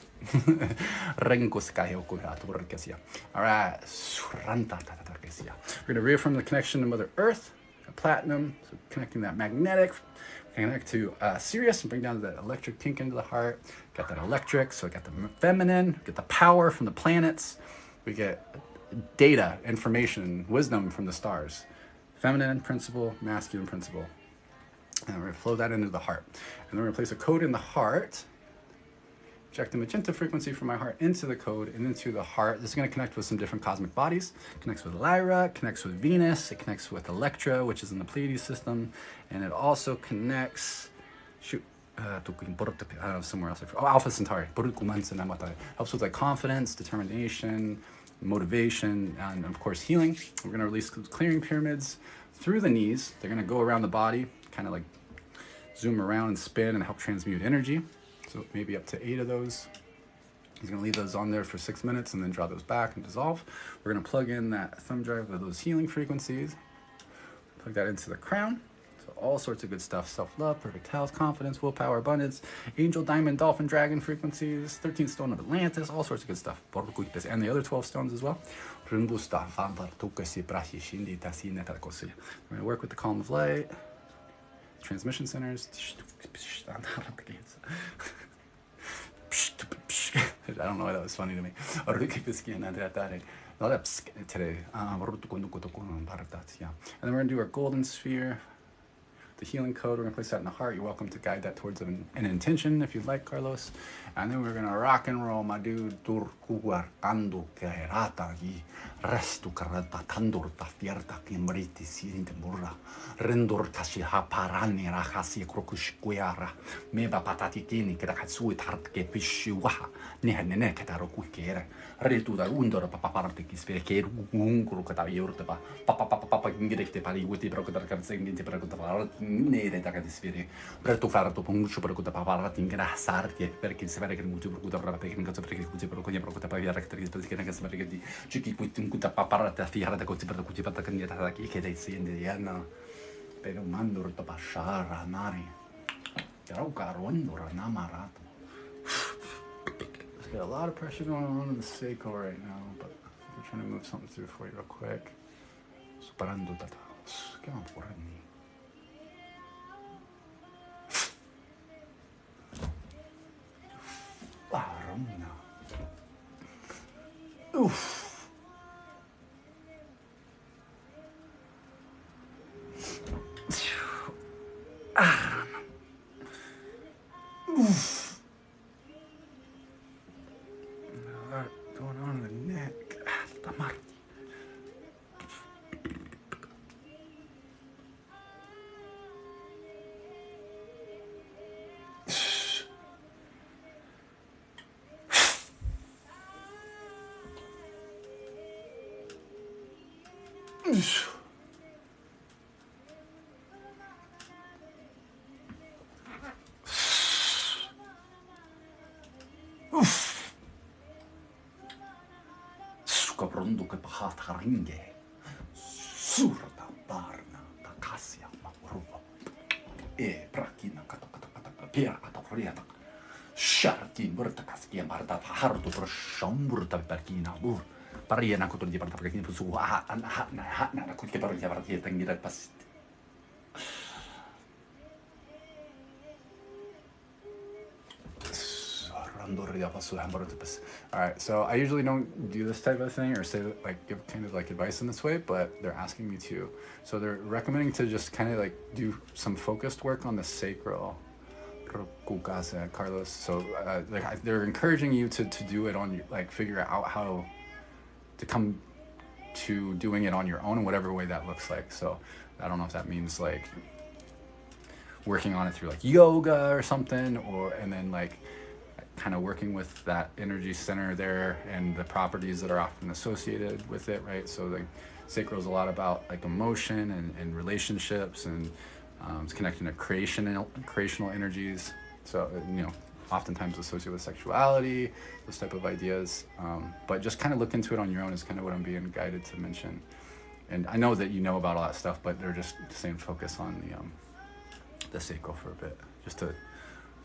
All right. We're gonna reaffirm the connection to Mother Earth, Platinum, so connecting that magnetic. Connect to Sirius and bring down that electric kink into the heart. Got that electric, so we got the feminine, get the power from the planets. We get data, information, wisdom from the stars. Feminine principle, masculine principle. And we're going to flow that into the heart. And then we're going to place a code in the heart. Inject the magenta frequency from my heart into the code and into the heart. This is going to connect with some different cosmic bodies. It connects with Lyra, it connects with Venus, it connects with Electra, which is in the Pleiades system. And it also connects, somewhere else. Alpha Centauri. Helps with like confidence, determination, motivation, and of course healing. We're going to release clearing pyramids through the knees. They're going to go around the body, kind of like zoom around and spin and help transmute energy. So maybe up to 8 of those. He's going to leave those on there for 6 minutes and then draw those back and dissolve. We're going to plug in that thumb drive with those healing frequencies. Plug that into the crown. So all sorts of good stuff. Self-love, perfect health, confidence, willpower, abundance, angel, diamond, dolphin, dragon frequencies, 13th stone of Atlantis, all sorts of good stuff. And the other 12 stones as well. We're going to work with the column of light, transmission centers. I don't know why that was funny to me. Today. And then we're going to do our golden sphere, the healing code. We're going to place that in the heart. You're welcome to guide that towards an intention if you'd like, Carlos. And then we're going to rock and roll, my dude. Restu karata tandur ta fierta kimbriti siente burra rendur tashi haparani rahasi krokushquiara meba patatikini que katsui tart ke pishiwa nehne ke taroku kere retu da undor papaparte ki speke unguru ka ta yurta papa ingirete pali wuti brokodar ka senginte brokodar nere da ka disfere retu farto pungucho brokodar paparati ingra sarti perché se vede che mutu brokodar perché non so perché mutu brokodar pa viara che perché non so perché di chiki kuta paparata fiara kuti pata kanya ki ke dei sinde yana pero mandur to pashara nari yarau karondura namarato. There's got a lot of pressure going on in the Seiko right now, but we're trying to move something through for you real quick. Superando tata. Come on, for me. Oof. Oof. A lot going on in the neck. Suka pronto ke pahat haringe. Surta barna takasya maruva. Prakina kata pia kata friata. Sharkin bertakasya marta hartu bershambur tabakina bur. Pariana kutu di bertakasya pusu na kutu bertakasya bertakasya tengira pas. Alright, so I usually don't do this type of thing or say like give kind of like advice in this way, but they're asking me to. So they're recommending to just kind of like do some focused work on the sacral. Carlos. So they're encouraging you to do it on, like figure out how to come to doing it on your own in whatever way that looks like. So I don't know if that means like working on it through like yoga or something, and then like kind of working with that energy center there and the properties that are often associated with it, right? So the sacral is a lot about like emotion and relationships, and it's connecting to creational energies. So, oftentimes associated with sexuality, those type of ideas. But just kind of look into it on your own is kind of what I'm being guided to mention. And I know that you know about all that stuff, but they're just saying focus on the sacral for a bit, just to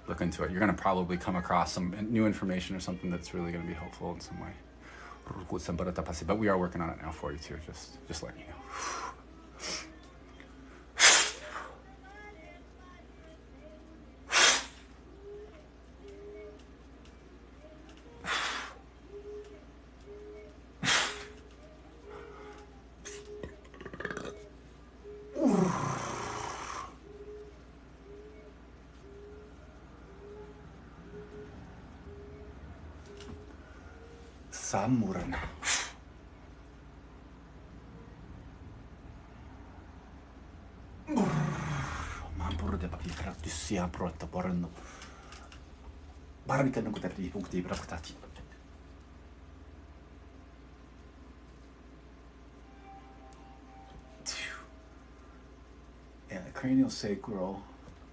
look into it. You're going to probably come across some new information or something that's really going to be helpful in some way. But we are working on it now for you too, just letting you know. Samurana. Mampur de papi praktisia prota porno. Barnika no kutati ukti praktati. Yeah, the cranial sacral.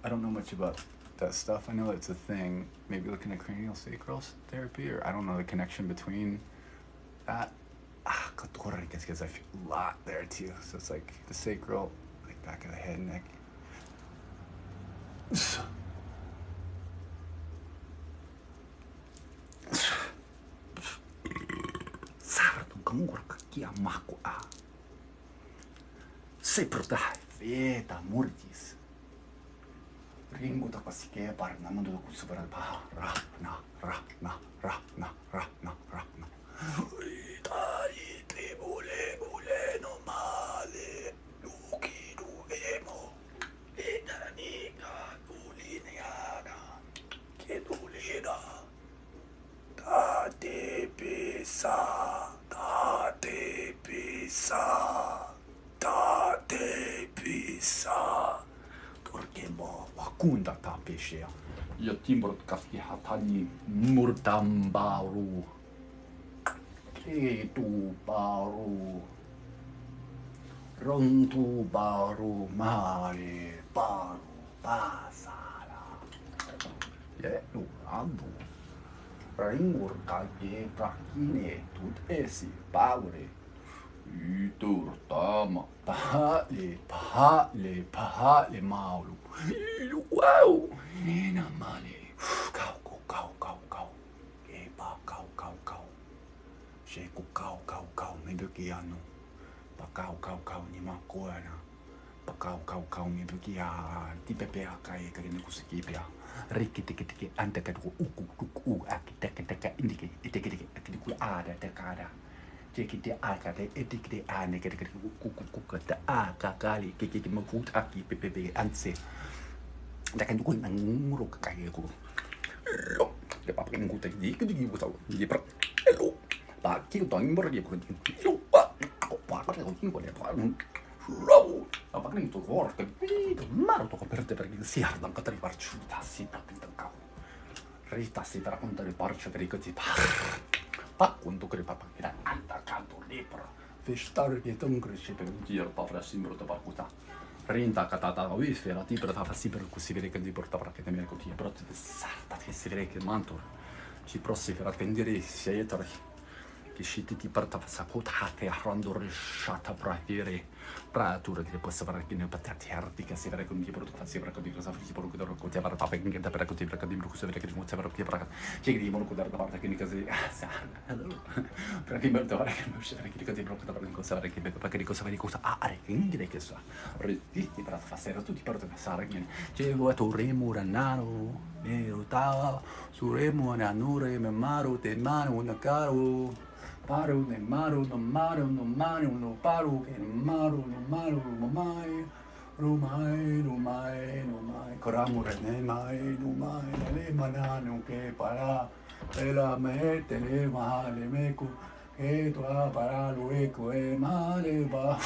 I don't know much about that stuff. I know it's a thing. Maybe looking at cranial sacral therapy, or I don't know the connection between that. Because I feel a lot there too. So it's like the sacral, like back of the head, neck. Ringo takasike parna mundo kusubara pa rahna dai te bule no male luki emo edani ka duliana ke dulina tate pisa porque mo wakunda tapeshea ya timbrot kaski hatani murtambaru ketu baru rontu baru mare baru pasala ya no ando ringur kage prakine tut esi paure Turtama, pahale maulu. Wow, nena male. Kau. Eba kau. Sheku kau. Mebukiano. Pa kau ni makoana. Pa kau mebukia. Tipepea kai kagene kusikipia. Riki tiki ante kadu uku aki teka indike teke akidiku ada tekada. Kite akate etikite ane kete kukata akakali kiki makut aki pepe anse dakan dukun nguro kakaya ko lo de papa ngut di kidi ko taw di pra lo pa ki to ngor di ko lo pa ko ko de pa lo apa kan to vor ke maro to perde per il si ardan katari parciuta si tapinta ka rita si per raccontare parcio per i così Pak untuk ke papa kita anta kantor lepra fish target ungrish per giro papra simbolo da parcuta rinta catata uisfera tipo da fa sempre così vede che di porta para che te mi racconti però sarta che si vede che manto ci prossi per attendere sei tra che scitti ti porta fa sapota te randor shata pratere pratura che possa fare che ne patati arti che si vede con di porta fa sempre con di cosa fa si porta da racconti per papa che da per racconti per che di cosa vede che non sapeva che per che di modo da parte che ni così per che merda che non c'è che di cosa da per cosa vede che per che cosa vede cosa are che in che sa ritti per fa sera tutti per pensare che che vuoi torremo ranaro nero ta suremo nanure me maro te mano una caro Paru ne maru no maru no maru no paru che maru no maru no mai rumai rumai rumai coramure ne mai rumai le manano che para e la mete le male meco che tu a para lo eco e male va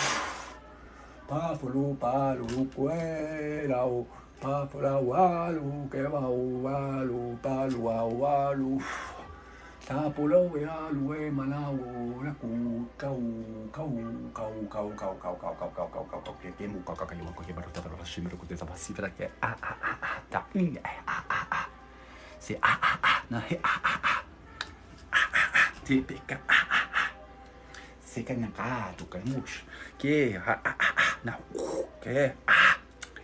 pa fulu palu quela o pa fula walu che va walu palu walu Tapulo ya lue manawo na ku kau che mu kau che baruta per la scimero con questa passiva che ta se na he ti picca se che na ka tu che mush che na che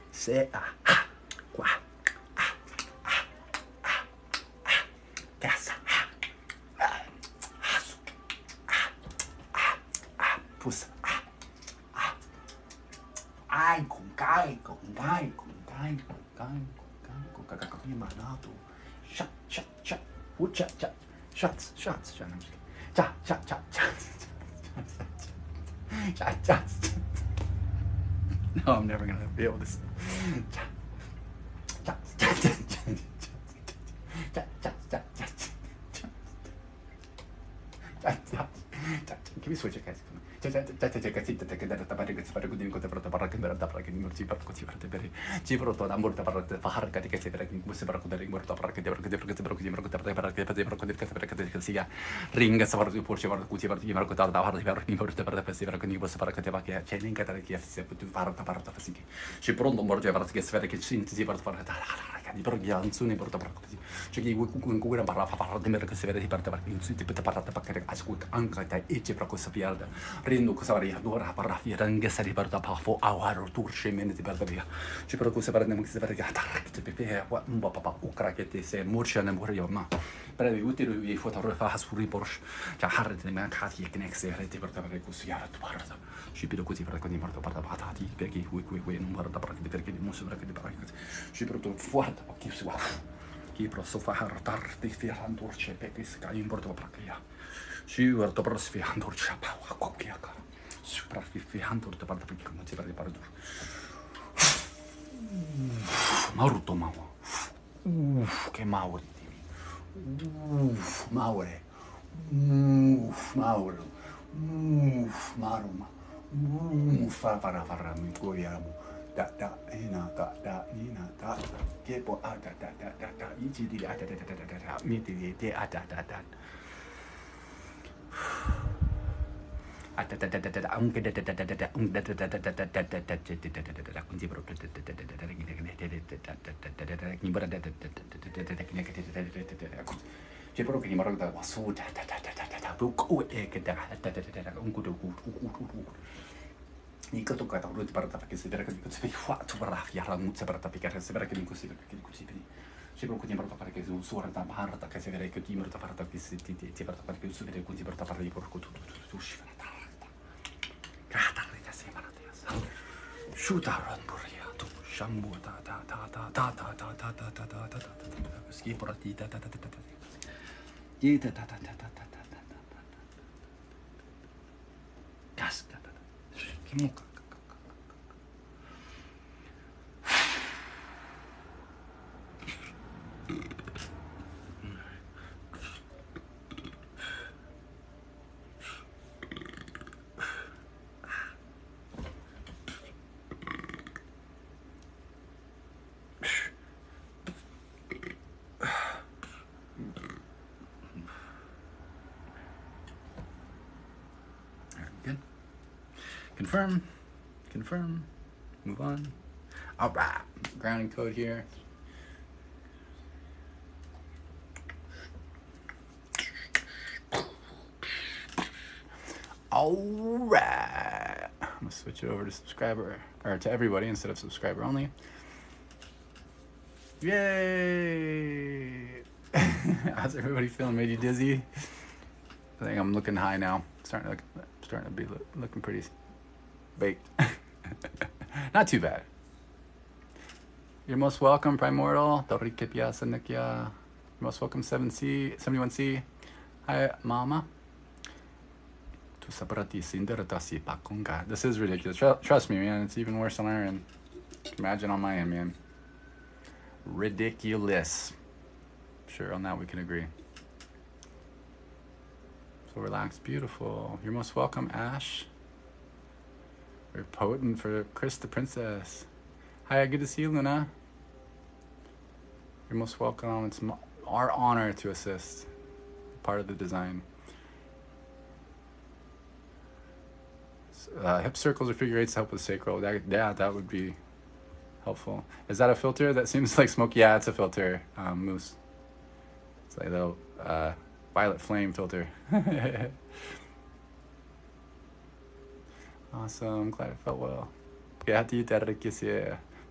se qua Pusa. Ai, con gai, manato. Shut. Shots. No, I'm never gonna be able to. Can we switch it, guys? Rindo cosa varia dora parra firange sari barda pa fo awaro turche meneti barda via ci però cosa parla non si verga tark pepe wa mba papa ukra che te se morcia ne morio ma per vi utile vi foto fa hasuri porsche ja harde me khati che next rete barda per così ara tu barda ci però così per con di barda barda patati perché qui non barda perché di muso perché di barda ci però tu fuata che si va che però so fa hartar di firan turche perché si ca importo perché Sigur to prosfiandur chapa wa kokiaka. Super fifiandur to parta perché non si parla di pardur. Maruto mawa. Che mauri timi. Maure. Mauro. Maruma. Farra mi goiamo. Da ina da ina da. Che po da ichi di da mi di da. Ci proprio di fare che su suora da barata che se vede che ti merita fare che si ti porta fare che su vede così porta fare di porco tu usci fa cata che sei malata shuta ron buriato shambu ta schifo rati ta casta che mucca Good. Confirm. Move on. All right. Grounding code here. All right. I'm gonna switch it over to subscriber, or to everybody instead of subscriber only. Yay! How's everybody feeling? Made you dizzy? I think I'm looking high now. Starting to be looking pretty baked. Not too bad. You're most welcome, Primordial. You're most welcome, 71C. Hi, Mama. This is ridiculous. Trust me, man. It's even worse on our end. Imagine on my end, man. Ridiculous. Sure, on that we can agree. So relaxed, beautiful. You're most welcome, Ash. We're potent for Chris the Princess. Hi, good to see you, Luna. You're most welcome. It's our honor to assist. Part of the design. Hip circles or figure eights help with sacral. That would be helpful. Is that a filter? That seems like smoke. Yeah, it's a filter, Moose. It's like the violet flame filter. Awesome. Glad it felt well. Yeah,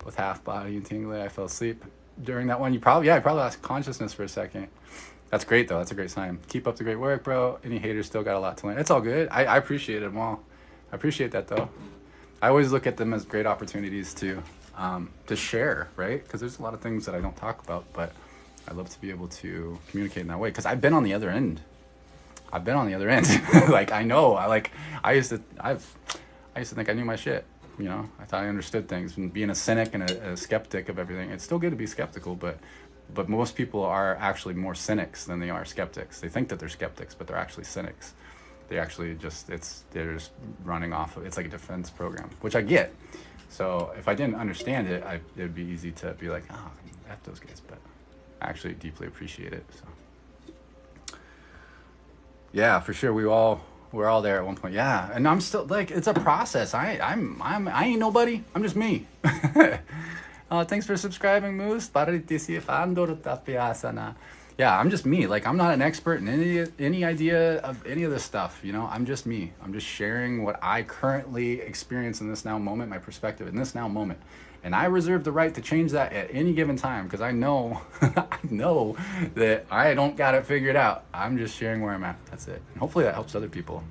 both half body and tingly. I fell asleep during that one. You probably lost consciousness for a second. That's great though. That's a great sign. Keep up the great work, bro. Any haters still got a lot to learn. It's all good. I appreciate them all. I appreciate that though. I always look at them as great opportunities to share, right? Because there's a lot of things that I don't talk about, but I love to be able to communicate in that way. Because I've been on the other end. Like I know. I used to think I knew my shit. You know, I thought I understood things. And being a cynic and a skeptic of everything, it's still good to be skeptical, but most people are actually more cynics than they are skeptics. They think that they're skeptics, but they're actually cynics. They actually they're just running off of, it's like a defense program, which I get. So if I didn't understand it, it would be easy to be like, oh, F those guys, but I actually deeply appreciate it. So yeah, for sure. We're all there at one point. Yeah. And I'm still like, it's a process. I ain't nobody. I'm just me. Thanks for subscribing, Moose. Yeah, I'm just me. Like, I'm not an expert in any idea of any of this stuff, you know? I'm just me. I'm just sharing what I currently experience in this now moment, my perspective in this now moment. And I reserve the right to change that at any given time because I know, I know that I don't got it figured out. I'm just sharing where I'm at. That's it. And hopefully that helps other people,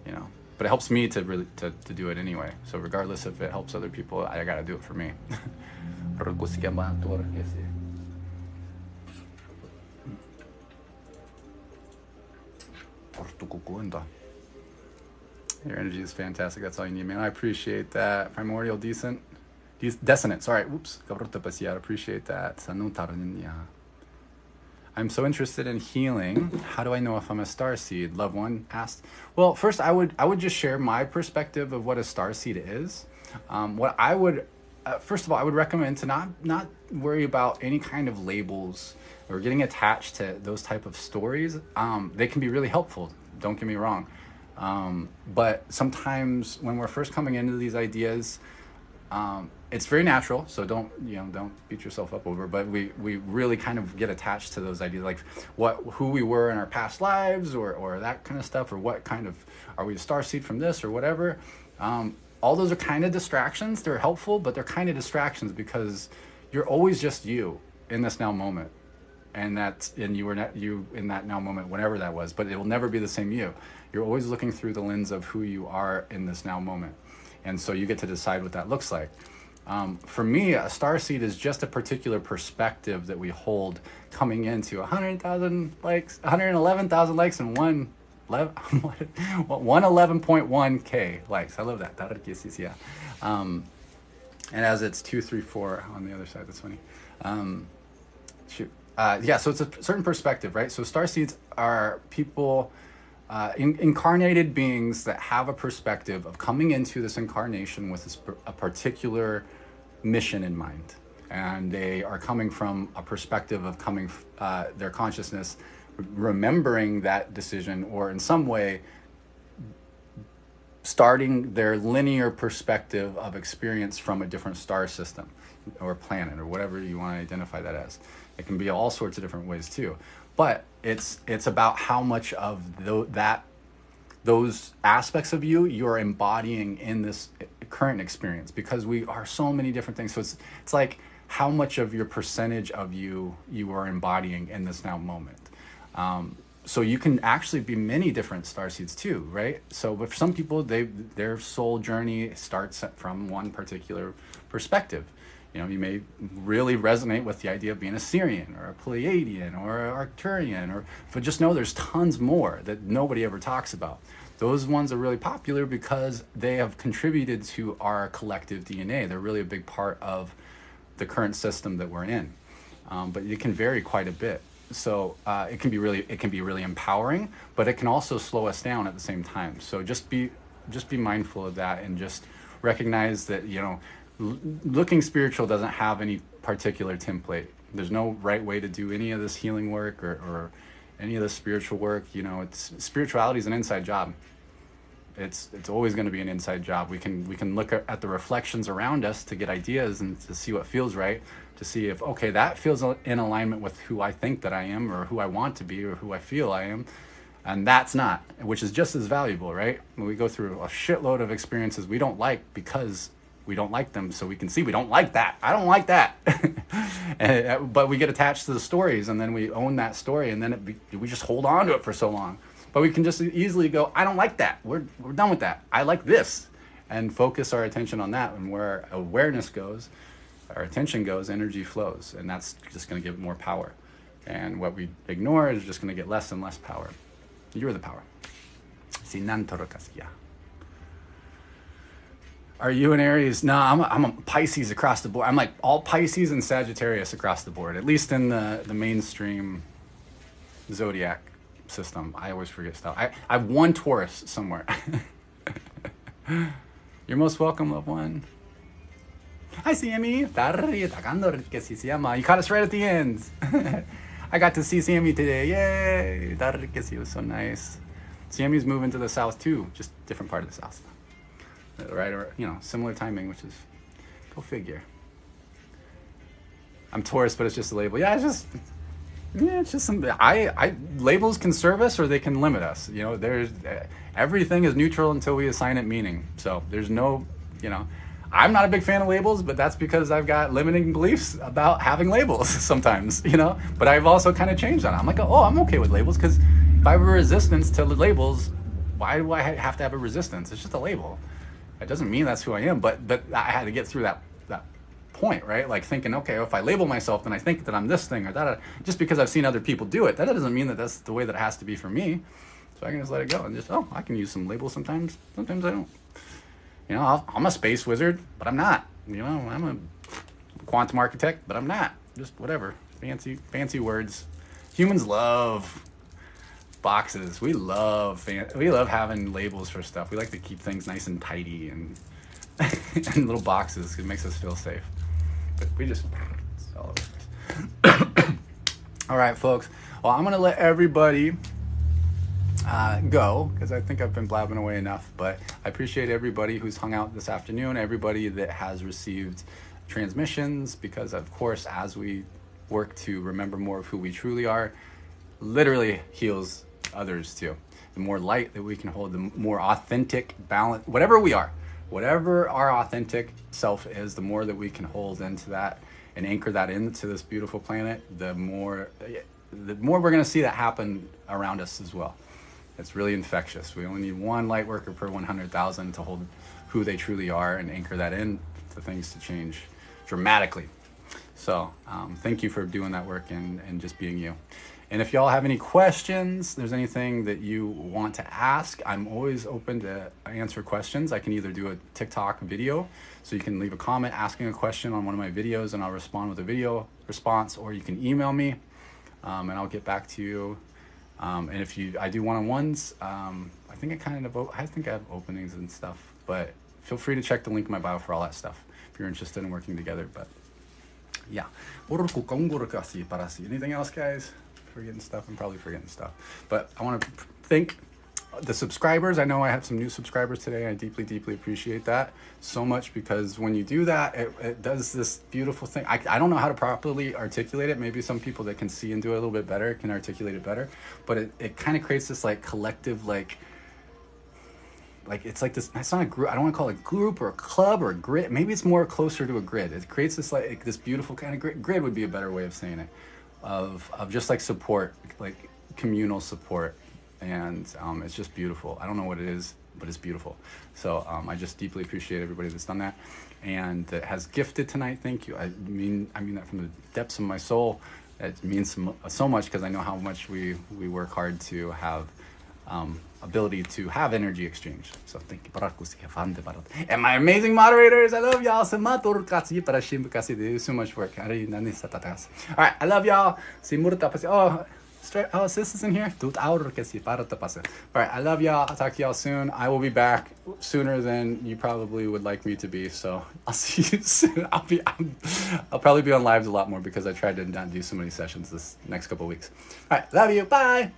you know? But it helps me to really to do it anyway. So regardless if it helps other people, I got to do it for me. Your energy is fantastic. That's all you need, man. I appreciate that. Primordial Dissonant. Sorry. Oops. Appreciate that. I'm so interested in healing. How do I know if I'm a starseed? Loved one asked. Well, first I would just share my perspective of what a starseed is. What I would first of all, I would recommend to not worry about any kind of labels or getting attached to those type of stories. They can be really helpful. Don't get me wrong. But sometimes when we're first coming into these ideas, it's very natural. So don't beat yourself up over, but we really kind of get attached to those ideas, like who we were in our past lives or that kind of stuff, or what kind of, are we a starseed from this or whatever. All those are kind of distractions. They're helpful, but they're kind of distractions because you're always just you in this now moment. And you were not you in that now moment, whenever that was, but it will never be the same you. You're always looking through the lens of who you are in this now moment. And so you get to decide what that looks like. For me, a starseed is just a particular perspective that we hold coming into 100,000 likes, 111,000 likes, and 111.1K likes. I love that. And as it's 234 on the other side, that's funny. So it's a certain perspective, right? So starseeds are people, incarnated beings that have a perspective of coming into this incarnation with a particular mission in mind. And they are coming from a perspective of their consciousness, remembering that decision, or in some way starting their linear perspective of experience from a different star system or planet or whatever you want to identify that as. It can be all sorts of different ways too. But it's about how much of those aspects of you're embodying in this current experience, because we are so many different things. So it's like how much of your percentage of you are embodying in this now moment. So you can actually be many different starseeds too, right? So but for some people, their soul journey starts from one particular perspective. You know, you may really resonate with the idea of being a Syrian or a Pleiadian or an Arcturian, but just know there's tons more that nobody ever talks about. Those ones are really popular because they have contributed to our collective DNA. They're really a big part of the current system that we're in. But it can vary quite a bit. So it can be really empowering, but it can also slow us down at the same time. So just be mindful of that, and just recognize that, you know, looking spiritual doesn't have any particular template. There's no right way to do any of this healing work or any of this spiritual work. You know, spirituality is an inside job. It's always going to be an inside job. We can look at the reflections around us to get ideas and to see what feels right, to see if, okay, that feels in alignment with who I think that I am, or who I want to be, or who I feel I am. And that's not, which is just as valuable, right? When we go through a shitload of experiences we don't like because we don't like them, so we can see we don't like that. I don't like that. But we get attached to the stories, and then we own that story, and then we just hold on to it for so long. But we can just easily go, I don't like that. We're done with that. I like this. And focus our attention on that. And where our awareness goes, our attention goes, energy flows. And that's just going to give it more power. And what we ignore is just going to get less and less power. You're the power. Are you an Aries? No, I'm a Pisces across the board. I'm like all Pisces and Sagittarius across the board, at least in the mainstream zodiac system. I always forget stuff. I have one Taurus somewhere. You're most welcome, loved one. Hi, Sammy. You caught us right at the end. I got to see Sammy today. Yay! It was so nice. Sammy's moving to the south too, just different part of the south. Right, or similar timing, which is, go figure. I'm Taurus, but it's just a label. Yeah, it's just some. I labels can serve us or they can limit us. You know, there's everything is neutral until we assign it meaning. So there's no, I'm not a big fan of labels, but that's because I've got limiting beliefs about having labels sometimes. But I've also kind of changed on it. I'm like, oh, I'm okay with labels, because if I have a resistance to the labels, why do I have to have a resistance? It's just a label. It doesn't mean that's who I am, but I had to get through that point, right? Like thinking, okay, if I label myself, then I think that I'm this thing or that. Just because I've seen other people do it, that doesn't mean that that's the way that it has to be for me. So I can just let it go and just, I can use some labels sometimes. Sometimes I don't. I'm a space wizard, but I'm not. I'm a quantum architect, but I'm not. Just whatever. Fancy words. Humans love boxes. We love having labels for stuff. We like to keep things nice and tidy and in little boxes. It makes us feel safe. But we just all over. All right, folks. Well, I'm gonna let everybody go, because I think I've been blabbing away enough. But I appreciate everybody who's hung out this afternoon. Everybody that has received transmissions, because of course, as we work to remember more of who we truly are, literally heals others too. The more light that we can hold, the more authentic, balance, whatever we are, whatever our authentic self is, the more that we can hold into that and anchor that into this beautiful planet, the more we're going to see that happen around us as well. It's really infectious. We only need one light worker per 100,000 to hold who they truly are and anchor that in for things to change dramatically. So thank you for doing that work and just being you. And if y'all have any questions, there's anything that you want to ask, I'm always open to answer questions. I can either do a TikTok video, so you can leave a comment asking a question on one of my videos and I'll respond with a video response, or you can email me and I'll get back to you. And if I do one-on-ones, I think I have openings and stuff, but feel free to check the link in my bio for all that stuff if you're interested in working together. But yeah. Anything else, guys? Forgetting stuff. I'm probably forgetting stuff, but I want to thank the subscribers. I know I have some new subscribers today. I deeply, deeply appreciate that so much, because when you do that, it does this beautiful thing. I don't know how to properly articulate it. Maybe some people that can see and do it a little bit better can articulate it better, but it kind of creates this like collective, like it's like this, it's not a group, I don't want to call it a group or a club or a grid. Maybe it's more closer to a grid. It creates this like this beautiful kind of grid would be a better way of saying it, of just like support, like communal support. And it's just beautiful. I don't know what it is, but it's beautiful. So I just deeply appreciate everybody that's done that and that has gifted tonight. Thank you. I mean that from the depths of my soul. It means so much, because I know how much we work hard to have ability to have energy exchange. So thank you. And my amazing moderators, I love y'all. So much work. All right, I love y'all. Oh, sis is in here. All right, I love y'all. I'll talk to y'all soon. I will be back sooner than you probably would like me to be. So I'll see you soon. I'll probably be on lives a lot more, because I tried to not do so many sessions this next couple of weeks. All right, love you. Bye.